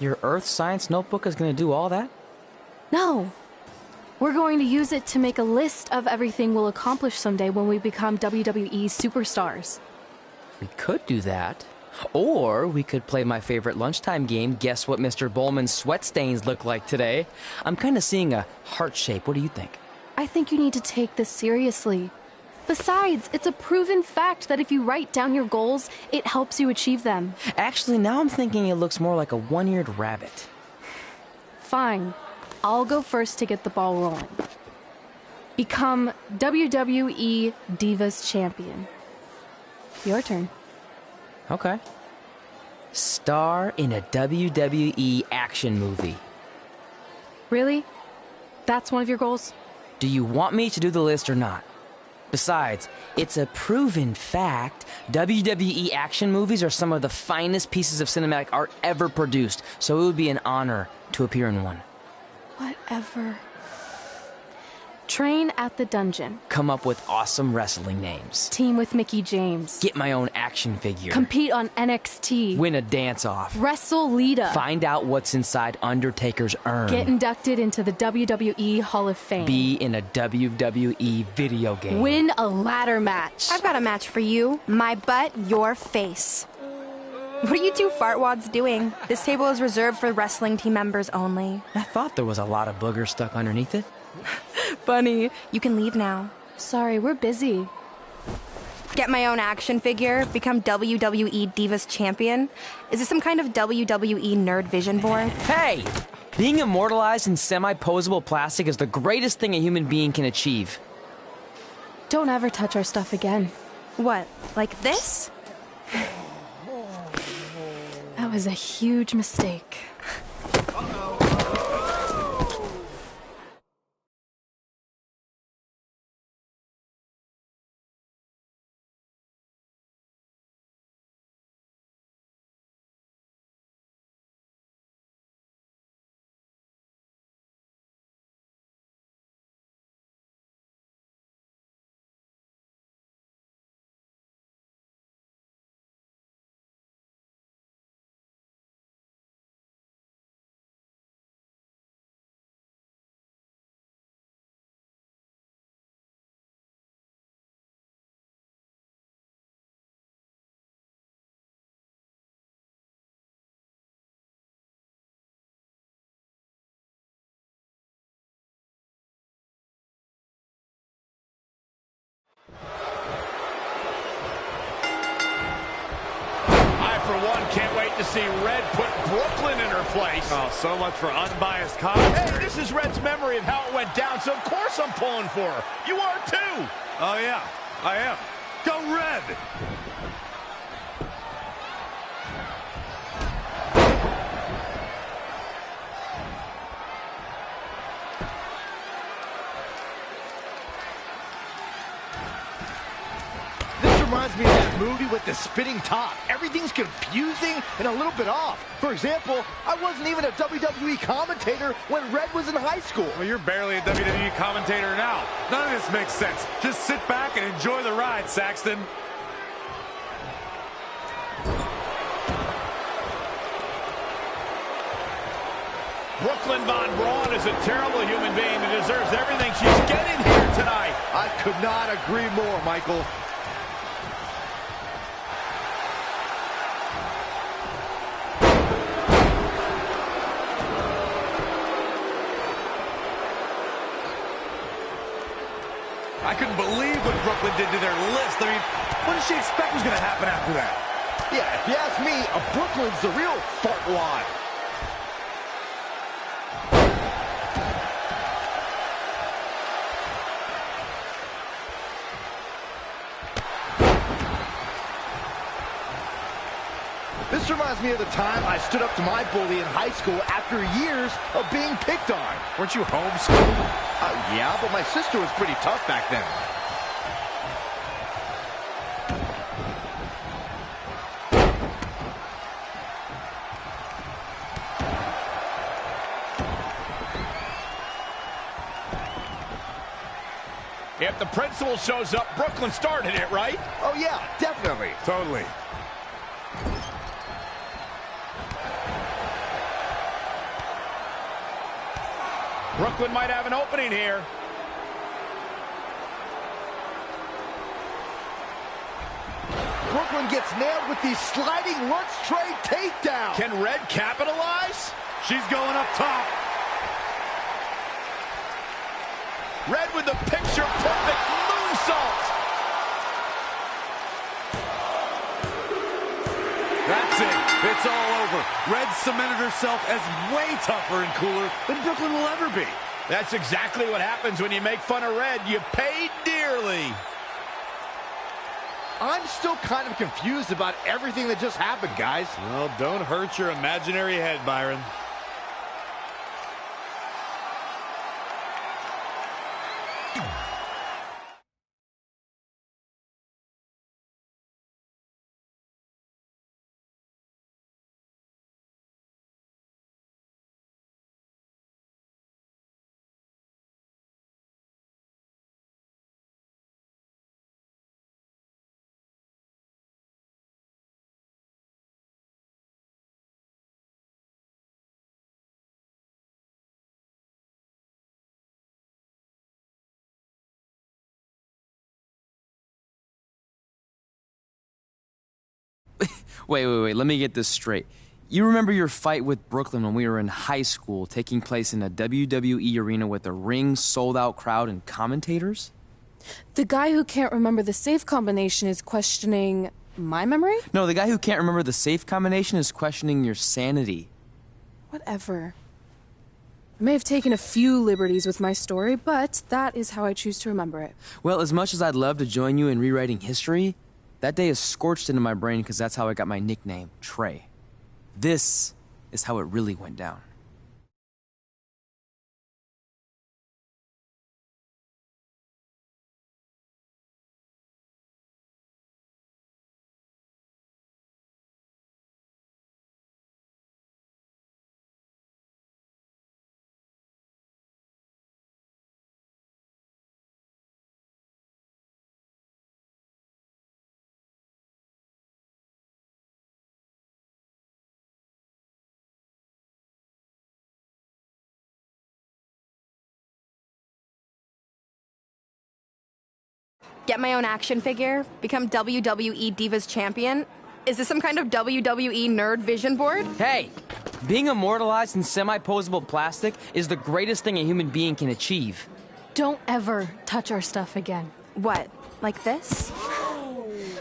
Your Earth Science notebook is going to do all that? No. We're going to use it to make a list of everything we'll accomplish someday when we become WWE superstars. We could do that. Or we could play my favorite lunchtime game, Guess What Mr. Bowman's Sweat Stains Look Like Today. I'm kind of seeing a heart shape. What do you think? I think you need to take this seriously. Besides, it's a proven fact that if you write down your goals, it helps you achieve them. Actually, now I'm thinking it looks more like a one-eared rabbit. Fine. I'll go first to get the ball rolling. Become WWE Divas Champion. Your turn. Okay. Star in a WWE action movie. Really? That's one of your goals? Do you want me to do the list or not? Besides, it's a proven fact, WWE action movies are some of the finest pieces of cinematic art ever produced, so it would be an honor to appear in one. Whatever. Train at the dungeon. Come up with awesome wrestling names. Team with Mickie James. Get my own action figure. Compete on NXT. Win a dance-off. Wrestle Lita. Find out what's inside Undertaker's urn. Get inducted into the WWE Hall of Fame. Be in a WWE video game. Win a ladder match. I've got a match for you. My butt, your face. What are you two fartwads doing? This table is reserved for wrestling team members only. I thought there was a lot of boogers stuck underneath it. Funny. You can leave now. Sorry, we're busy. Get my own action figure, become WWE Divas Champion. Is this some kind of WWE nerd vision board? Hey! Being immortalized in semi-posable plastic is the greatest thing a human being can achieve. Don't ever touch our stuff again. What, like this? That was a huge mistake. Can't wait to see Red put Brooklyn in her place. Oh, so much for unbiased commentary. Hey, this is Red's memory of how it went down, so of course I'm pulling for her. You are too. Oh, yeah, I am. Go Red! Reminds me of that movie with the spinning top. Everything's confusing and a little bit off. For example, I wasn't even a WWE commentator when Red was in high school. Well, you're barely a WWE commentator now. None of this makes sense. Just sit back and enjoy the ride, Saxton. Brooklyn Von Braun is a terrible human being that deserves everything she's getting here tonight. I could not agree more, Michael. I couldn't believe what Brooklyn did to their list. I mean, what did she expect was going to happen after that? Yeah, if you ask me, Brooklyn's the real fartwad. This reminds me of the time I stood up to my bully in high school after years of being picked on. Weren't you homeschooled? Yeah, but my sister was pretty tough back then. If the principal shows up, Brooklyn started it, right? Oh, yeah, definitely. Totally. Brooklyn might have an opening here. Brooklyn gets nailed with the sliding lunch tray takedown. Can Red capitalize? She's going up top. Red with the picture-perfect moonsault. That's it. It's all over. Red cemented herself as way tougher and cooler than Brooklyn will ever be. That's exactly what happens when you make fun of Red. You pay dearly. I'm still kind of confused about everything that just happened, guys. Well, don't hurt your imaginary head, Byron. Wait, let me get this straight. You remember your fight with Brooklyn when we were in high school, taking place in a WWE arena with a ring, sold-out crowd, and commentators? The guy who can't remember the safe combination is questioning my memory? No, the guy who can't remember the safe combination is questioning your sanity. Whatever. I may have taken a few liberties with my story, but that is how I choose to remember it. Well, as much as I'd love to join you in rewriting history, that day is scorched into my brain because that's how I got my nickname, Trey. This is how it really went down. Get my own action figure? Become WWE Divas Champion? Is this some kind of WWE nerd vision board? Hey! Being immortalized in semi-posable plastic is the greatest thing a human being can achieve. Don't ever touch our stuff again. What, like this?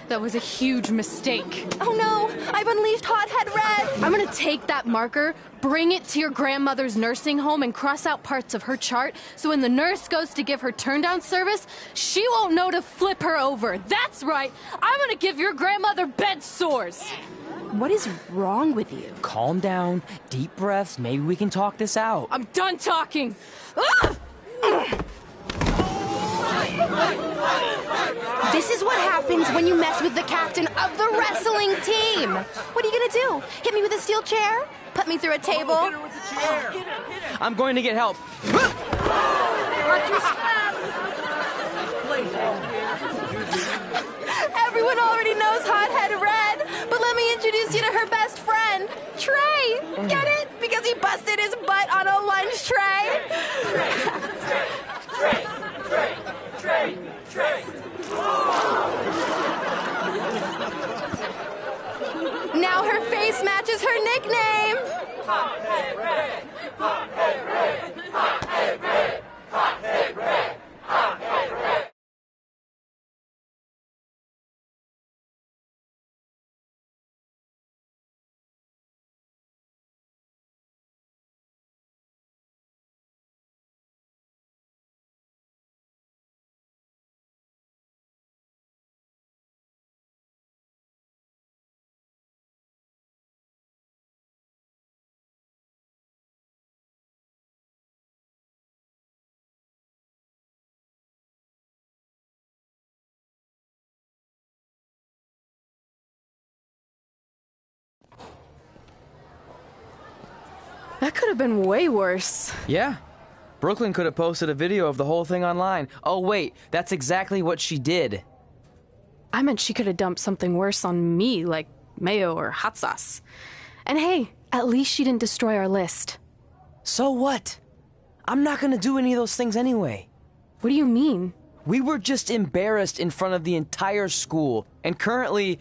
That was a huge mistake. Oh no, I've unleashed Hothead Red! I'm gonna take that marker, bring it to your grandmother's nursing home, and cross out parts of her chart, so when the nurse goes to give her turn-down service, she won't know to flip her over. That's right, I'm gonna give your grandmother bed sores. What is wrong with you? Calm down, deep breaths, maybe we can talk this out. I'm done talking. Ah! This is what happens when you mess with the captain of the wrestling team. What are you gonna do? Hit me with a steel chair? Put me through a table? Hit her with the chair. I'm going to get help. Everyone already knows Hothead Red, but let me introduce you to her best friend, Trey. Get it? Because he busted his butt on a lunch tray. Now her face matches her nickname. Hothead Red, Hothead Red, Hothead Red, Hothead Red, Hothead Red. That could have been way worse. Yeah. Brooklyn could have posted a video of the whole thing online. Oh, wait, that's exactly what she did. I meant she could have dumped something worse on me, like mayo or hot sauce. And hey, at least she didn't destroy our list. So what? I'm not gonna do any of those things anyway. What do you mean? We were just embarrassed in front of the entire school, and currently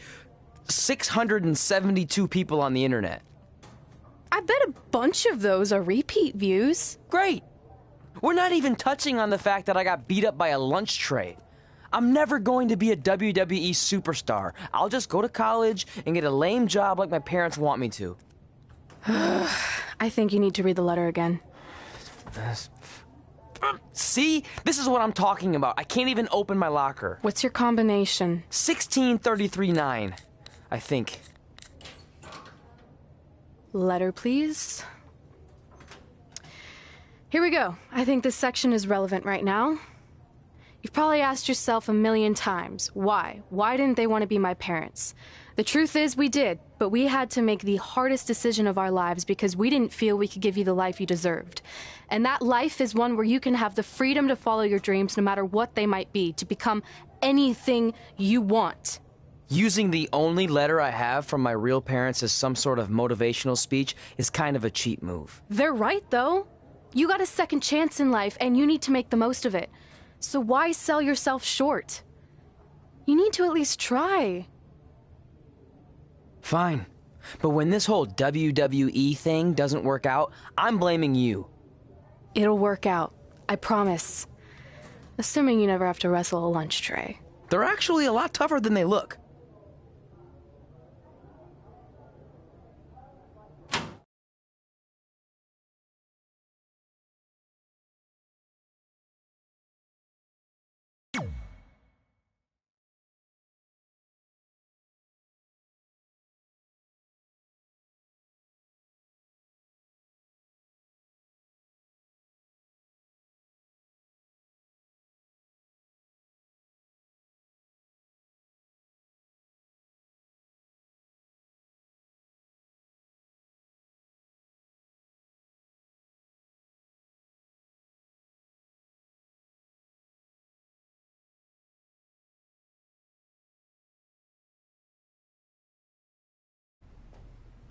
672 people on the internet. I bet a bunch of those are repeat views. Great! We're not even touching on the fact that I got beat up by a lunch tray. I'm never going to be a WWE superstar. I'll just go to college and get a lame job like my parents want me to. I think you need to read the letter again. See? This is what I'm talking about. I can't even open my locker. What's your combination? 1633-9, I think. Letter, please. Here we go. I think this section is relevant right now. You've probably asked yourself a million times, why? Why didn't they want to be my parents? The truth is, we did, but we had to make the hardest decision of our lives because we didn't feel we could give you the life you deserved. And that life is one where you can have the freedom to follow your dreams no matter what they might be, to become anything you want. Using the only letter I have from my real parents as some sort of motivational speech is kind of a cheap move. They're right, though. You got a second chance in life, and you need to make the most of it. So why sell yourself short? You need to at least try. Fine. But when this whole WWE thing doesn't work out, I'm blaming you. It'll work out. I promise. Assuming you never have to wrestle a lunch tray. They're actually a lot tougher than they look.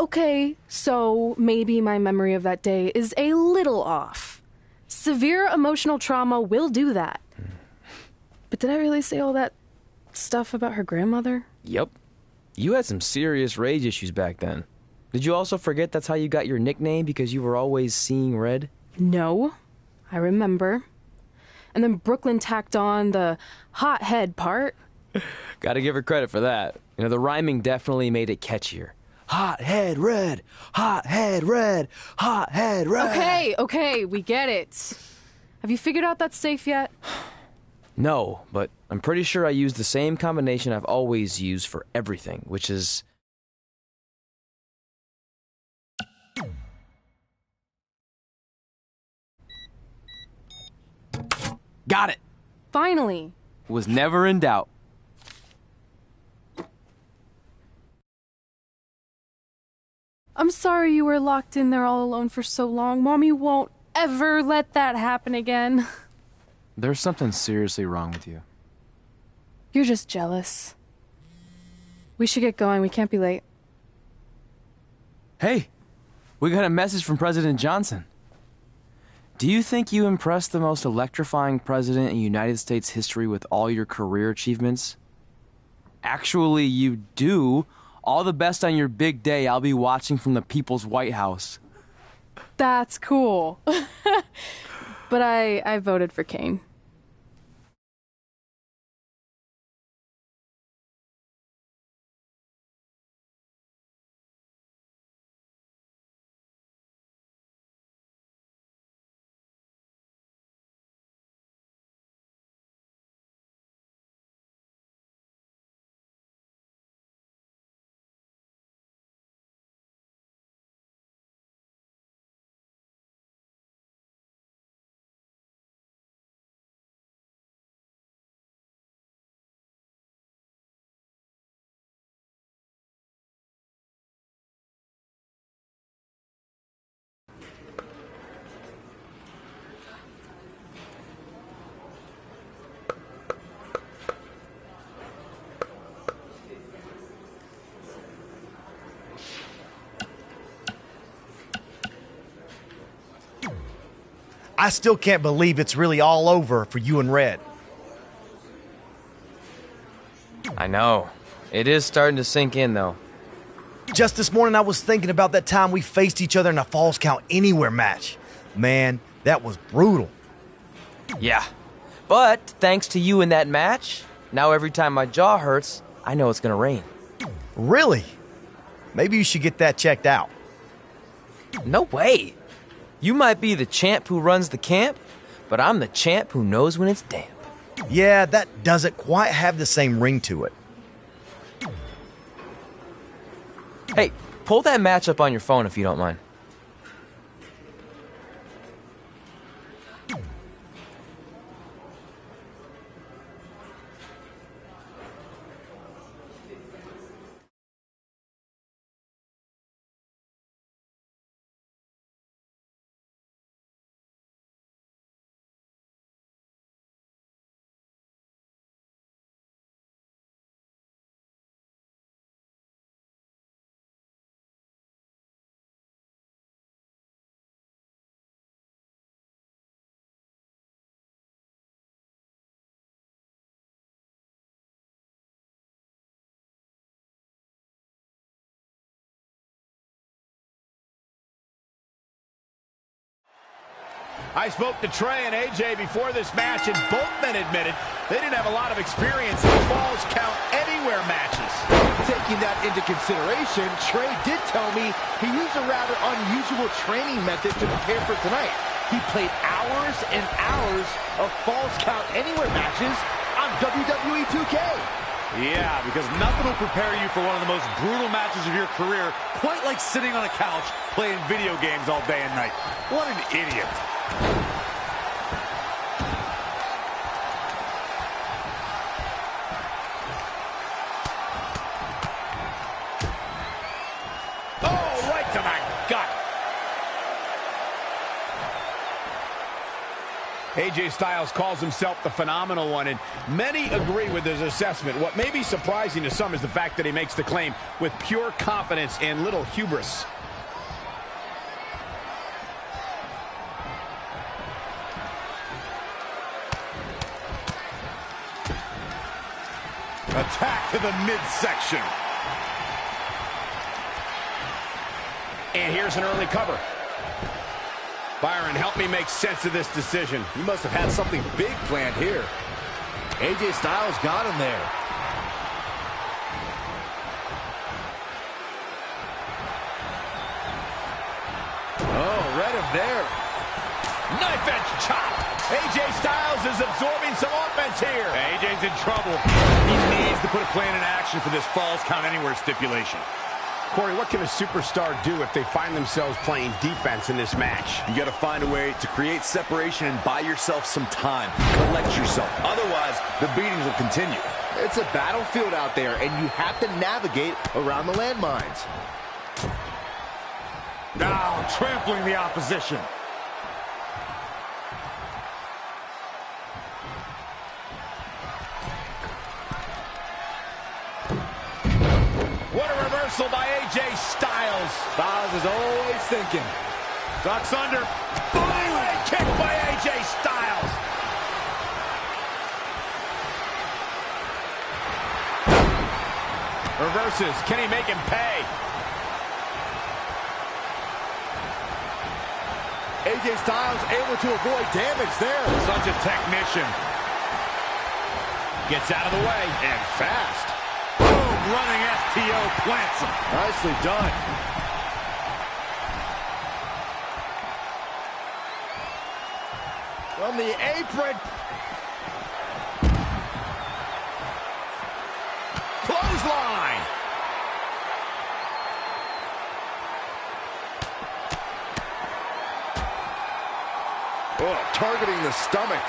Okay, so maybe my memory of that day is a little off. Severe emotional trauma will do that. But did I really say all that stuff about her grandmother? Yep. You had some serious rage issues back then. Did you also forget that's how you got your nickname because you were always seeing red? No, I remember. And then Brooklyn tacked on the hot head part. Gotta give her credit for that. You know, the rhyming definitely made it catchier. Hot head red, hot head red, hot head red. Okay, we get it. Have you figured out that safe yet? No, but I'm pretty sure I used the same combination I've always used for everything, which is... Got it! Finally. Was never in doubt. I'm sorry you were locked in there all alone for so long. Mommy won't ever let that happen again. There's something seriously wrong with you. You're just jealous. We should get going. We can't be late. Hey, we got a message from President Johnson. Do you think you impressed the most electrifying president in United States history with all your career achievements? Actually, you do. All the best on your big day. I'll be watching from the People's White House. That's cool. But I voted for Kane. I still can't believe it's really all over for you and Red. I know. It is starting to sink in, though. Just this morning, I was thinking about that time we faced each other in a Falls Count Anywhere match. Man, that was brutal. Yeah. But thanks to you in that match, now every time my jaw hurts, I know it's gonna rain. Really? Maybe you should get that checked out. No way. You might be the champ who runs the camp, but I'm the champ who knows when it's damp. Yeah, that doesn't quite have the same ring to it. Hey, pull that match up on your phone if you don't mind. I spoke to Trey and AJ before this match, and both men admitted they didn't have a lot of experience in Falls Count Anywhere matches. Taking that into consideration, Trey did tell me he used a rather unusual training method to prepare for tonight. He played hours and hours of Falls Count Anywhere matches on WWE2k. Yeah, because nothing will prepare you for one of the most brutal matches of your career, quite like sitting on a couch playing video games all day and night. What an idiot. Oh, right to the gut. AJ Styles calls himself the phenomenal one, and many agree with his assessment. What may be surprising to some is the fact that he makes the claim with pure confidence and little hubris. Attack to the midsection. And here's an early cover. Byron, help me make sense of this decision. He must have had something big planned here. AJ Styles got him there. Oh, read him there. Knife edge chop. AJ Styles is absorbing some offense here. AJ's in trouble. He needs to put a plan in action for this Falls Count Anywhere stipulation. Corey, what can a superstar do if they find themselves playing defense in this match? You got to find a way to create separation and buy yourself some time. Collect yourself. Otherwise, the beatings will continue. It's a battlefield out there, and you have to navigate around the landmines. Now trampling the opposition. What a reversal by AJ Styles. Styles is always thinking. Ducks under. Bodyweight kick by AJ Styles. Reverses. Can he make him pay? AJ Styles able to avoid damage there. Such a technician. Gets out of the way. And fast. Boom, running STO plants him. Nicely done. From the apron. Clothesline. Oh, targeting the stomach.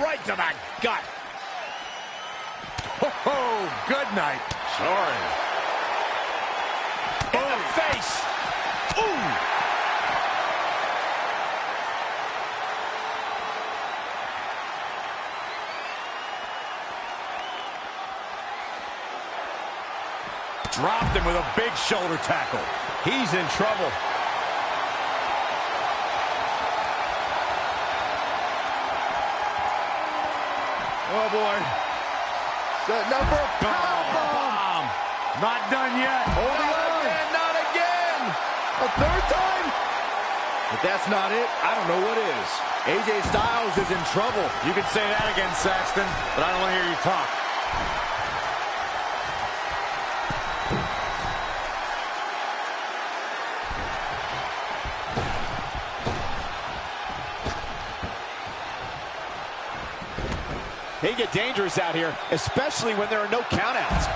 right to the gut. Oh, good night. Sorry. In the face. Ooh. Dropped him with a big shoulder tackle. He's in trouble. Oh, boy. Setting up for a powerbomb. Not done yet. Holding on. Again, not again. A third time? If that's not it, I don't know what is. AJ Styles is in trouble. You can say that again, Saxton, but I don't want to hear you talk. They get dangerous out here, especially when there are no countouts.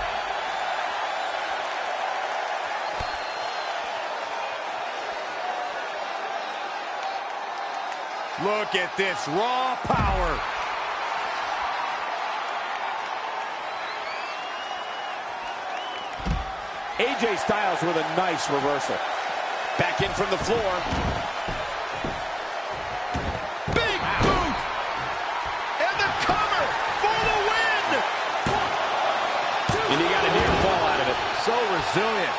Look at this raw power. AJ Styles with a nice reversal. Back in from the floor. Big boot! And the cover for the win! And he got a near fall out of it. So resilient.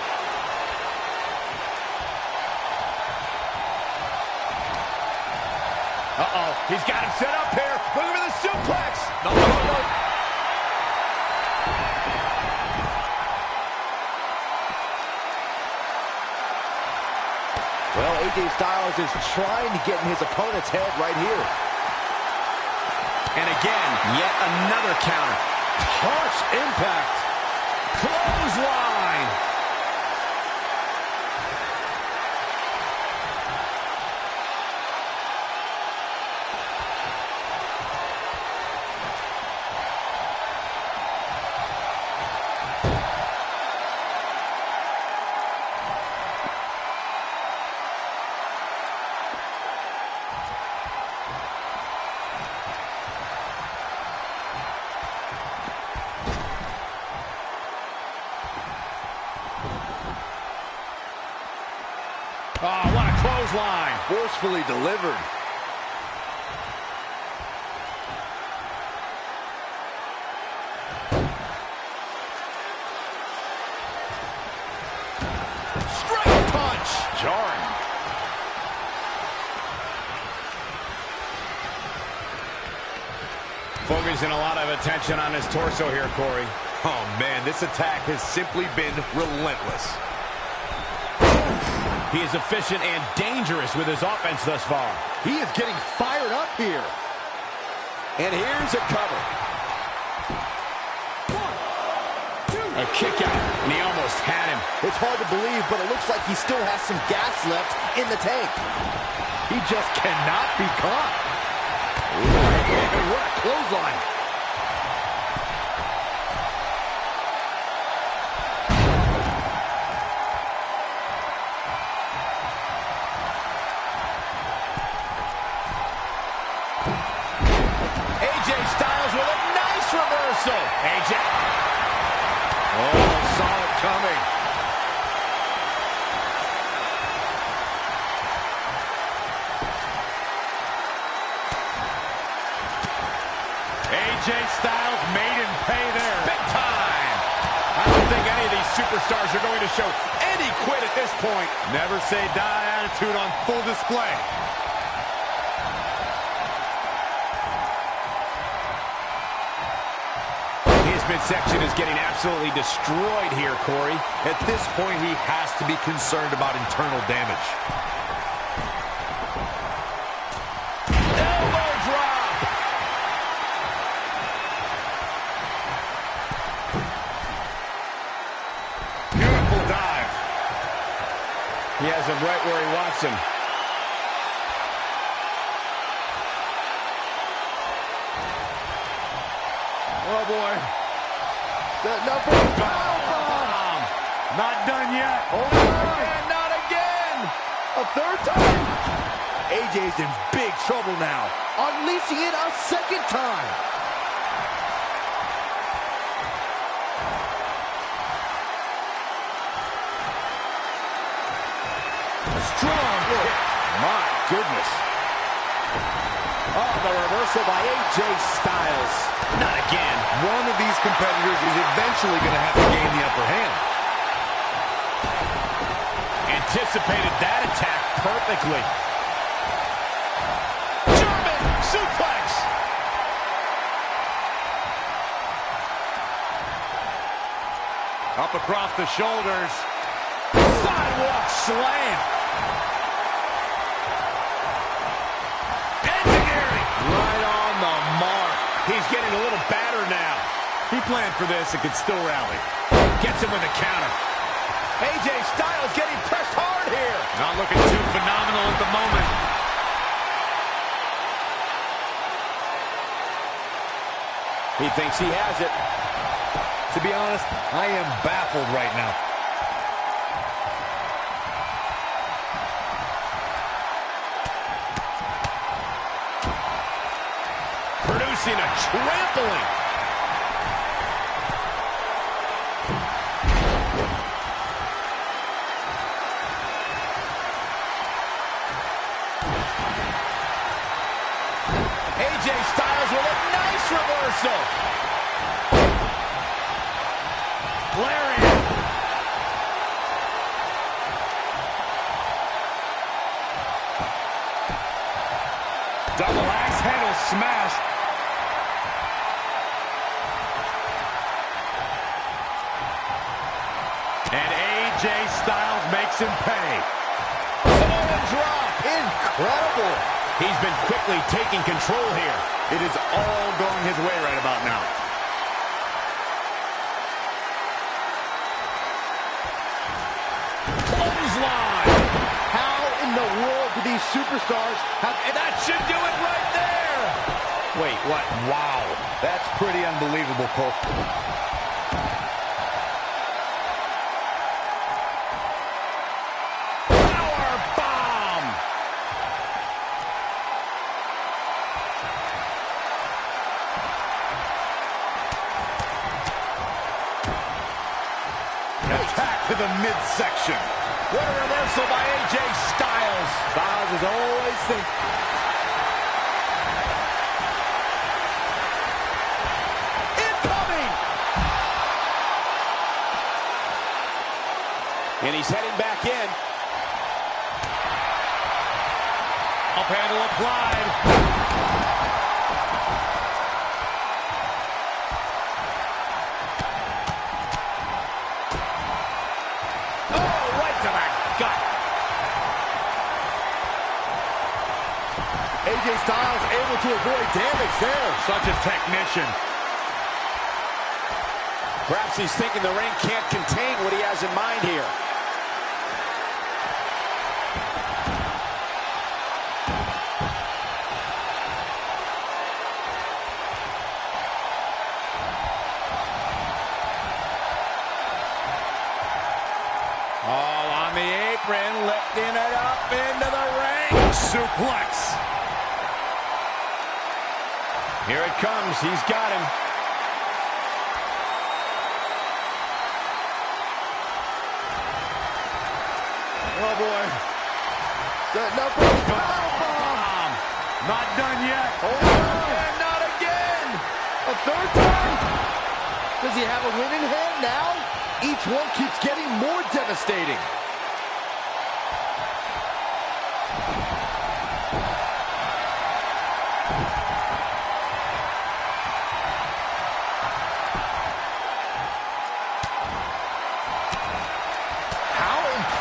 Uh-oh, he's got him set up here. Looking for the suplex. No. Well, AJ Styles is trying to get in his opponent's head right here. And again, yet another counter. Harsh impact. Clothesline. Oh, what a clothesline. Forcefully delivered. Straight punch. Jarring. Focusing a lot of attention on his torso here, Corey. Oh, man, this attack has simply been relentless. He is efficient and dangerous with his offense thus far. He is getting fired up here. And here's a cover. A kick out, and he almost had him. It's hard to believe, but it looks like he still has some gas left in the tank. He just cannot be caught. Ooh, what a clothesline. Reversal. AJ. Oh, saw it coming. AJ Styles made him pay there. Big time. I don't think any of these superstars are going to show any quit at this point. Never say die attitude on full display. Midsection is getting absolutely destroyed here, Corey. At this point, he has to be concerned about internal damage. Elbow drop! Beautiful dive. He has him right where he wants him. Oh, boy. Setting up for a powerbomb. Not done yet. Hold on. And not again. A third time. AJ's in big trouble now. Unleashing it a second time. Strong kick. My goodness. Oh, the reversal by AJ Styles. Not again. One of these competitors is eventually going to have to gain the upper hand. Anticipated that attack perfectly. German suplex. Up across the shoulders. Sidewalk slam. Engineering. Right on the mark. He's getting a little battered now. He planned for this and could still rally. Gets him with a counter. AJ Styles getting pressed hard here. Not looking too phenomenal at the moment. He thinks he has it. To be honest, I am baffled right now. Producing a trampling. AJ Styles with a nice reversal. Lariat. Double axe handle smash. And AJ Styles makes him pay. Samoan drop. Incredible. He's been quickly taking control here. It is all going his way right about now. Clothesline. How in the world do these superstars have... That should do it right there. Wait, what? Wow, that's pretty unbelievable, Cole. Power bomb. Attack to the midsection. What a reversal by AJ Styles. Styles is always thinking. Incoming. And he's heading back in. Up handle applied. AJ Styles able to avoid damage there. Such a technician. Perhaps he's thinking the ring can't contain what he has in mind here. All on the apron, lifting it up into the ring. Suplex. Here it comes. He's got him. Oh, boy. No, Powerbomb. Not done yet. hold on. And not again. A third time? Does he have a win in hand now? Each one keeps getting more devastating.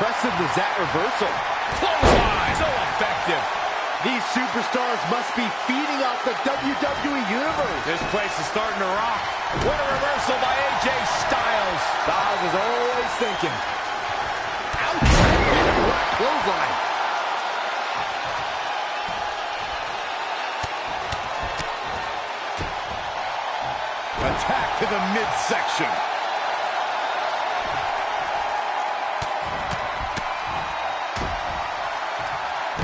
Impressive was that reversal. Clothesline. So effective. These superstars must be feeding off the WWE Universe. This place is starting to rock. What a reversal by AJ Styles. Styles is always thinking. Ouch! What a clothesline. Attack to the midsection.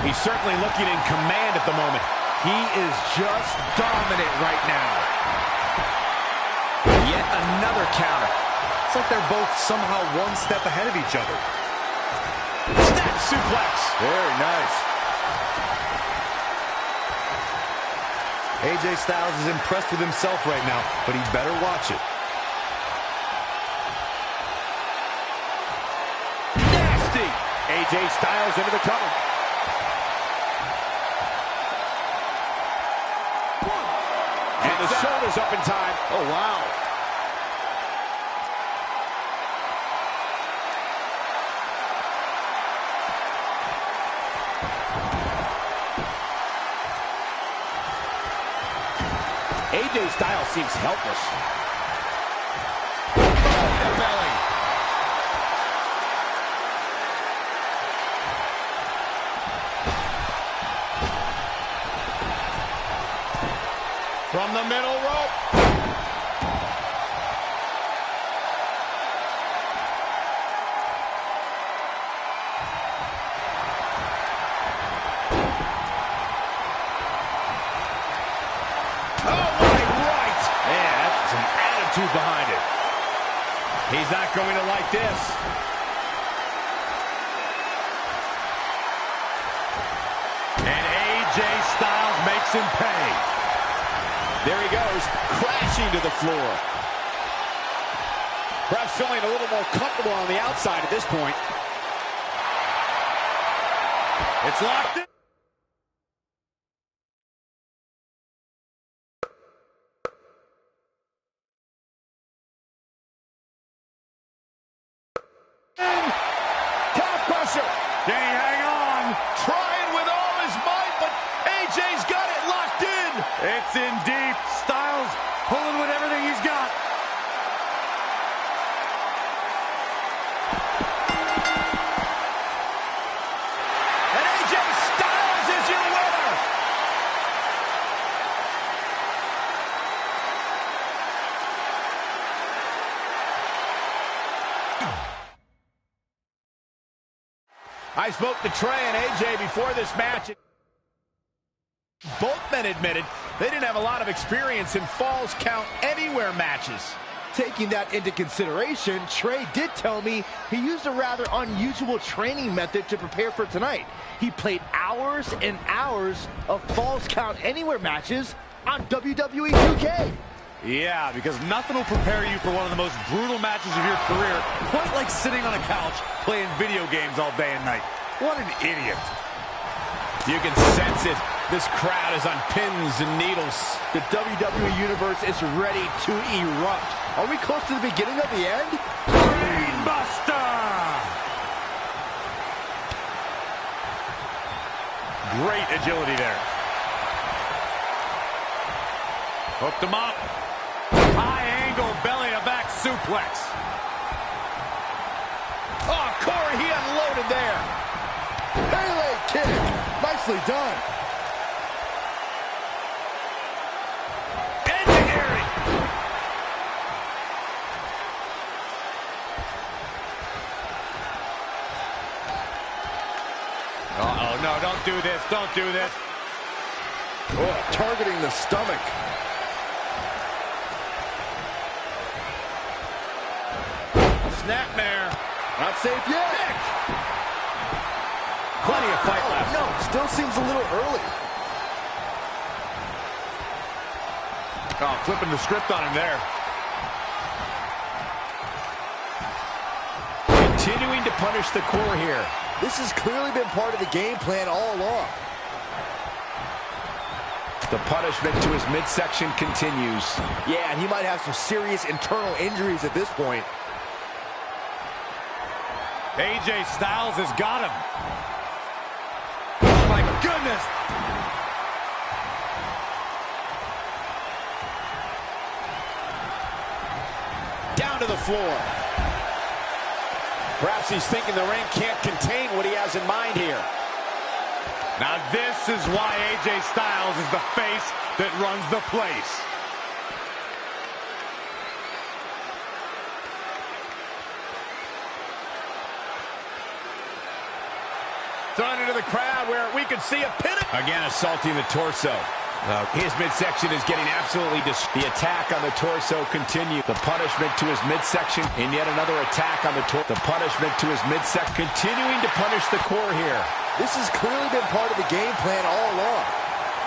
He's certainly looking in command at the moment. He is just dominant right now. Yet another counter. It's like they're both somehow one step ahead of each other. Snap suplex. Very nice. AJ Styles is impressed with himself right now, but he better watch it. Nasty. AJ Styles into the cover. And the shoulders up in time. Oh, wow. AJ Styles seems helpless. Belly. From the middle rope. Behind it. He's not going to like this. And AJ Styles makes him pay. There he goes, crashing to the floor. Perhaps feeling a little more comfortable on the outside at this point. It's locked in. Can he hang on? Trying with all his might, but AJ's got it locked in. It's in deep. Styles pulling with everything he's got. And AJ Styles is your winner. I spoke to Trey and AJ before this match. Both men admitted they didn't have a lot of experience in Falls Count Anywhere matches. Taking that into consideration, Trey did tell me he used a rather unusual training method to prepare for tonight. He played hours and hours of Falls Count Anywhere matches on WWE 2K. Yeah, because nothing will prepare you for one of the most brutal matches of your career, quite like sitting on a couch playing video games all day and night. What an idiot. You can sense it. This crowd is on pins and needles. The WWE Universe is ready to erupt. Are we close to the beginning of the end? Brainbuster! Great agility there. Hooked him up. High angle belly to back suplex. Oh, Corey, he unloaded there. Pele kick. Nicely done. Engineering. Uh-oh, no, don't do this. Don't do this. Oh, targeting the stomach. Snapmare. Not safe yet. Kick. Plenty of fight left. No, still seems a little early. Oh, flipping the script on him there. Continuing to punish the core here. This has clearly been part of the game plan all along. The punishment to his midsection continues. Yeah, and he might have some serious internal injuries at this point. AJ Styles has got him. Oh, my goodness. Down to the floor. Perhaps he's thinking the ring can't contain what he has in mind here. Now this is why AJ Styles is the face that runs the place. Thrown into the crowd where we could see a pin. Again, assaulting the torso. His midsection is getting absolutely destroyed. The attack on the torso continues. The punishment to his midsection, and yet another attack on the torso. The punishment to his midsection, continuing to punish the core here. This has clearly been part of the game plan all along.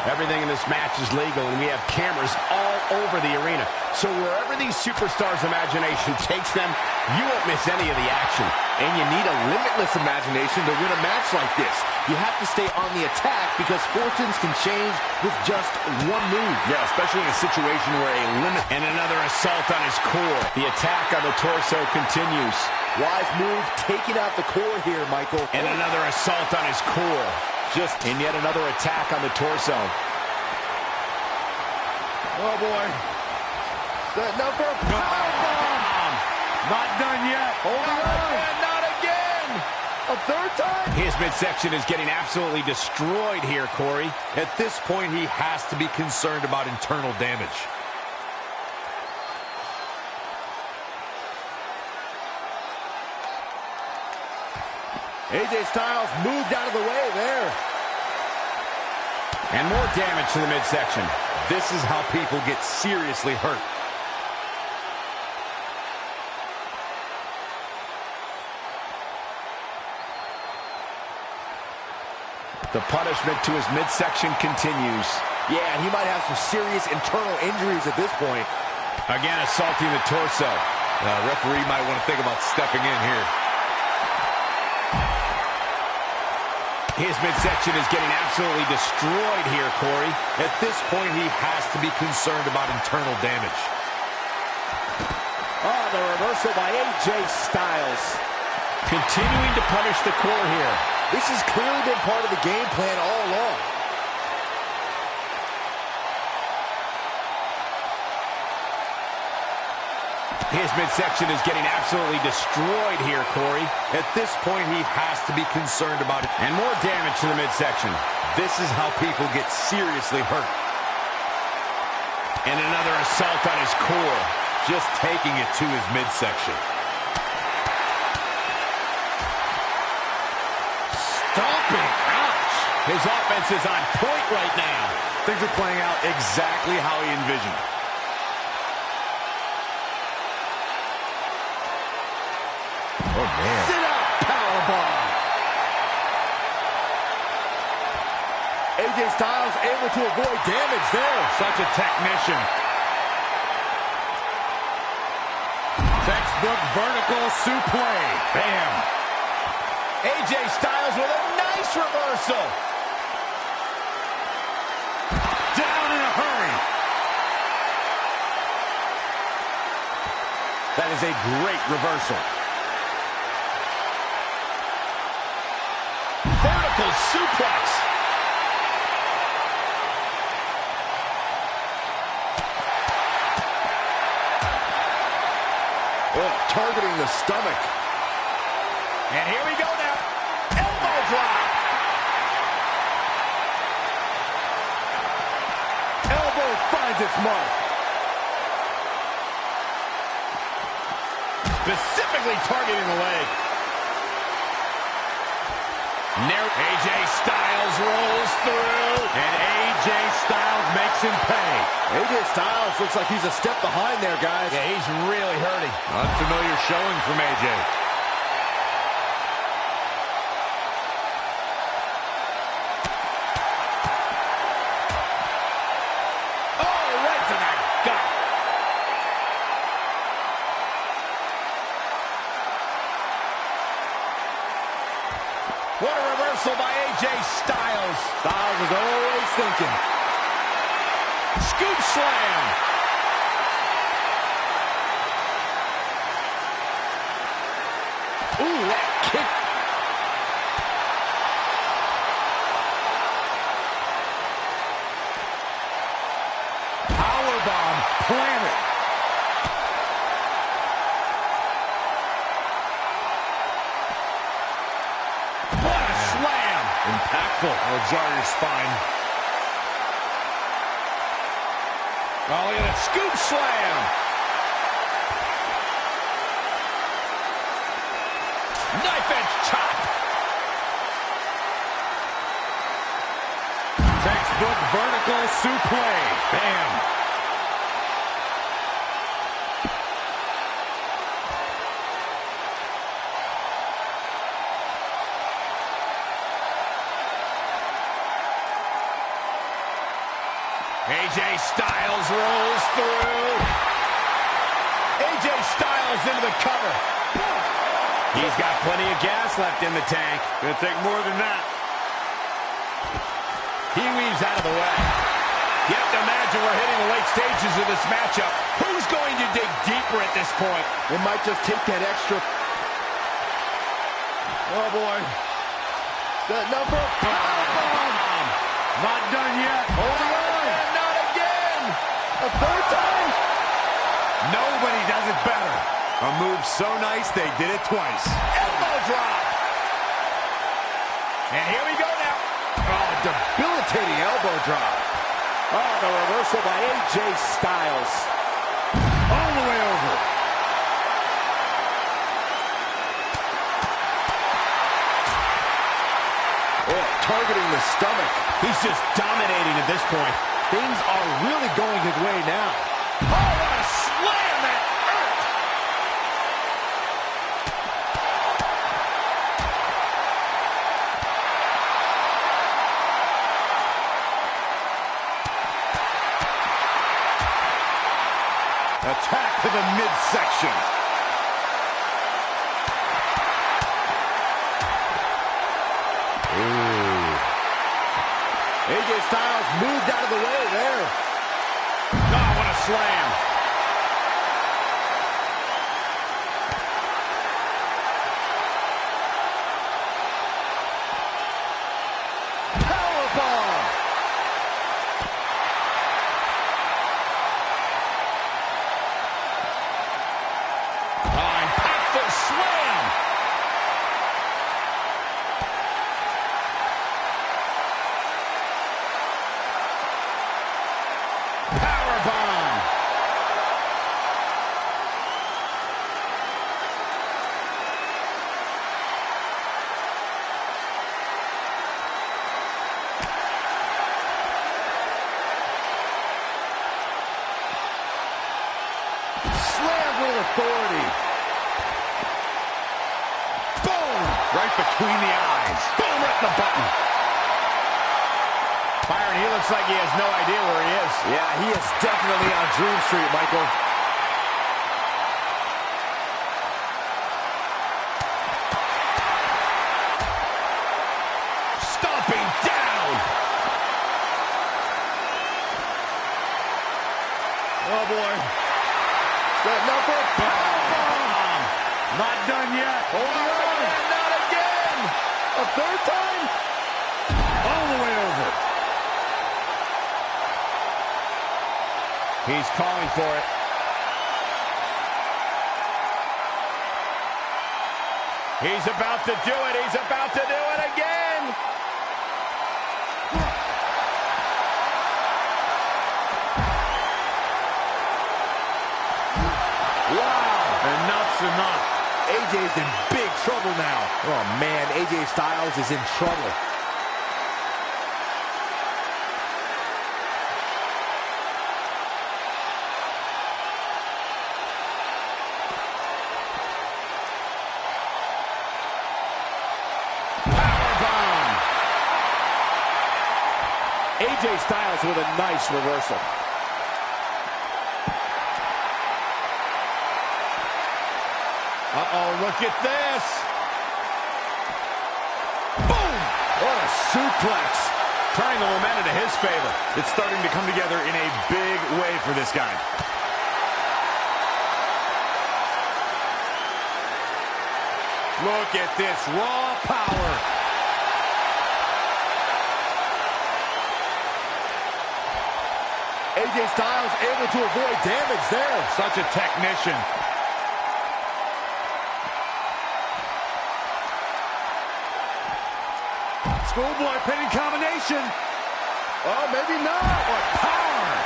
Everything in this match is legal, and we have cameras all over the arena. So wherever these superstars' imagination takes them, you won't miss any of the action. And you need a limitless imagination to win a match like this. You have to stay on the attack because fortunes can change with just one move. Yeah, especially in a situation where a limit... And another assault on his core. The attack on the torso continues. Wise move, taking out the core here, Michael. And another assault on his core. And yet another attack on the torso. Oh, boy. Setting up for a powerbomb. Not done yet. Holding on. Not again. A third time. His midsection is getting absolutely destroyed here, Corey. At this point, he has to be concerned about internal damage. AJ Styles moved out of the way there. And more damage to the midsection. This is how people get seriously hurt. The punishment to his midsection continues. Yeah, he might have some serious internal injuries at this point. Again, assaulting the torso. Referee might want to think about stepping in here. His midsection is getting absolutely destroyed here, Corey. At this point, he has to be concerned about internal damage. Oh, the reversal by AJ Styles. Continuing to punish the core here. This has clearly been part of the game plan all along. His midsection is getting absolutely destroyed here, Corey. At this point, he has to be concerned about it. And more damage to the midsection. This is how people get seriously hurt. And another assault on his core. Just taking it to his midsection. Stomping. Ouch. His offense is on point right now. Things are playing out exactly how he envisioned. Oh, man. Sit-up powerbomb. AJ Styles able to avoid damage there. Such a technician. Textbook vertical suplex. Bam. AJ Styles with a nice reversal. Down in a hurry. That is a great reversal. Vertical suplex. Oh, targeting the stomach. And here we go now. Elbow drop. Elbow finds its mark. Specifically targeting the leg. AJ Styles rolls through. And AJ Styles makes him pay. AJ Styles looks like he's a step behind there, guys. Yeah, he's really hurting. Unfamiliar showing from AJ. Oh, right to the gut. What a reversal by AJ Styles. Styles was always thinking. Scoop slam. Ooh, that kick. Powerbomb planted. What a slam. Impactful. It'll jar your spine. Oh, look at that scoop slam. Knife edge chop. textbook vertical suplex. Bam. AJ Styles rolls through. AJ Styles into the cover. He's got plenty of gas left in the tank. Gonna take more than that. He weaves out of the way. You have to imagine we're hitting the late stages of this matchup. Who's going to dig deeper at this point? It might just take that extra. Oh, boy. That number. Powerbomb. Not done yet. Holding on. And not again. A third time. Nobody does it better. A move so nice, they did it twice. Elbow drop. And here we go now. Oh, debilitating elbow drop. Oh, the reversal by AJ Styles. All the way over. Oh, targeting the stomach. He's just dominating at this point. Things are really going his way now. Oh, what a slam that hurt! Attack to the midsection. AJ Styles moved out of the way there. Oh, what a slam. Powerbomb. Oh, impactful slam. Powerbomb. Slam with authority. Boom! Right between the eyes. Boom! Right in the button. Byron, he looks like he has no idea where he is. Yeah, he is definitely on Dream Street, Michael. Stomping down. Oh, boy. That number. Powerbomb. Not done yet. Holding on. And not again. A third time. All the way over. He's calling for it. He's about to do it. He's about to do it again. Wow. Enough's enough. AJ's in big trouble now. Oh, man. AJ Styles is in trouble. Powerbomb. AJ Styles with a nice reversal. Uh-oh, look at this. Boom! What a suplex. Turning the momentum to his favor. It's starting to come together in a big way for this guy. Look at this raw power. AJ Styles able to avoid damage there. Such a technician. Schoolboy pinning combination. Oh, maybe not. What power.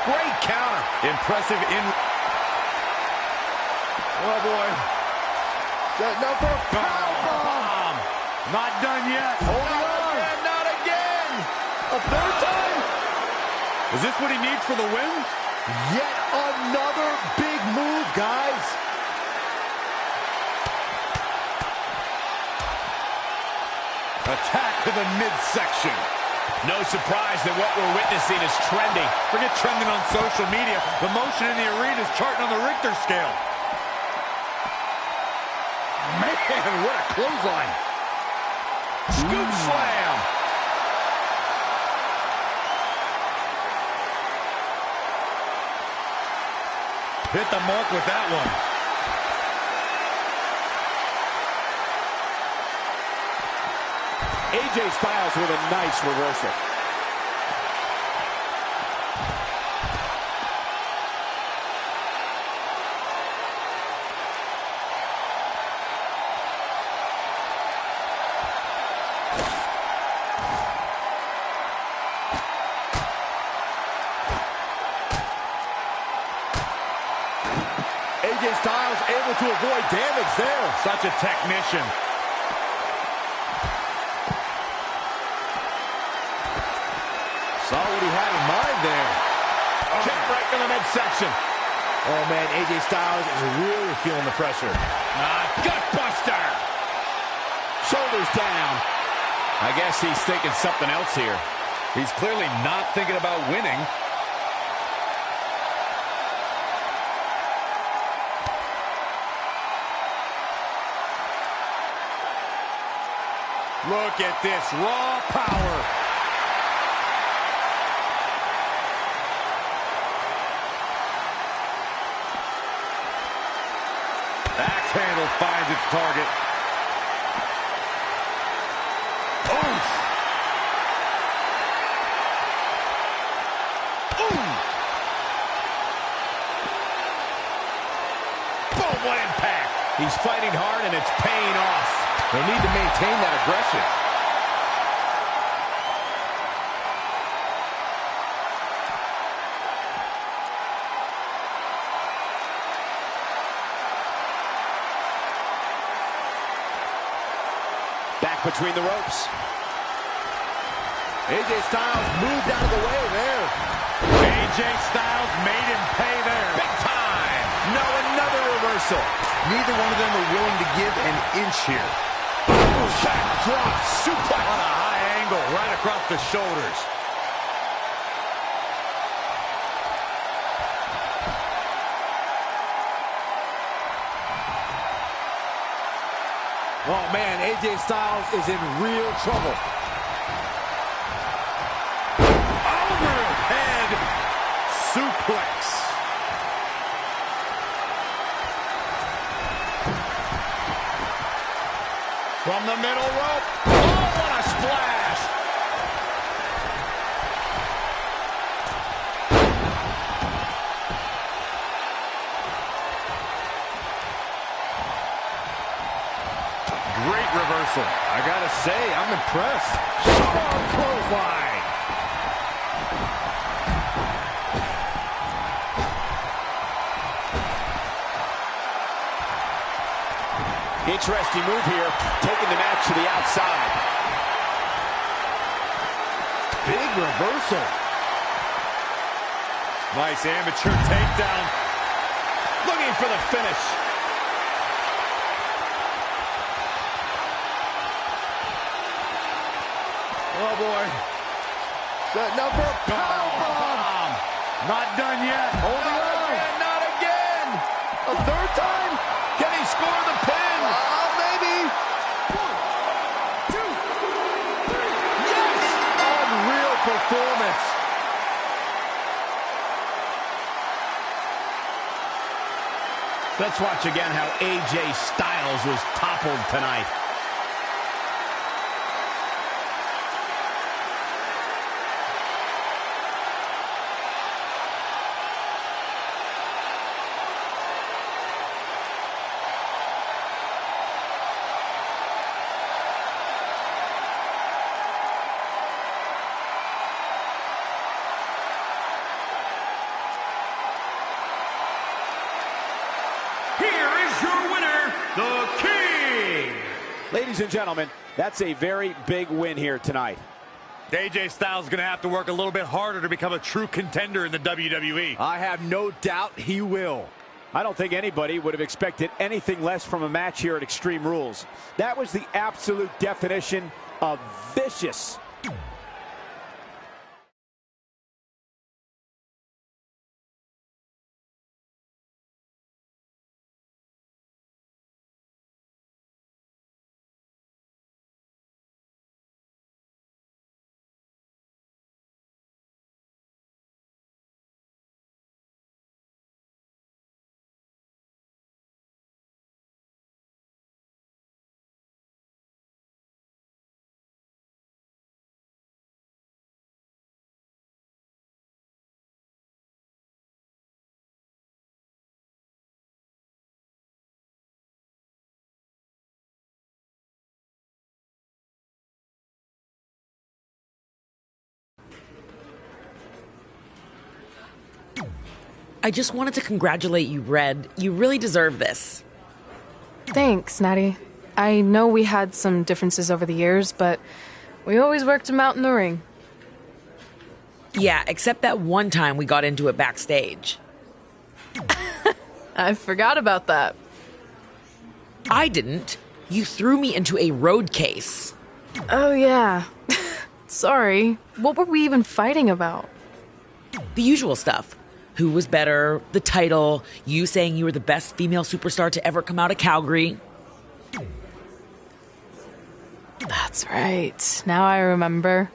Great counter. Impressive in... Oh, boy. Setting up for a powerbomb. Not done yet. Holding on. Again, not again. A third time. Is this what he needs for the win? Yet another big move, guys. Attack to the midsection. No surprise that what we're witnessing is trending. Forget trending on social media. The motion in the arena is charting on the Richter scale. Man, what a clothesline. Scoop slam. Hit the mark with that one. AJ Styles with a nice reversal. AJ Styles able to avoid damage there. Such a technician. Saw what he had in mind there. Kick right to the midsection. Oh, man, AJ Styles is really feeling the pressure. Gut buster. Shoulders down. I guess he's thinking something else here. He's clearly not thinking about winning. Look at this raw power. Axe handle finds its target. Oof. Ooh. Boom, what impact. He's fighting hard and it's paying off. They need to maintain that aggression. Back between the ropes. AJ Styles moved out of the way there. AJ Styles made him pay there. Big time. No, another reversal. Neither one of them are willing to give an inch here. Drop suplex on a high angle right across the shoulders. Oh, man, AJ Styles is in real trouble. Overhead suplex. From the middle rope. Oh, what a splash. Great reversal. I gotta say, I'm impressed. Strong clothesline. Interesting move here, taking the match to the outside. Big reversal. Nice amateur takedown. Looking for the finish. Oh, boy. Setting up for a powerbomb. Not done yet. Holding on. Again, not again. A third time? Can he score the pin? Maybe. 1, 2, 3. Yes! Unreal performance. Let's watch again how AJ Styles was toppled tonight. Ladies and gentlemen, that's a very big win here tonight. AJ Styles is going to have to work a little bit harder to become a true contender in the WWE. I have no doubt he will. I don't think anybody would have expected anything less from a match here at Extreme Rules. That was the absolute definition of vicious. I just wanted to congratulate you, Red. You really deserve this. Thanks, Natty. I know we had some differences over the years, but we always worked them out in the ring. Yeah, except that one time we got into it backstage. I forgot about that. I didn't. You threw me into a road case. Oh, yeah. Sorry. What were we even fighting about? The usual stuff. Who was better, the title, you saying you were the best female superstar to ever come out of Calgary. That's right. Now I remember.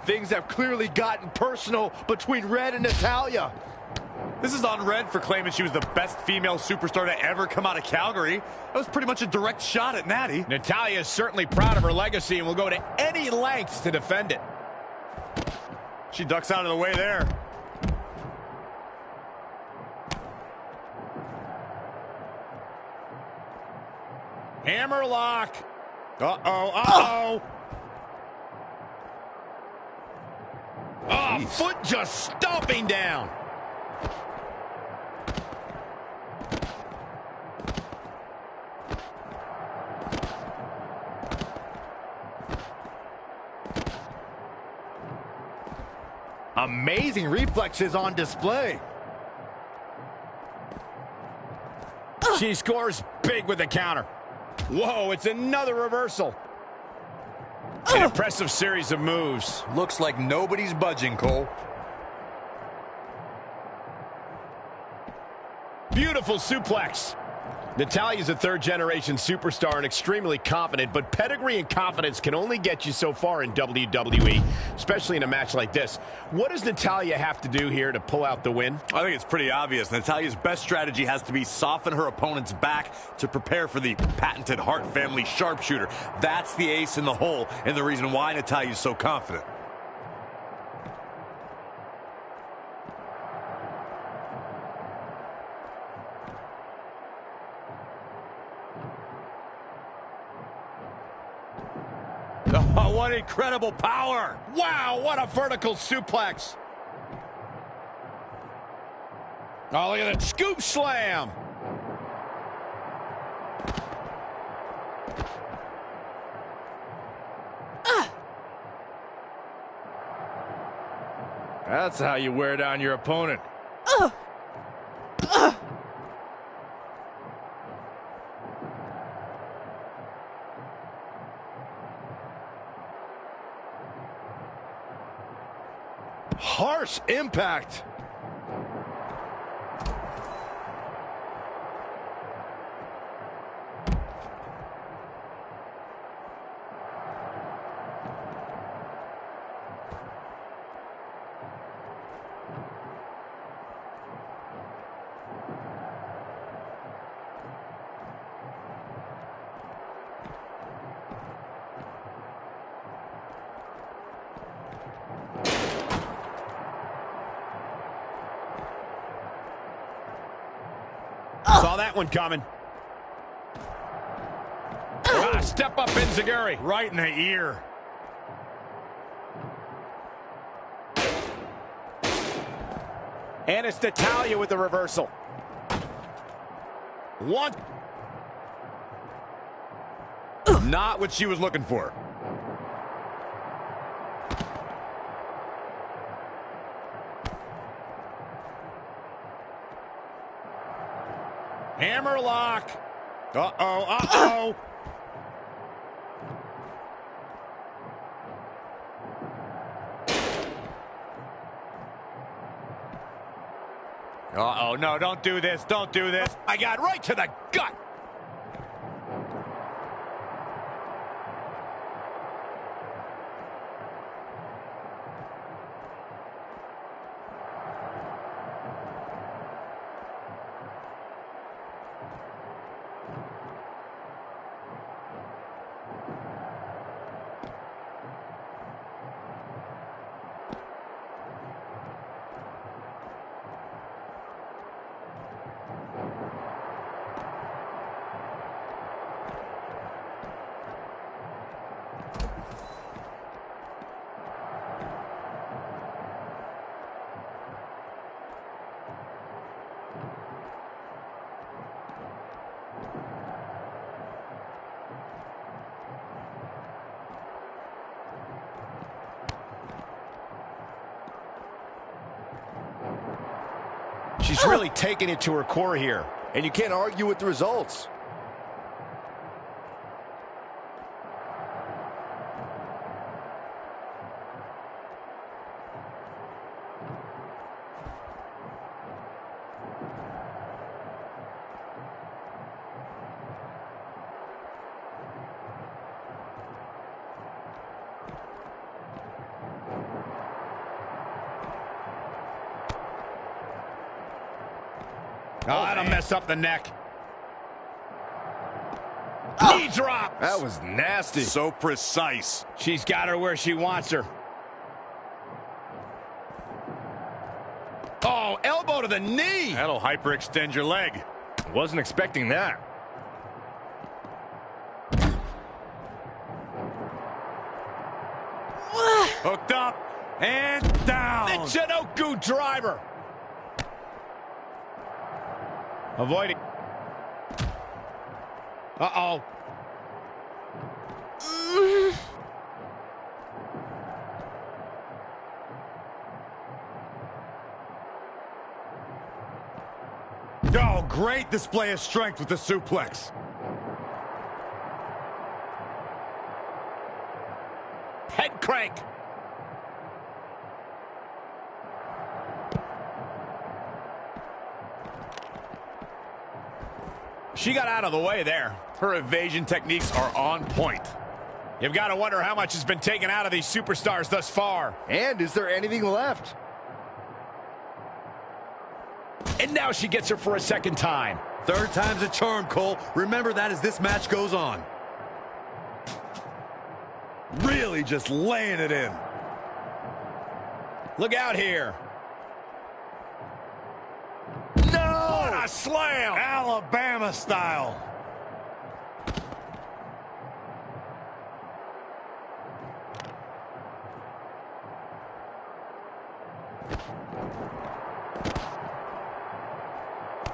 Things have clearly gotten personal between Red and Natalya. This is on Red for claiming she was the best female superstar to ever come out of Calgary. That was pretty much a direct shot at Natty. Natalya is certainly proud of her legacy and will go to any lengths to defend it. She ducks out of the way there. Hammerlock. Uh-oh. Oh, foot just stomping down. Amazing reflexes on display. She scores big with the counter. Whoa, it's another reversal. An impressive series of moves. Looks like nobody's budging, Cole. Beautiful suplex. Natalya's a third-generation superstar and extremely confident, but pedigree and confidence can only get you so far in WWE, especially in a match like this. What does Natalya have to do here to pull out the win? I think it's pretty obvious. Natalya's best strategy has to be soften her opponent's back to prepare for the patented Hart family sharpshooter. That's the ace in the hole and the reason why Natalya's so confident. Oh, what incredible power. Wow, what a vertical suplex. Oh, look at that scoop slam. That's how you wear down your opponent. Harsh impact. Saw that one coming. Step up Enziguri. Right in the ear. And it's Natalya with the reversal. One. Not what she was looking for. Hammerlock. Uh-oh, uh-oh. Uh-oh, no, don't do this, don't do this. I got right to the gut. She's really taking it to her core here. And you can't argue with the results. Oh, that'll mess up the neck. Knee drop. That was nasty. So precise. She's got her where she wants her. Oh, elbow to the knee. That'll hyperextend your leg. Wasn't expecting that. Hooked up and down. The Chinoku driver. Avoiding. Uh-oh. Oh, great display of strength with the suplex. Head crank. She got out of the way there. Her evasion techniques are on point. You've got to wonder how much has been taken out of these superstars thus far. And is there anything left? And now she gets her for a second time. Third time's a charm, Cole. Remember that as this match goes on. Really just laying it in. Look out here. No! What a slam! Alabama style.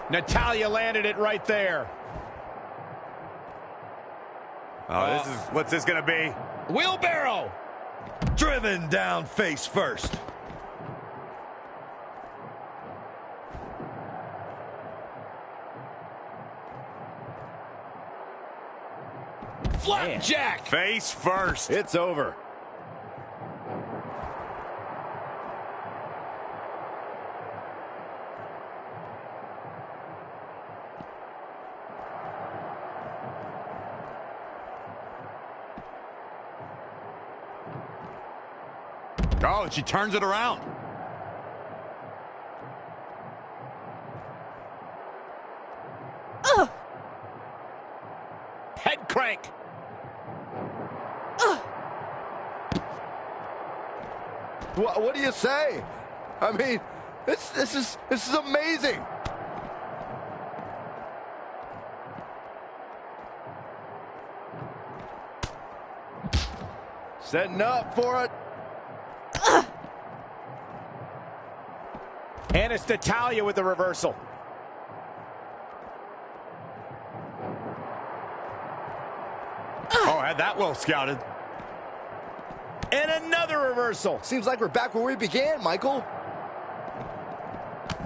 Natalya landed it right there. Oh, what's this gonna be? Wheelbarrow. Driven down face first. Flapjack. Face first. It's over. Oh, and she turns it around. Head crank. What do you say? I mean, this is amazing. Setting up for it. And it's Natalya with the reversal. Oh, had that well scouted. And another reversal. Seems like we're back where we began, Michael.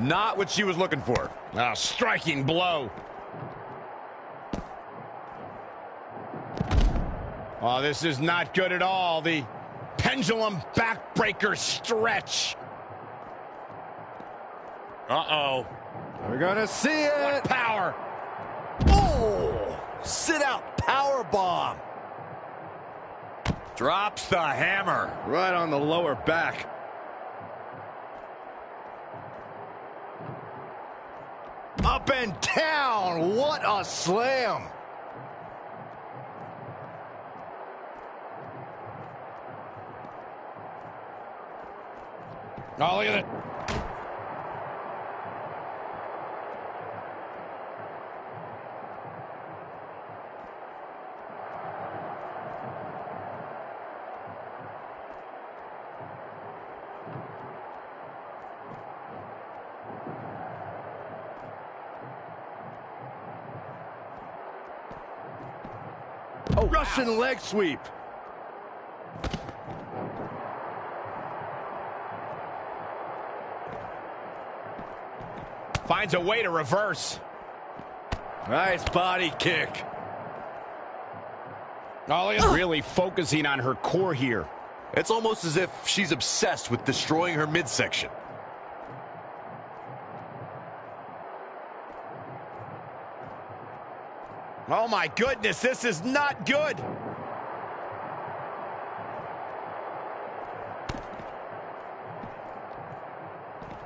Not what she was looking for. A striking blow. Oh, this is not good at all. The pendulum backbreaker stretch. Uh-oh. We're gonna see it. What power. Oh! Sit out power bomb. Drops the hammer. Right on the lower back. Up and down. What a slam. Oh, look at it. Oh, Russian leg sweep. Finds a way to reverse. Nice body kick. Oh, look at really focusing on her core here. It's almost as if she's obsessed with destroying her midsection. Oh my goodness, this is not good.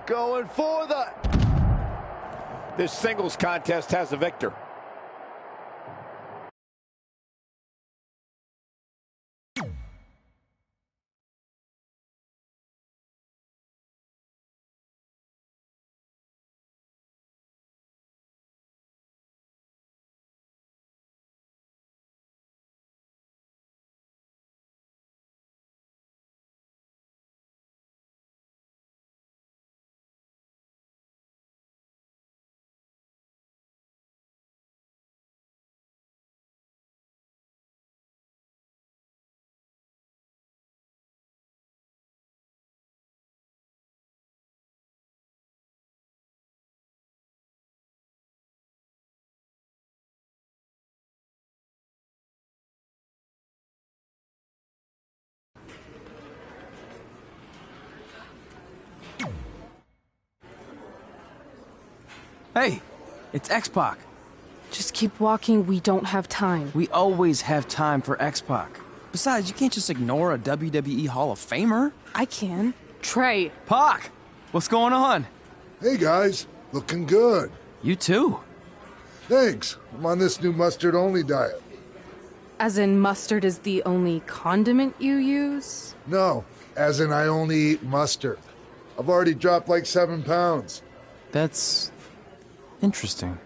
Going for the... This singles contest has a victor. Hey, it's X-Pac. Just keep walking, we don't have time. We always have time for X-Pac. Besides, you can't just ignore a WWE Hall of Famer. I can. Trey. Pac, what's going on? Hey guys, looking good. You too. Thanks. I'm on this new mustard-only diet. As in mustard is the only condiment you use? No, as in I only eat mustard. I've already dropped like 7 pounds. That's interesting.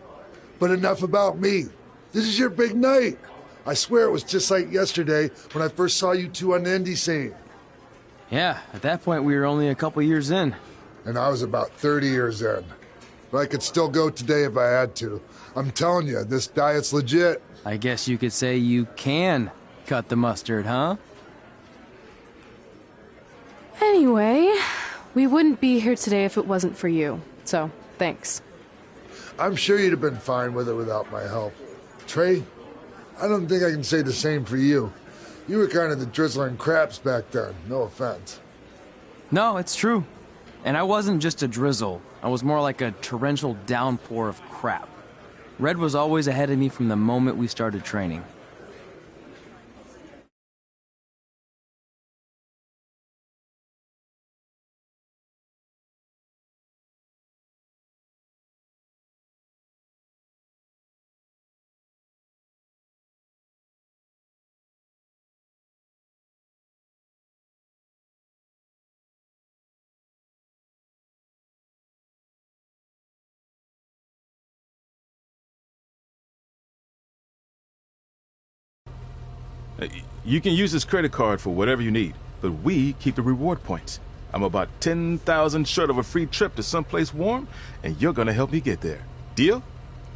But enough about me. This is your big night. I swear it was just like yesterday when I first saw you two on the indie scene. Yeah, at that point we were only a couple years in. And I was about 30 years in. But I could still go today if I had to. I'm telling you, this diet's legit. I guess you could say you can cut the mustard, huh? Anyway, we wouldn't be here today if it wasn't for you. So, thanks. I'm sure you'd have been fine with it without my help. Trey, I don't think I can say the same for you. You were kind of the drizzling craps back then, no offense. No, it's true. And I wasn't just a drizzle. I was more like a torrential downpour of crap. Red was always ahead of me from the moment we started training. You can use this credit card for whatever you need, but we keep the reward points. I'm about 10,000 short of a free trip to someplace warm, and you're gonna help me get there. Deal?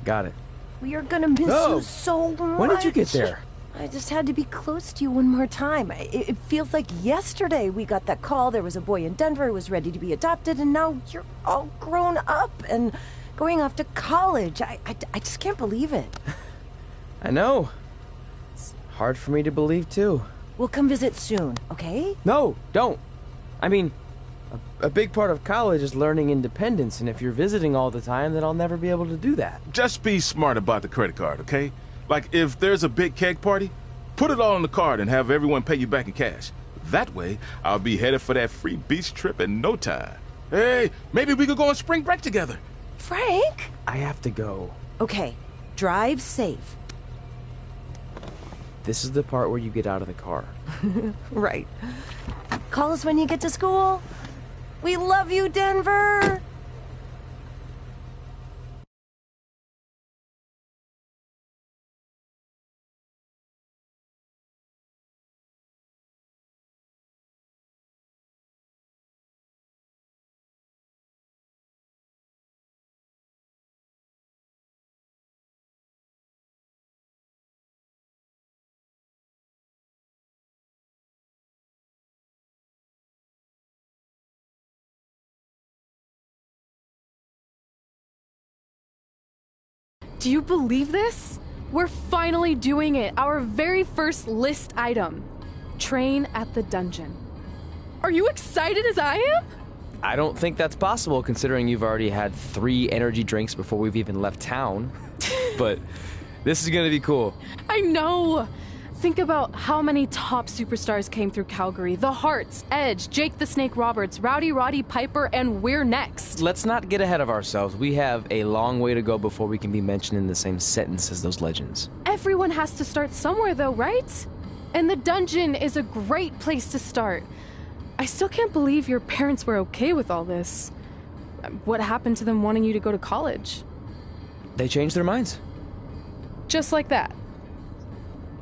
Got it. We are gonna miss you so much. When did you get there? I just had to be close to you one more time. It feels like yesterday we got that call. There was a boy in Denver who was ready to be adopted, and now you're all grown up and going off to college. I just can't believe it. I know. It's hard for me to believe, too. We'll come visit soon, okay? No, don't. I mean, a big part of college is learning independence, and if you're visiting all the time, then I'll never be able to do that. Just be smart about the credit card, okay? Like, if there's a big keg party, put it all on the card and have everyone pay you back in cash. That way, I'll be headed for that free beach trip in no time. Hey, maybe we could go on spring break together. Frank? I have to go. Okay, drive safe. This is the part where you get out of the car. Right. Call us when you get to school. We love you, Denver! Do you believe this? We're finally doing it. Our very first list item. Train at the dungeon. Are you excited as I am? I don't think that's possible, considering you've already had 3 energy drinks before we've even left town. But this is gonna be cool. I know. Think about how many top superstars came through Calgary. The Hearts, Edge, Jake the Snake Roberts, Rowdy Roddy Piper, and we're next. Let's not get ahead of ourselves. We have a long way to go before we can be mentioned in the same sentence as those legends. Everyone has to start somewhere though, right? And the dungeon is a great place to start. I still can't believe your parents were okay with all this. What happened to them wanting you to go to college? They changed their minds. Just like that.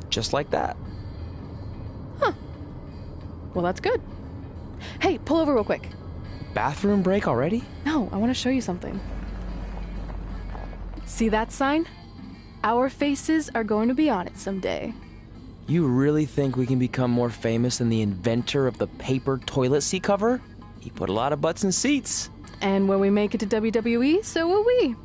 Just like that. Huh. Well, that's good. Hey, pull over real quick. Bathroom break already? No, I want to show you something. See that sign? Our faces are going to be on it someday. You really think we can become more famous than the inventor of the paper toilet seat cover? He put a lot of butts in seats. And when we make it to WWE, so will we.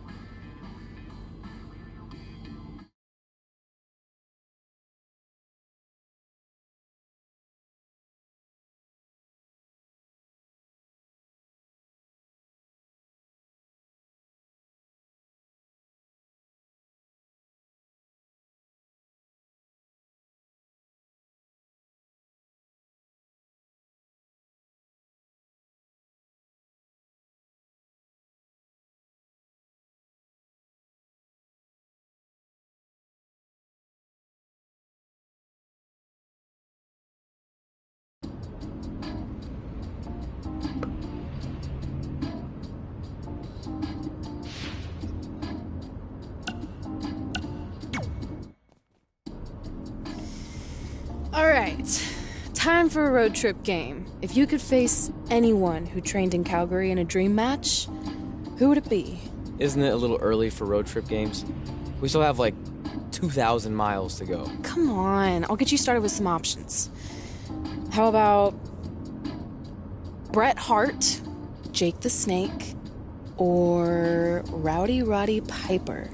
All right, time for a road trip game. If you could face anyone who trained in Calgary in a dream match, who would it be? Isn't it a little early for road trip games? We still have like 2,000 miles to go. Come on, I'll get you started with some options. How about Bret Hart, Jake the Snake, or Rowdy Roddy Piper?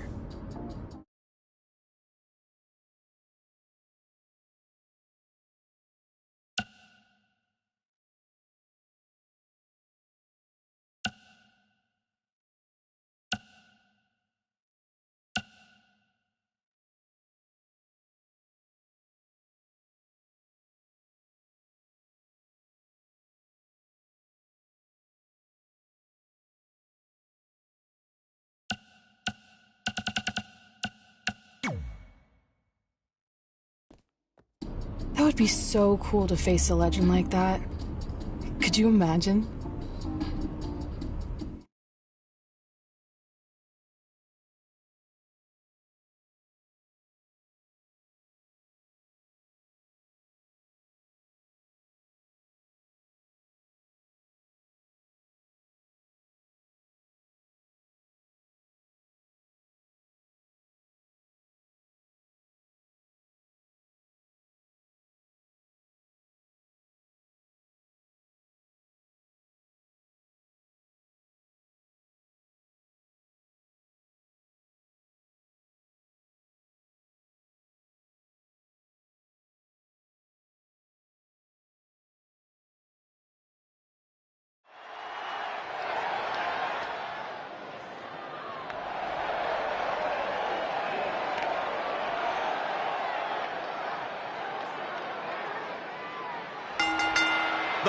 That would be so cool to face a legend like that. Could you imagine?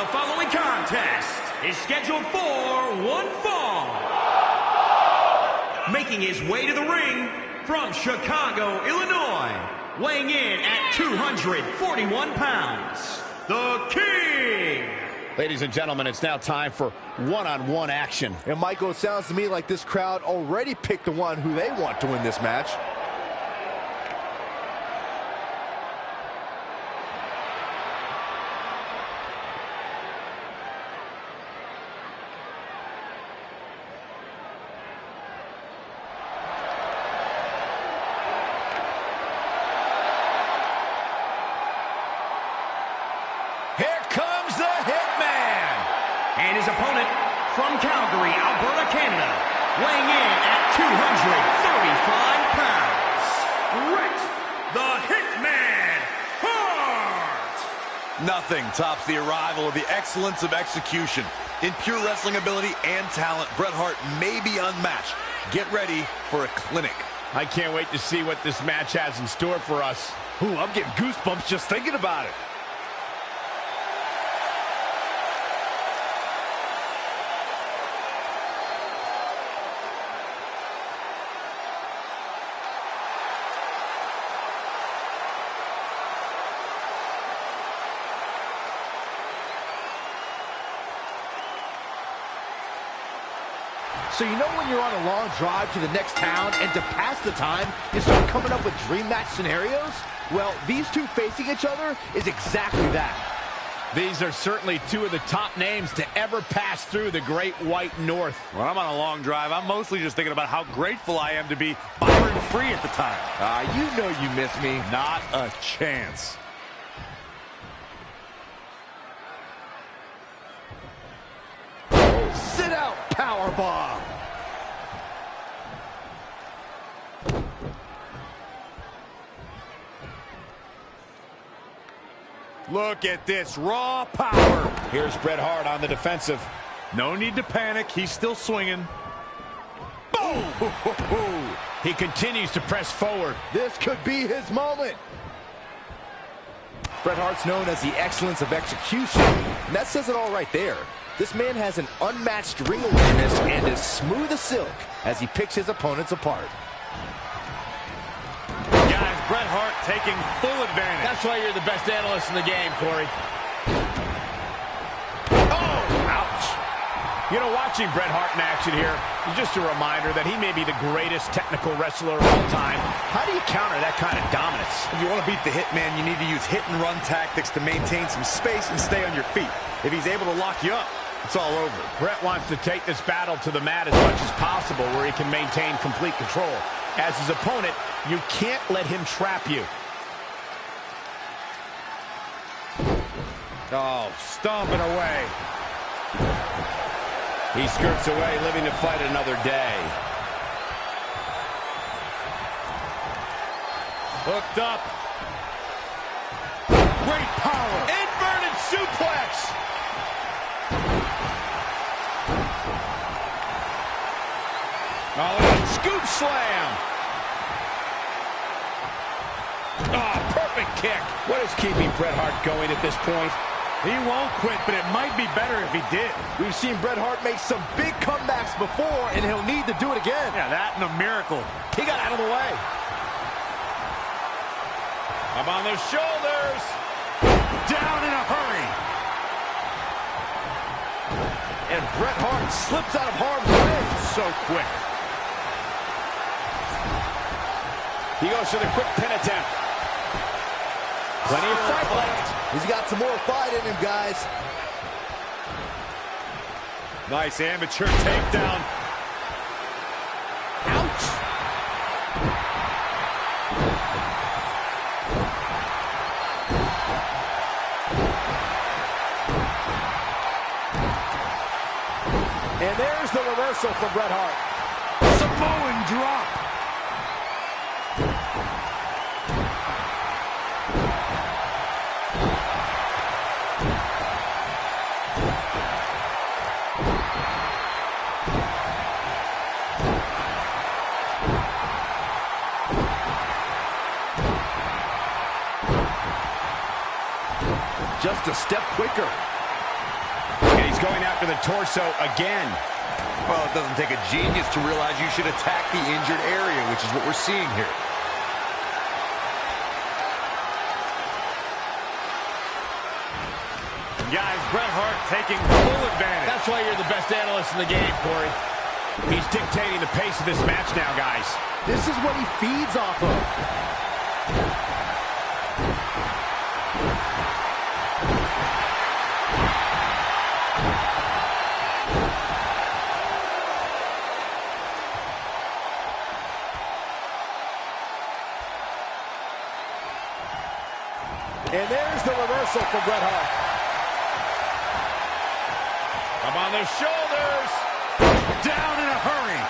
The following contest is scheduled for one fall. Making his way to the ring from Chicago, Illinois, weighing in at 241 pounds, the King. Ladies and gentlemen, it's now time for one-on-one action. And Michael, it sounds to me like this crowd already picked the one who they want to win this match. Here comes the Hitman! And his opponent from Calgary, Alberta, Canada, weighing in at 235 pounds, Bret the Hitman Hart! Nothing tops the arrival of the excellence of execution. In pure wrestling ability and talent, Bret Hart may be unmatched. Get ready for a clinic. I can't wait to see what this match has in store for us. Ooh, I'm getting goosebumps just thinking about it. So you know when you're on a long drive to the next town and to pass the time, you start coming up with dream match scenarios? Well, these two facing each other is exactly that. These are certainly two of the top names to ever pass through the Great White North. When I'm on a long drive, I'm mostly just thinking about how grateful I am to be Byron free at the time. You know you miss me. Not a chance. Sit out powerbomb. Look at this raw power. Here's Bret Hart on the defensive. No need to panic. He's still swinging. Boom! He continues to press forward. This could be his moment. Bret Hart's known as the excellence of execution, and that says it all right there. This man has an unmatched ring awareness and is smooth as silk as he picks his opponents apart. Guys, Bret Hart taking full advantage. That's why you're the best analyst in the game, Corey. Oh, ouch. You know, watching Bret Hart in action here is just a reminder that he may be the greatest technical wrestler of all time. How do you counter that kind of dominance? If you want to beat the Hitman, you need to use hit-and-run tactics to maintain some space and stay on your feet. If he's able to lock you up, it's all over. Bret wants to take this battle to the mat as much as possible where he can maintain complete control. As his opponent, you can't let him trap you. Oh, stomping away. He skirts away, living to fight another day. Hooked up. Great power. Inverted suplex. Oh, Scoop slam. Oh, perfect kick. What is keeping Bret Hart going at this point? he won't quit, but it might be better if he did. We've seen Bret Hart make some big comebacks before, and he'll need to do it again. Yeah, that and a miracle. He got out of the way. Up on the shoulders. Down in a hurry. And Bret Hart slips out of harm's way. So quick. He goes for the quick pin attempt. Plenty of fight left. He's got some more fight in him, guys. Nice amateur takedown. Ouch. And there's the reversal from Bret Hart. Samoan drop. Just a step quicker. going after the torso again. Well, it doesn't take a genius to realize you should attack the injured area, which is what we're seeing here. Guys, Bret Hart taking full advantage. That's why you're the best analyst in the game, Corey. He's dictating the pace of this match now, guys. This is what he feeds off of. And there's the reversal for Bret Hart. Up on the shoulders. Down in a hurry.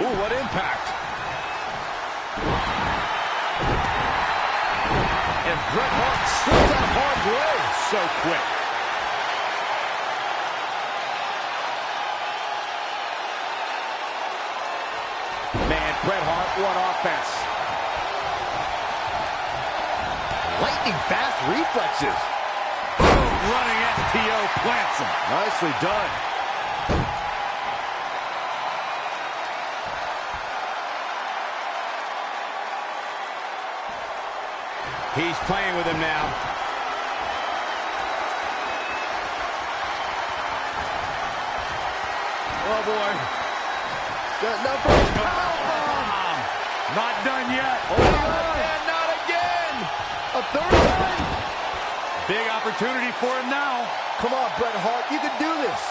Ooh, what impact. And Bret Hart slips out of harm's way so quick. Man, Bret Hart, what offense. Lightning fast reflexes. Running STO plants him. Nicely done. He's playing with him now. Oh, boy. Not done yet. And not again. A third time. Big opportunity for him now. Come on, Bret Hart. You can do this.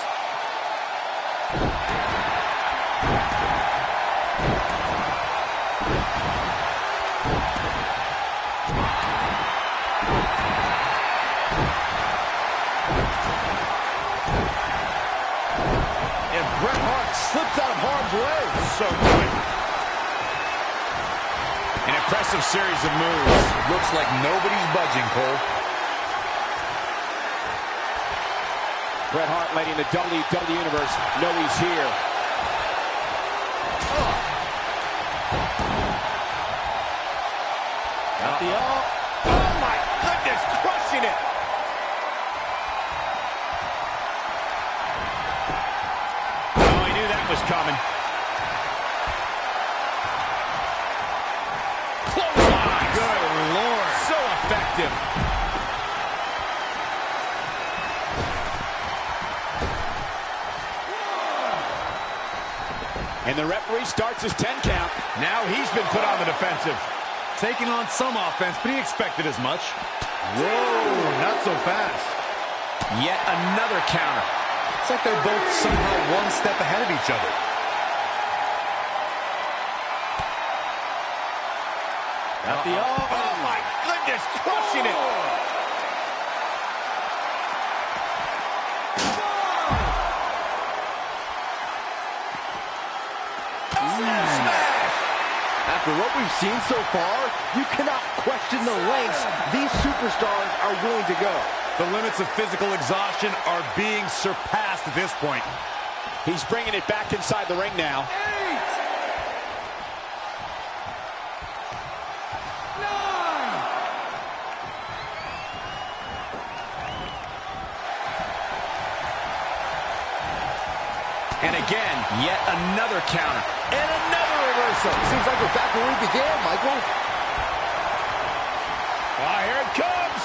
And Bret Hart slips out of harm's way. So quick. An impressive series of moves. Looks like nobody's budging, Cole. Bret Hart letting the WWE Universe know he's here. Got the oh my goodness, crushing it. Oh, he knew that was coming. Clothesline. Good Lord. So effective. And the referee starts his 10 count. Now he's been put on the defensive. Taking on some offense, but he expected as much. Whoa, not so fast. Yet another counter. It's like they're both somehow one step ahead of each other. Got the oh my goodness, crushing it. After what we've seen so far, you cannot question the lengths these superstars are willing to go. The limits of physical exhaustion are being surpassed at this point. He's bringing it back inside the ring now. 8. And again, yet another counter. And another reversal. Seems like we're back where we began, Michael. Ah, here it comes.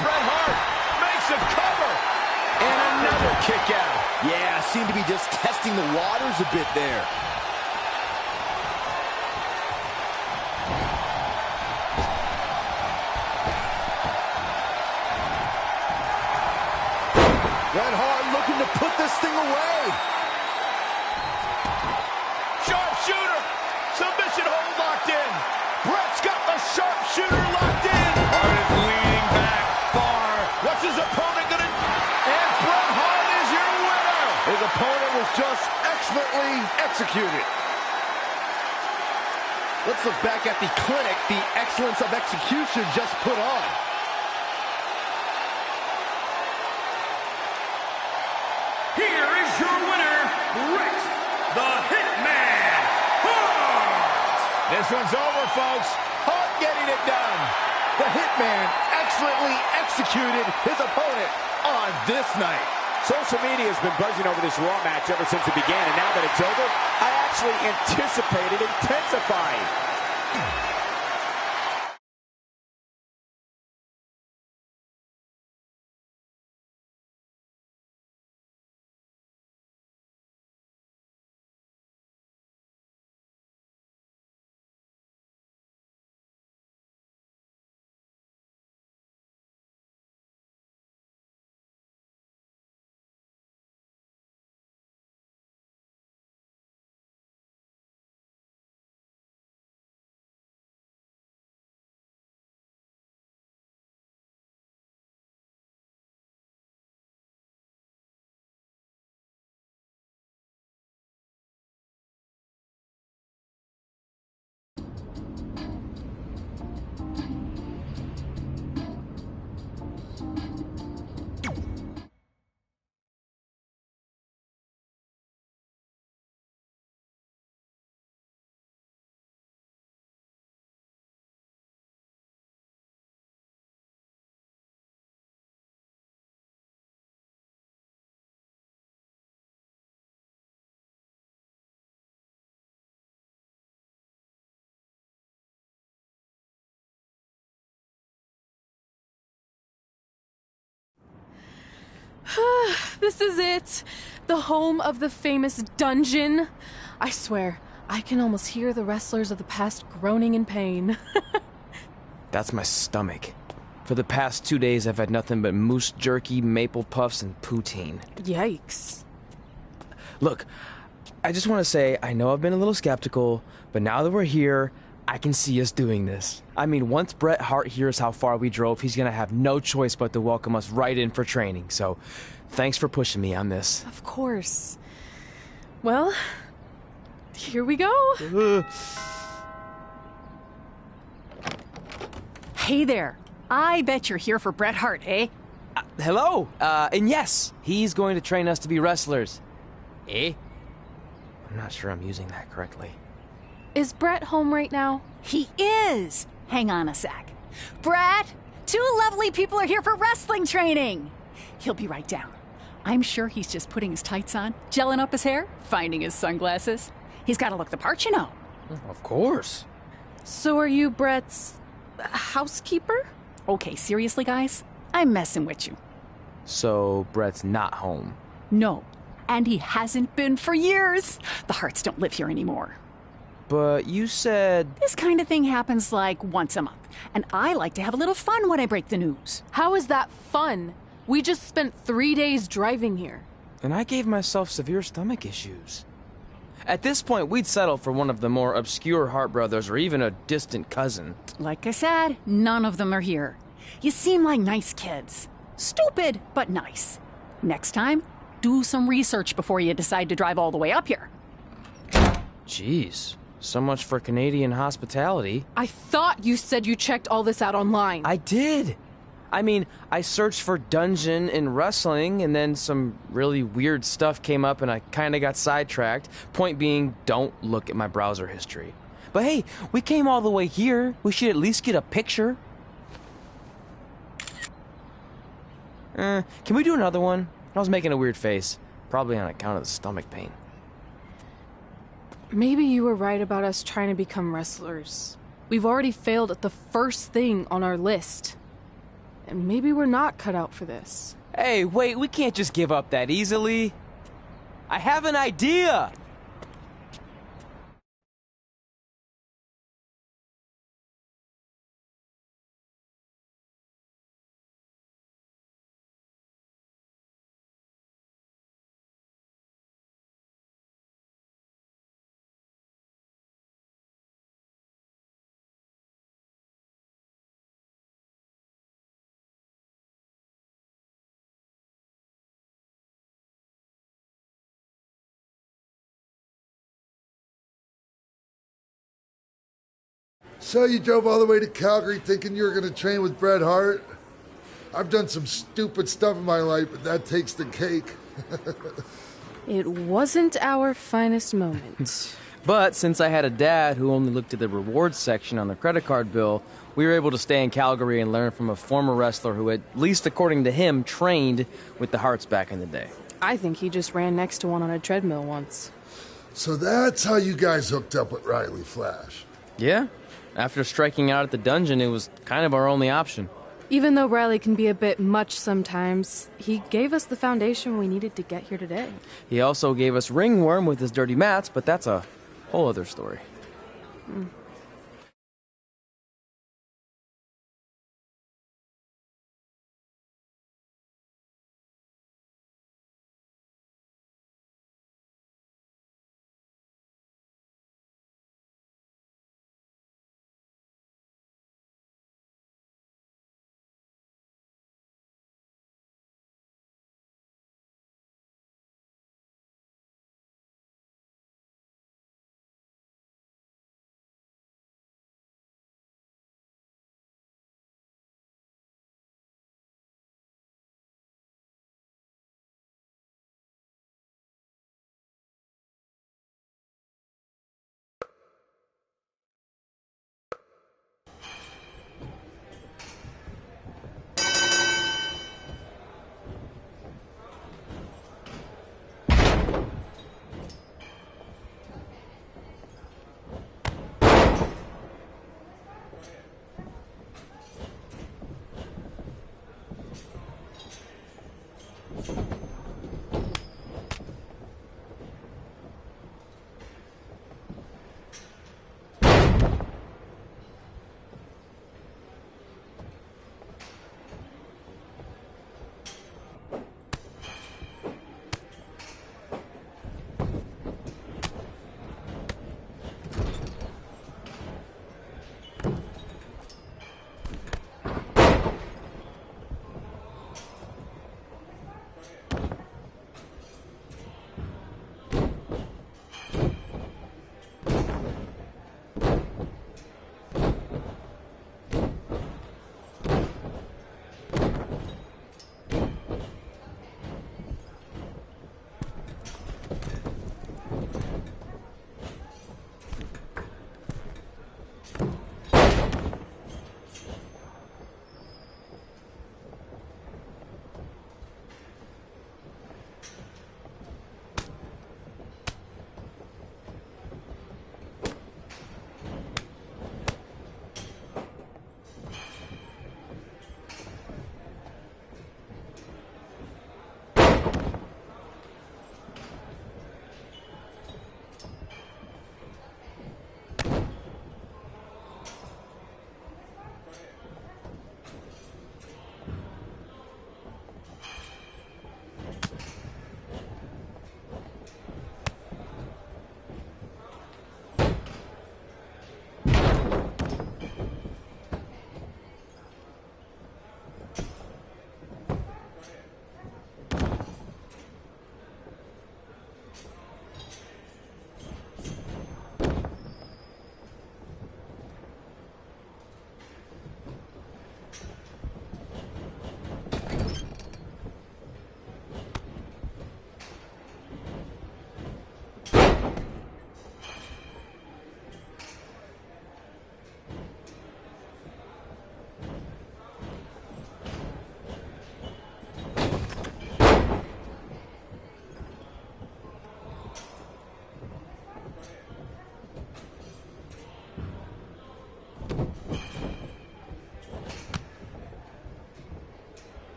Bret Hart makes a cover. And another kick out. Yeah, seemed to be just testing the waters a bit there. Bret Hart looking to put this thing away. Sharpshooter. Submission hold locked in. Bret's got the sharpshooter locked in. Hart is leaning back far. What's his opponent going to do? And Bret Hart is your winner. His opponent was just excellently executed. Let's look back at the clinic the excellence of execution just put on. Here is your winner, Bret the This one's over, folks. Hart getting it done. The Hitman excellently executed his opponent on this night. Social media has been buzzing over this Raw match ever since it began, and now that it's over, I actually anticipate it intensifying. This is it. The home of the famous dungeon. I swear, I can almost hear the wrestlers of the past groaning in pain. That's my stomach. For the past 2 days, I've had nothing but moose jerky, maple puffs, and poutine. Yikes. Look, I just want to say, I know I've been a little skeptical, but now that we're here, I can see us doing this. I mean, once Bret Hart hears how far we drove, he's gonna have no choice but to welcome us right in for training. So, thanks for pushing me on this. Of course. Well, here we go. Hey there. I bet you're here for Bret Hart, eh? Hello. And yes, he's going to train us to be wrestlers. Eh? I'm not sure I'm using that correctly. Is Bret home right now? He is. Hang on a sec. Bret, 2 lovely people are here for wrestling training. He'll be right down. I'm sure he's just putting his tights on, gelling up his hair, finding his sunglasses. He's got to look the part, you know. Of course. So are you Bret's housekeeper? Okay, seriously, guys? I'm messing with you. So Bret's not home? No, and he hasn't been for years. The Harts don't live here anymore. But you said... This kind of thing happens like once a month, and I like to have a little fun when I break the news. How is that fun? We just spent 3 days driving here. And I gave myself severe stomach issues. At this point, we'd settle for one of the more obscure Hart brothers or even a distant cousin. Like I said, none of them are here. You seem like nice kids. Stupid, but nice. Next time, do some research before you decide to drive all the way up here. Jeez. So much for Canadian hospitality. I thought you said you checked all this out online. I did. I mean, I searched for dungeon in wrestling, and then some really weird stuff came up, and I kind of got sidetracked. Point being, don't look at my browser history. But hey, we came all the way here. We should at least get a picture. Can we do another one? I was making a weird face. Probably on account of the stomach pain. Maybe you were right about us trying to become wrestlers. We've already failed at the first thing on our list. And maybe we're not cut out for this. Hey, wait, we can't just give up that easily. I have an idea! So you drove all the way to Calgary thinking you were going to train with Bret Hart? I've done some stupid stuff in my life, but that takes the cake. It wasn't our finest moment. But since I had a dad who only looked at the rewards section on the credit card bill, we were able to stay in Calgary and learn from a former wrestler who, at least according to him, trained with the Hearts back in the day. I think he just ran next to one on a treadmill once. So that's how you guys hooked up with Riley Flash. Yeah. After striking out at the dungeon, it was kind of our only option. Even though Riley can be a bit much sometimes, he gave us the foundation we needed to get here today. He also gave us Ringworm with his dirty mats, but that's a whole other story.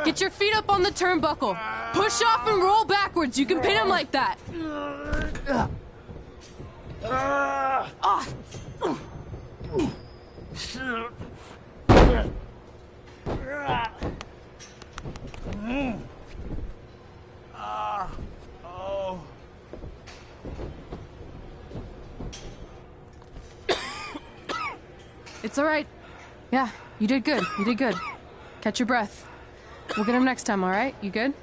Get your feet up on the turnbuckle. Push off and roll backwards. You can pin him like that. It's all right. Yeah, you did good. You did good. Catch your breath. We'll get him next time, all right? You good?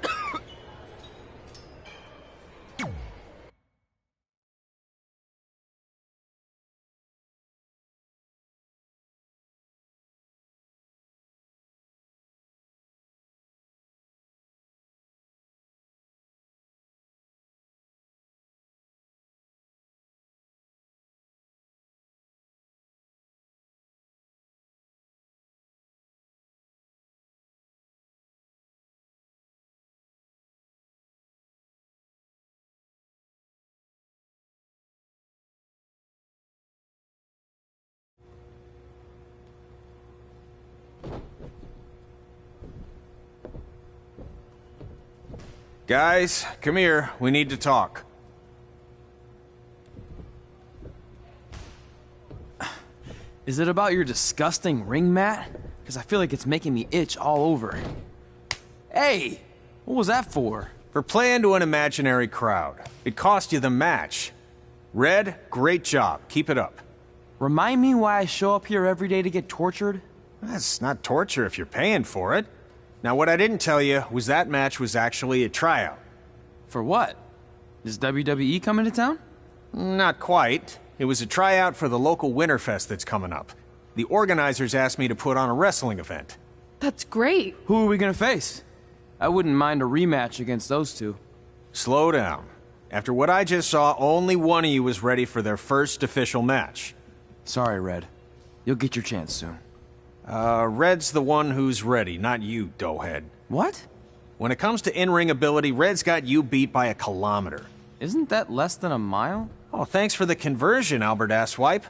Guys, come here. We need to talk. Is it about your disgusting ring mat? Because I feel like it's making me itch all over. Hey! What was that for? For playing to an imaginary crowd. It cost you the match. Red, great job. Keep it up. Remind me why I show up here every day to get tortured? That's not torture if you're paying for it. Now, what I didn't tell you was that match was actually a tryout. For what? Is WWE coming to town? Not quite. It was a tryout for the local Winterfest that's coming up. The organizers asked me to put on a wrestling event. That's great. Who are we gonna face? I wouldn't mind a rematch against those two. Slow down. After what I just saw, only one of you was ready for their first official match. Sorry, Red. You'll get your chance soon. Red's the one who's ready, not you, doughhead. What? When it comes to in-ring ability, Red's got you beat by a kilometer. Isn't that less than a mile? Oh, thanks for the conversion, Albert Asswipe.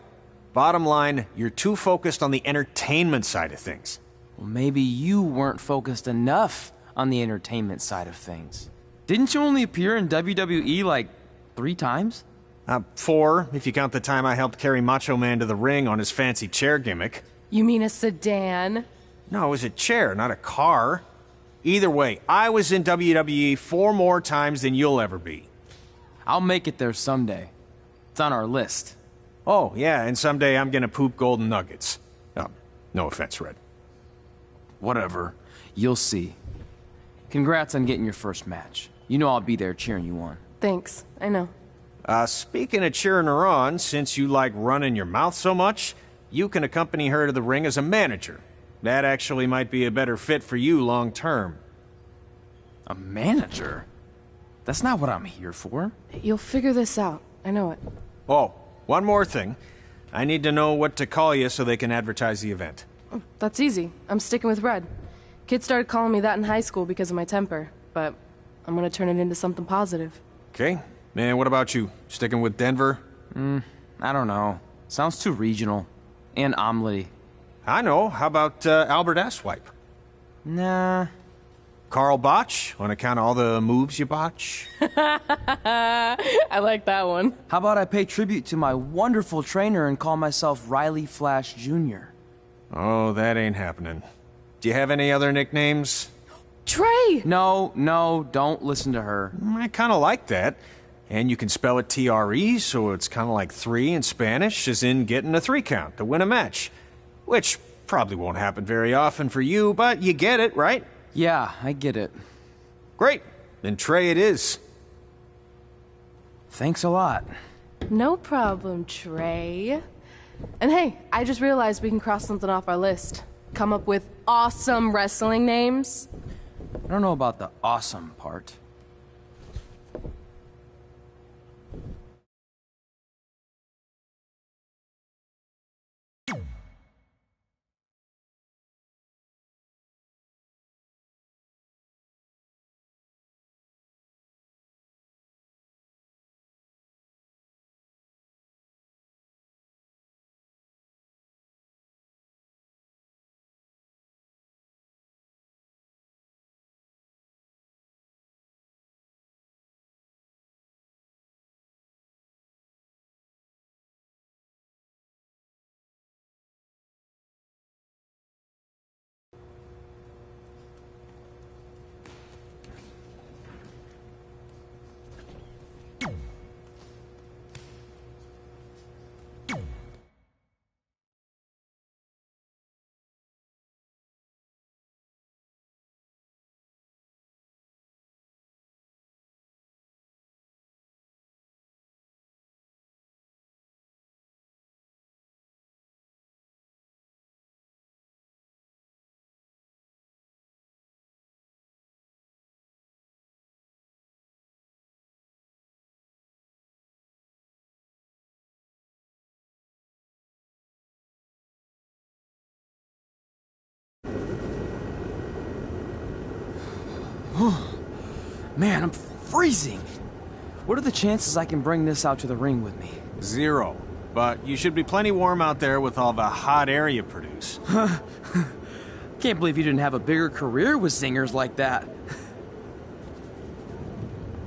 Bottom line, you're too focused on the entertainment side of things. Well, maybe you weren't focused enough on the entertainment side of things. Didn't you only appear in WWE like 3 times? 4, if you count the time I helped carry Macho Man to the ring on his fancy chair gimmick. You mean a sedan? No, it was a chair, not a car. Either way, I was in WWE 4 more times than you'll ever be. I'll make it there someday. It's on our list. Oh, yeah, and someday I'm gonna poop golden nuggets. No offense, Red. Whatever. You'll see. Congrats on getting your first match. You know I'll be there cheering you on. Thanks. I know. Speaking of cheering her on, since you like running your mouth so much, you can accompany her to the ring as a manager. That actually might be a better fit for you long term. A manager? That's not what I'm here for. You'll figure this out. I know it. Oh, one more thing. I need to know what to call you so they can advertise the event. That's easy. I'm sticking with Red. Kids started calling me that in high school because of my temper, but I'm gonna turn it into something positive. Okay. Man, what about you? Sticking with Denver? I don't know. Sounds too regional. And omelette-y. I know. How about Albert Asswipe? Nah. Carl Botch, on account of all the moves you botch? I like that one. How about I pay tribute to my wonderful trainer and call myself Riley Flash Jr.? Oh, that ain't happening. Do you have any other nicknames? Trey! No, don't listen to her. I kind of like that. And you can spell it T-R-E, so it's kind of like 3 in Spanish, as in getting a 3 count to win a match. Which probably won't happen very often for you, but you get it, right? Yeah, I get it. Great. Then Trey it is. Thanks a lot. No problem, Trey. And hey, I just realized we can cross something off our list. Come up with awesome wrestling names. I don't know about the awesome part. Man, I'm freezing. What are the chances I can bring this out to the ring with me? 0. But you should be plenty warm out there with all the hot air you produce. Can't believe you didn't have a bigger career with zingers like that.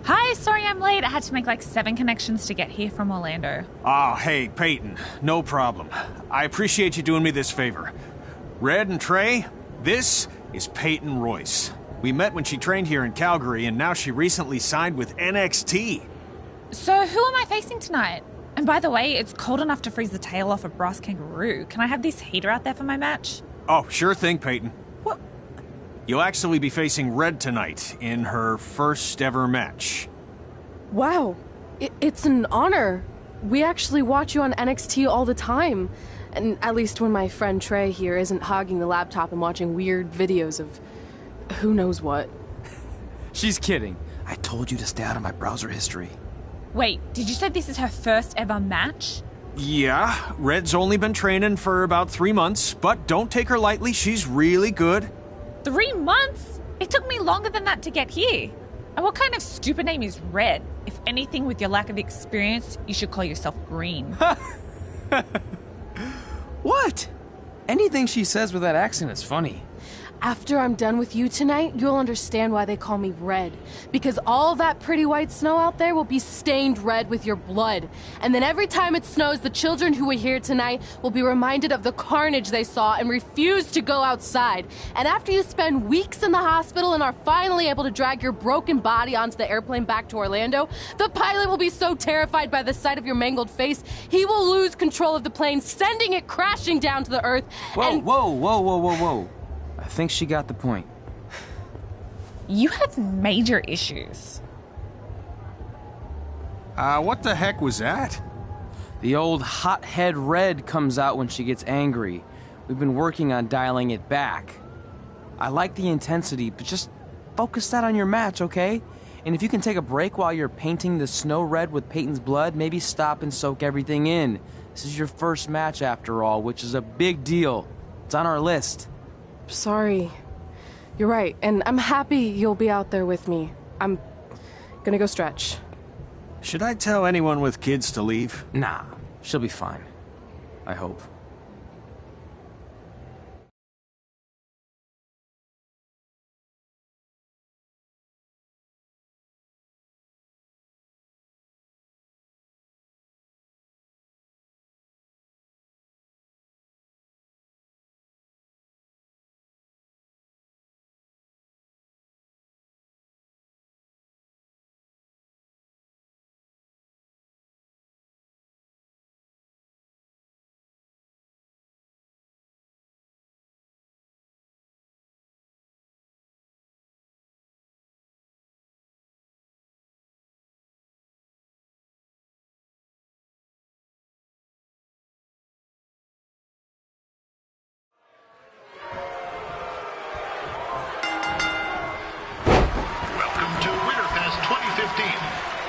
Hi, sorry I'm late. I had to make like 7 connections to get here from Orlando. Oh, hey, Peyton. No problem. I appreciate you doing me this favor. Red and Trey, this is Peyton Royce. We met when she trained here in Calgary, and now she recently signed with NXT. So who am I facing tonight? And by the way, it's cold enough to freeze the tail off a brass kangaroo. Can I have this heater out there for my match? Oh, sure thing, Peyton. What? You'll actually be facing Red tonight in her first ever match. Wow, it's an honor. We actually watch you on NXT all the time. And at least when my friend Trey here isn't hogging the laptop and watching weird videos of who knows what. She's kidding. I told you to stay out of my browser history. Wait, did you say this is her first ever match? Yeah, Red's only been training for about 3 months, but don't take her lightly, she's really good. 3 months? It took me longer than that to get here. And what kind of stupid name is Red? If anything, with your lack of experience, you should call yourself Green. What? Anything she says with that accent is funny. After I'm done with you tonight, you'll understand why they call me Red. Because all that pretty white snow out there will be stained red with your blood. And then every time it snows, the children who were here tonight will be reminded of the carnage they saw and refuse to go outside. And after you spend weeks in the hospital and are finally able to drag your broken body onto the airplane back to Orlando, the pilot will be so terrified by the sight of your mangled face, he will lose control of the plane, sending it crashing down to the earth. Whoa. I think she got the point. You have major issues. What the heck was that? The old hothead Red comes out when she gets angry. We've been working on dialing it back. I like the intensity, but just focus that on your match, okay? And if you can take a break while you're painting the snow red with Peyton's blood, maybe stop and soak everything in. This is your first match after all, which is a big deal. It's on our list. Sorry. You're right, and I'm happy you'll be out there with me. I'm gonna go stretch. Should I tell anyone with kids to leave? Nah, she'll be fine. I hope.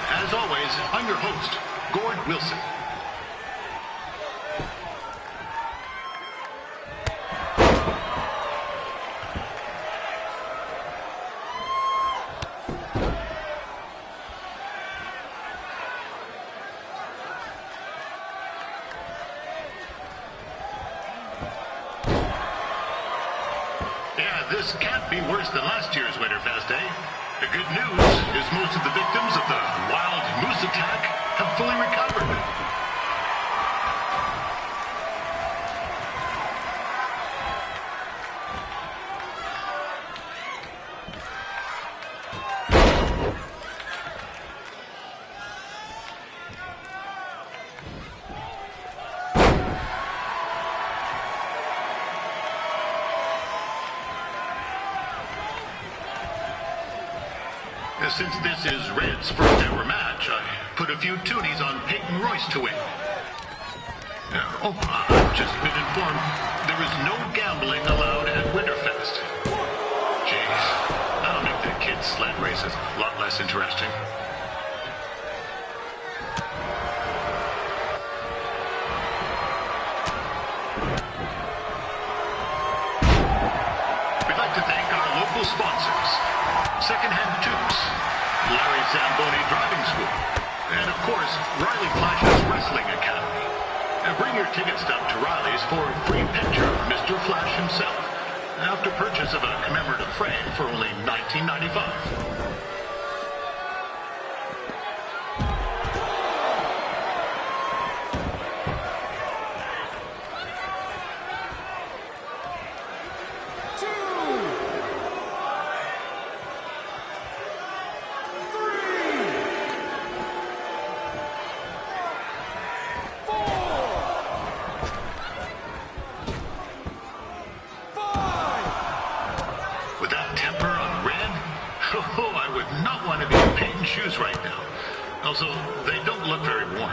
As always, I'm your host, Gord Wilson. Yeah, this can't be worse than last year's Winterfest, eh? The good news is most of the victims of the wild moose attack have fully recovered. Since this is Red's first ever match, I put a few toonies on Peyton Royce to win. I've just been informed there is no gambling allowed at Winterfest. Jeez, that'll make the kids' sled races a lot less interesting. We'd like to thank our local sponsors. Second course, Riley Flash's Wrestling Academy. Bring your ticket stub to Riley's for a free picture of Mr. Flash himself, after purchase of a commemorative frame for only $19.95. Shoes right now. Also, they don't look very warm.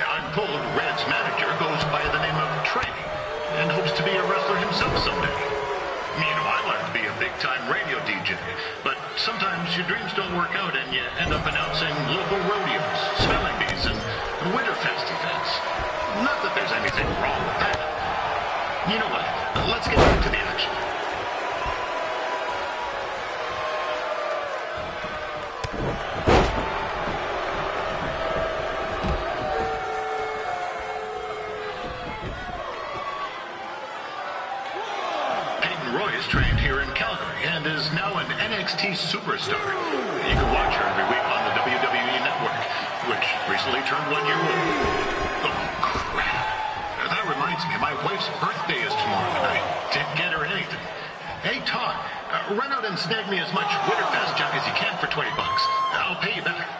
I'm told Red's manager goes by the name of Trey and hopes to be a wrestler himself someday. You know, I wanted to be a big-time radio DJ, but sometimes your dreams don't work out and you end up announcing local rodeos, spelling bees, and Winterfest events. Not that there's anything wrong with that. You know what? Let's get back to the action. Trained here in Calgary and is now an NXT superstar. You can watch her every week on the WWE Network, which recently turned 1 year old. Oh, crap. That reminds me, my wife's birthday is tomorrow, and I didn't get her anything. Hey, Todd, run out and snag me as much Winterfest junk as you can for $20. I'll pay you back.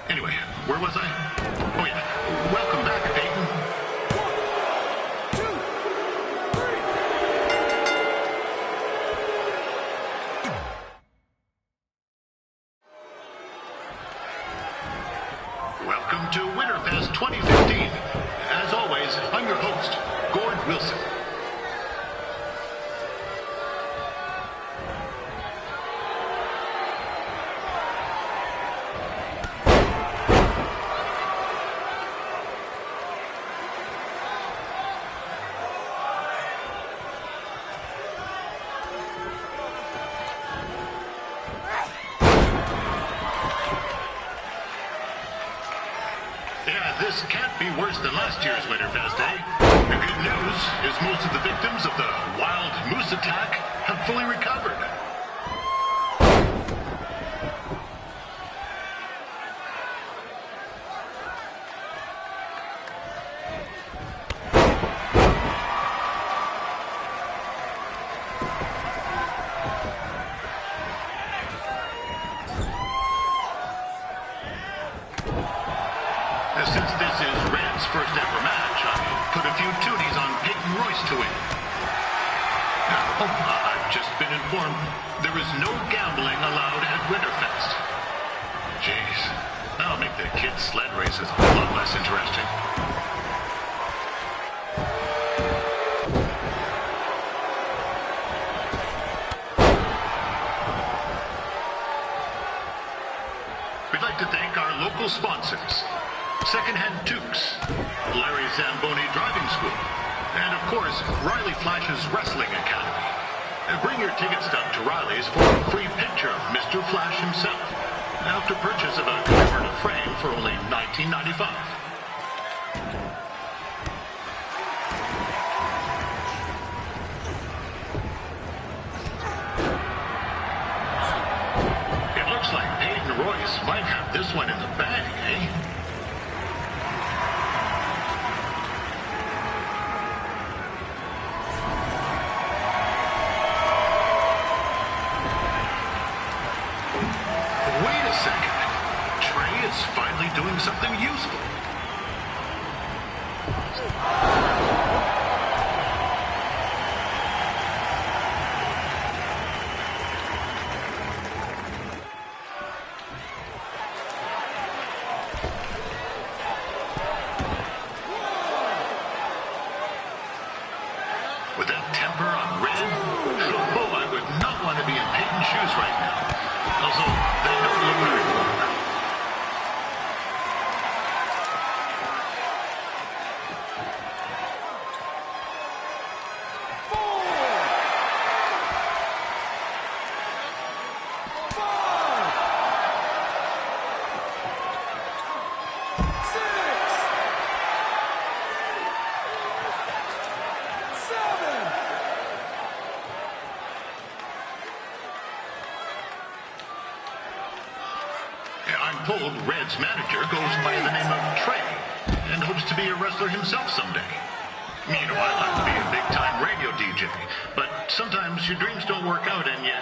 Anyway, where was I? Oh, yeah. Welcome back, Peyton. Welcome to Winterfest 2015. As always, I'm your host, Gord Wilson. This can't be worse than last year's Winterfest, eh? The good news is most of the victims of the wild moose attack have fully recovered. Since this is Red's first ever match, I put a few toonies on Peyton Royce to win. I've just been informed there is no gambling allowed at Winterfest. Jeez, that'll make the kids' sled races a lot less interesting. We'd like to thank our local sponsors. Secondhand Toques, Larry Zamboni Driving School, and of course, Riley Flash's Wrestling Academy. Bring your ticket stub to Riley's for a free picture of Mr. Flash himself, after purchase of a commemorative frame for only $19.95. It looks like Peyton Royce might have this one in the bag, eh? Finally doing something useful. With that temper on Red, oh, I would told, Red's manager goes by the name of Trey and hopes to be a wrestler himself someday. You know, I like to be a big-time radio DJ, but sometimes your dreams don't work out and you...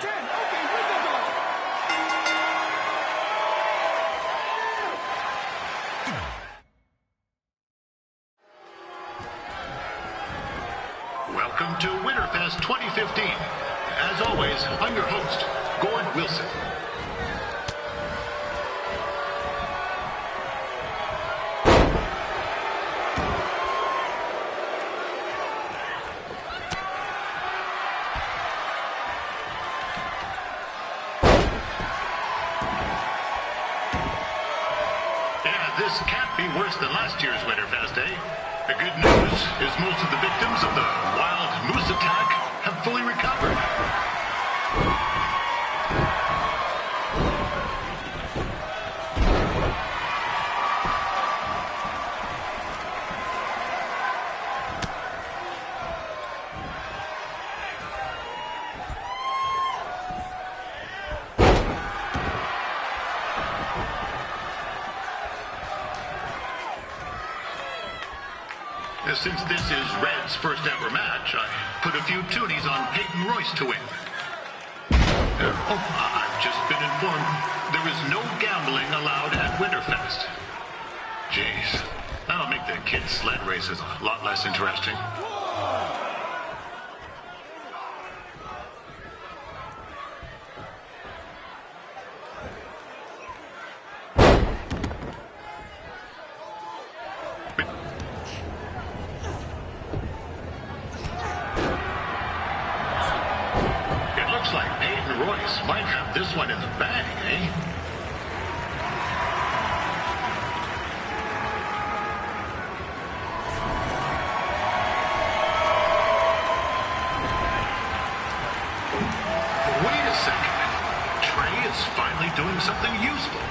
Welcome to Winterfest 2015. As always, I'm your host, Gord Wilson. Yeah, this can't be worse than last year's Winterfest, eh? The good news is most of the victims of the wild moose attack have fully recovered. Since this is Red's first ever match, I put a few toonies on Peyton Royce to win. I've just been informed there is no gambling allowed at Winterfest. Jeez, that'll make the kids' sled races a lot less interesting. Might have this one in the bag, eh? Wait a second. Trey is finally doing something useful.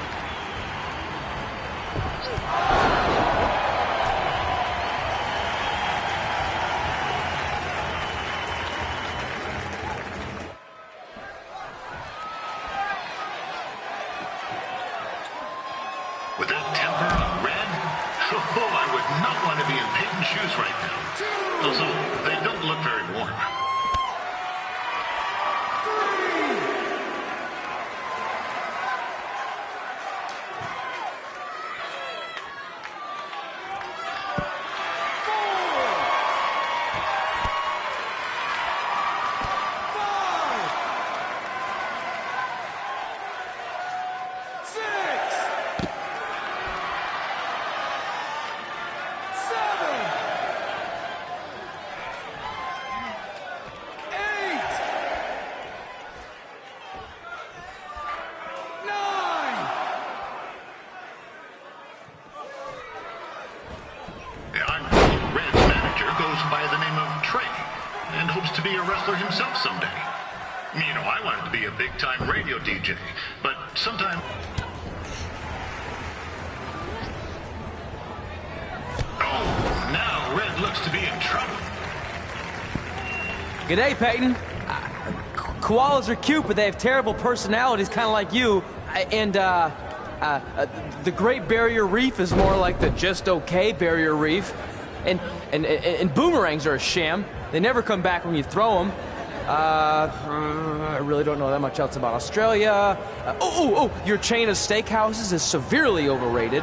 With that temper on Red, I would not want to be in Peyton's shoes right now. Also, they don't look very warm. By the name of Trey and hopes to be a wrestler himself someday. You know, I wanted to be a big-time radio DJ, but sometimes... Oh, now Red looks to be in trouble. G'day, Peyton. Koalas are cute, but they have terrible personalities, kind of like you. And, the Great Barrier Reef is more like the just okay Barrier Reef. And boomerangs are a sham. They never come back when you throw them. I really don't know that much else about Australia. Your chain of steakhouses is severely overrated.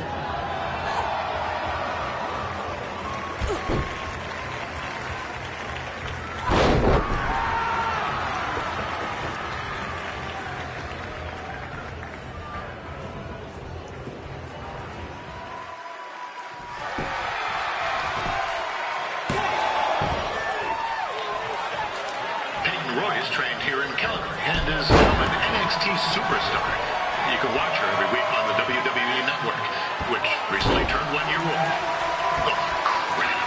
Royce trained here in Calgary and is now an NXT superstar. You can watch her every week on the WWE Network, which recently turned 1 year old. Oh, crap.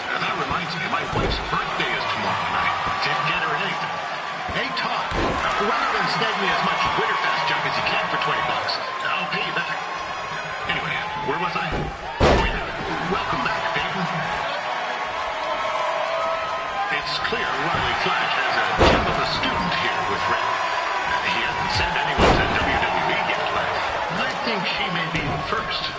That reminds me, my wife's birthday is tomorrow, and I didn't get her anything. Hey, Todd, run up and snag me as much Winterfest junk as you can for $20. I'll pay you back. Anyway, where was I? Oh, yeah. Welcome back, Peyton. It's clear Riley Flash has a gem of a student here with Red. He hasn't sent anyone to WWE yet, but I think she may first.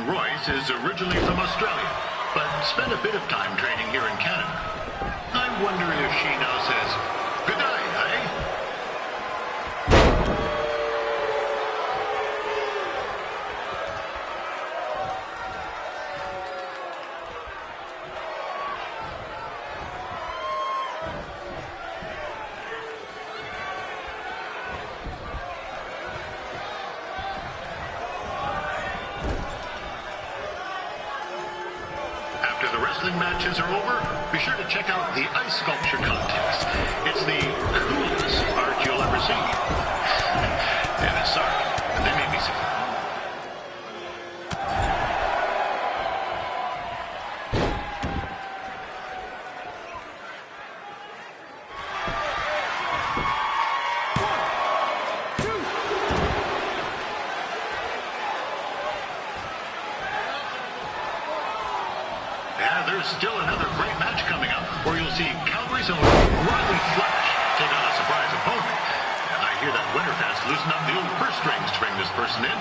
Royce is originally from Australia, but spent a bit of time training here in Canada. I wonder if she now says, good day, eh? After the wrestling matches are over, be sure to check out the ice sculpture contest. It's the coolest art you'll ever see. And sorry, they made me sick. There's still another great match coming up where you'll see Calgary's own Riley Flash take on a surprise opponent. And I hear that Winterfest loosened up the old purse strings to bring this person in.